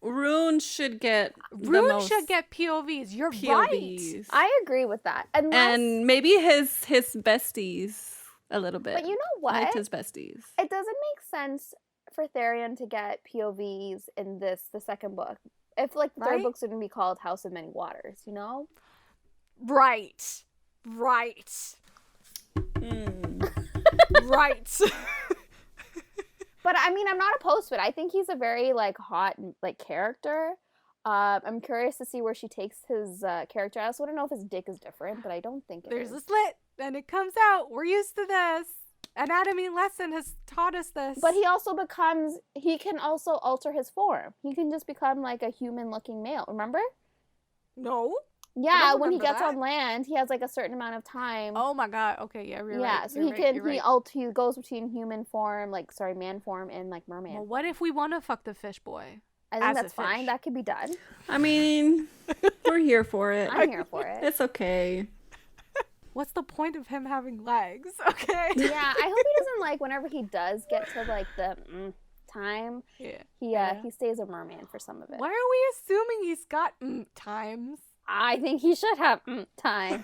Rune should get POVs. You're POVs. right. I agree with that. And maybe his besties a little bit. But you know what? Like his besties. It doesn't make sense for Therion to get POVs in the second book. If like the third book's going to be called House of Many Waters, you know? Right. Right. But I mean, I'm not opposed to it. I think he's a very like hot like character. I'm curious to see where she takes his character. I also want to know if his dick is different, but I don't think There's a slit, and it comes out. We're used to this. Anatomy lesson has taught us this. But he can also alter his form. He can just become like a human-looking male. Remember? No. Yeah, when he gets on land, he has like a certain amount of time. Oh my god. Okay, yeah, you're right. Yeah, so he goes between human form, man form, and like merman. Well, what if we want to fuck the fish boy? I think that's fine. That could be done. I mean, we're here for it. I'm here for it. It's okay. What's the point of him having legs? Okay. Yeah, I hope he doesn't like whenever he does get to like the time. Yeah. He stays a merman for some of it. Why are we assuming he's got times? I think he should have time.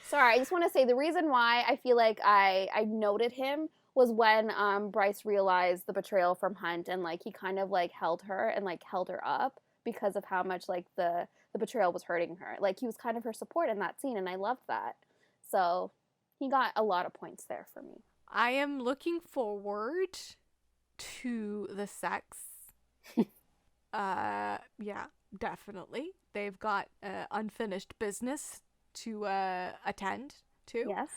Sorry, I just want to say the reason why I feel like I noted him was when Bryce realized the betrayal from Hunt, and like he kind of like held her up because of how much like the betrayal was hurting her. Like he was kind of her support in that scene, and I loved that. So he got a lot of points there for me. I am looking forward to the sex. Yeah, definitely. They've got unfinished business to attend to. Yes.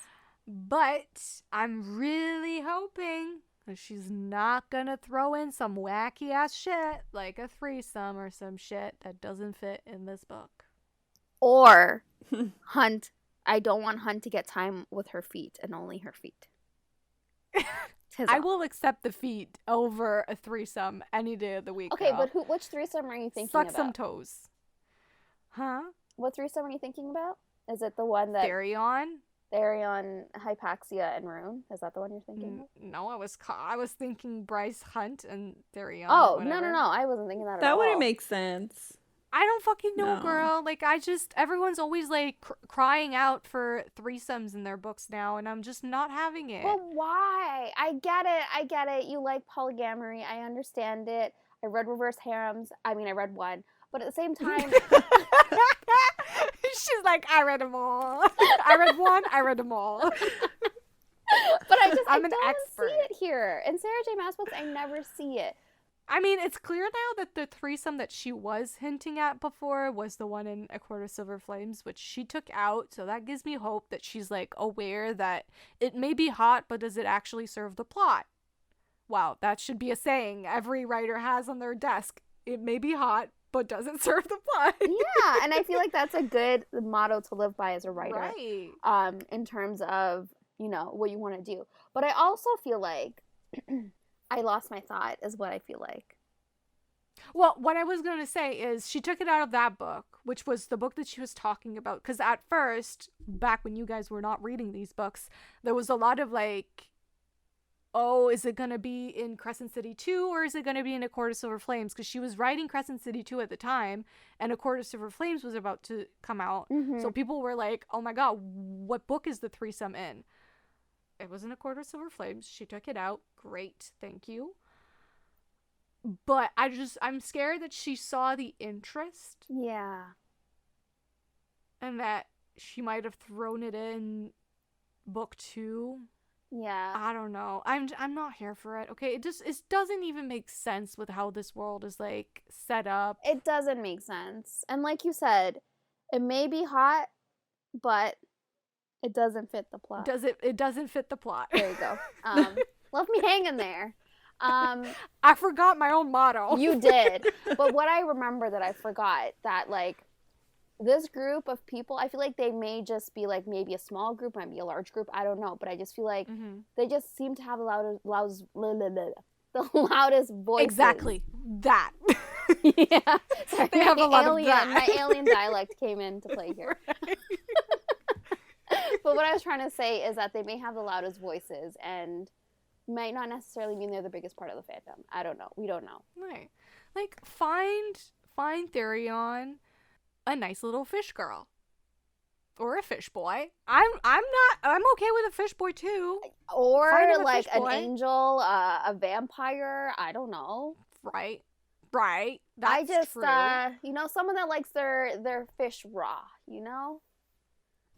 But I'm really hoping that she's not gonna throw in some wacky ass shit like a threesome or some shit that doesn't fit in this book. Or Hunt. I don't want Hunt to get time with her feet and only her feet. I will accept the feet over a threesome any day of the week. Okay, girl. but which threesome are you thinking Suck about? some toes. Huh? What threesome are you thinking about? Is it the one that Therion, Hypaxia, and Rune? Is that the one you're thinking of? No, I was thinking Bryce, Hunt, and Therion. Oh, no. I wasn't thinking that at all. That wouldn't make sense. I don't fucking know, No. girl. Like, everyone's always, like, crying out for threesomes in their books now, and I'm just not having it. But why? I get it. You like polyamory. I understand it. I read reverse harems. I mean, I read one. But at the same time... She's like, I read them all. I read one, I read them all. But I I'm an don't expert. see it here. In Sarah J. Maas books, I never see it. I mean, it's clear now that the threesome that she was hinting at before was the one in A Court of Silver Flames, which she took out. So that gives me hope that she's like aware that it may be hot, but does it actually serve the plot? Wow, that should be a saying every writer has on their desk. It may be hot, but does it serve the plot? Yeah, and I feel like that's a good motto to live by as a writer. Right. In terms of, what you want to do. But I also feel like I lost my thought is what I feel like. Well, what I was going to say is she took it out of that book, which was the book that she was talking about. Because at first, back when you guys were not reading these books, there was a lot of like, oh, is it going to be in Crescent City 2 or is it going to be in A Court of Silver Flames? Because she was writing Crescent City 2 at the time and A Court of Silver Flames was about to come out. Mm-hmm. So people were like, oh my God, what book is the threesome in? It was in A Court of Silver Flames. She took it out. Great. Thank you. But I'm scared that she saw the interest. Yeah. And that she might have thrown it in book 2. Yeah. I don't know. I'm not here for it. Okay, it doesn't even make sense with how this world is like set up. It doesn't make sense. And like you said, it may be hot, but it doesn't fit the plot. It doesn't fit the plot. There you go. Left me hanging there. I forgot my own motto. You did. But what I remember that I forgot, that like this group of people, I feel like they may just be like maybe a small group, might be a large group, I don't know, but I just feel like they just seem to have the loudest voices. Exactly. That. Yeah. Sorry, They have a lot of that. My alien dialect came into play here. Right. But what I was trying to say is that they may have the loudest voices and might not necessarily mean they're the biggest part of the fandom. I don't know. We don't know. Right. Like, find Therion a nice little fish girl. Or a fish boy. I'm okay with a fish boy too. Or like an boy. angel, a vampire. I don't know. Right. That's true. Someone that likes their fish raw, No.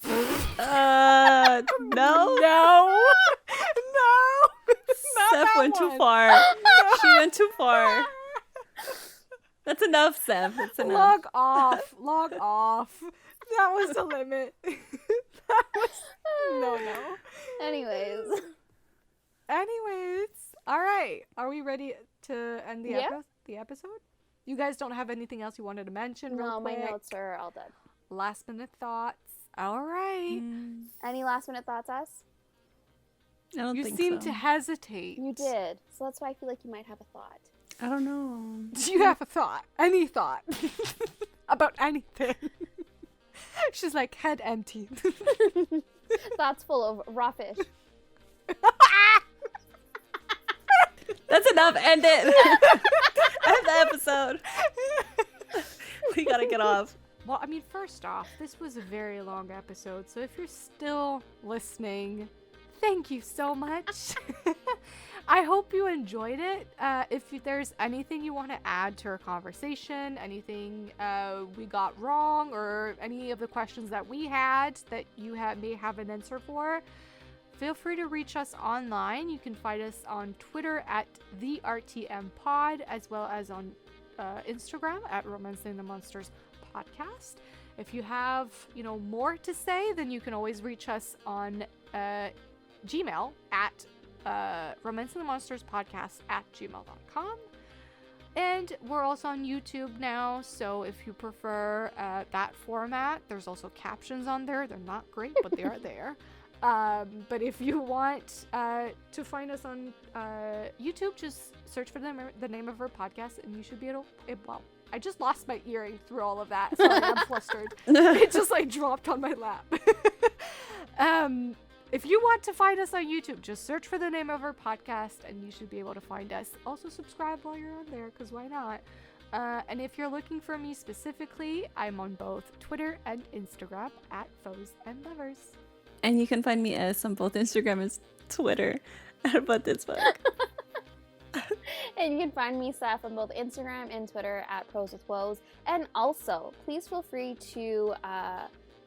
No. Seth went too far. No. She went too far. That's enough, Seth. That's enough. Log off. That was the limit. That was no. Anyways. All right. Are we ready to end the Yeah. episode? You guys don't have anything else you wanted to mention? No, real my quick? notes are all done. Last minute thoughts. All right. Any last minute thoughts, us? I don't You think seem so. to hesitate. You did. So that's why I feel like you might have a thought. I don't know. Do you have a thought? Any thought? About anything? She's like, head empty. Thoughts full of raw fish. That's enough. End it. End the episode. We gotta get off. Well, I mean, first off, this was a very long episode, so if you're still listening, thank you so much. I hope you enjoyed it. If there's anything you want to add to our conversation, anything we got wrong, or any of the questions that we had that you may have an answer for, feel free to reach us online. You can find us on Twitter at the RTM Pod, as well as on Instagram at Romancing the Monsters Podcast. If you have, more to say, then you can always reach us on Gmail at romancingthemonsterspodcast@gmail.com. And we're also on YouTube now, so if you prefer that format, there's also captions on there. They're not great, but they are there. But if you want to find us on YouTube, just search for the name of our podcast, and you should be able to... Well, I just lost my earring through all of that. Sorry, I'm flustered. It just dropped on my lap. If you want to find us on YouTube, just search for the name of our podcast and you should be able to find us. Also subscribe while you're on there, because why not? And if you're looking for me specifically, I'm on both Twitter and Instagram at Foes and Lovers. And you can find me as on both Instagram and Twitter at About This Book. And you can find me, Seth, on both Instagram and Twitter at Pros with Woes. And also, please feel free to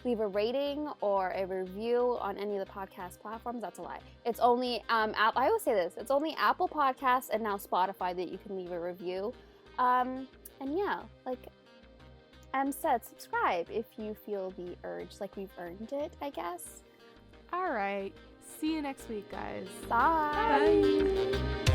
leave a rating or a review on any of the podcast platforms, that's a lie. It's only I always say this, it's only Apple Podcasts and now Spotify that you can leave a review. And yeah, like Em said, subscribe if you feel the urge, like we've earned it, I guess. All right. See you next week, guys. Bye. Bye.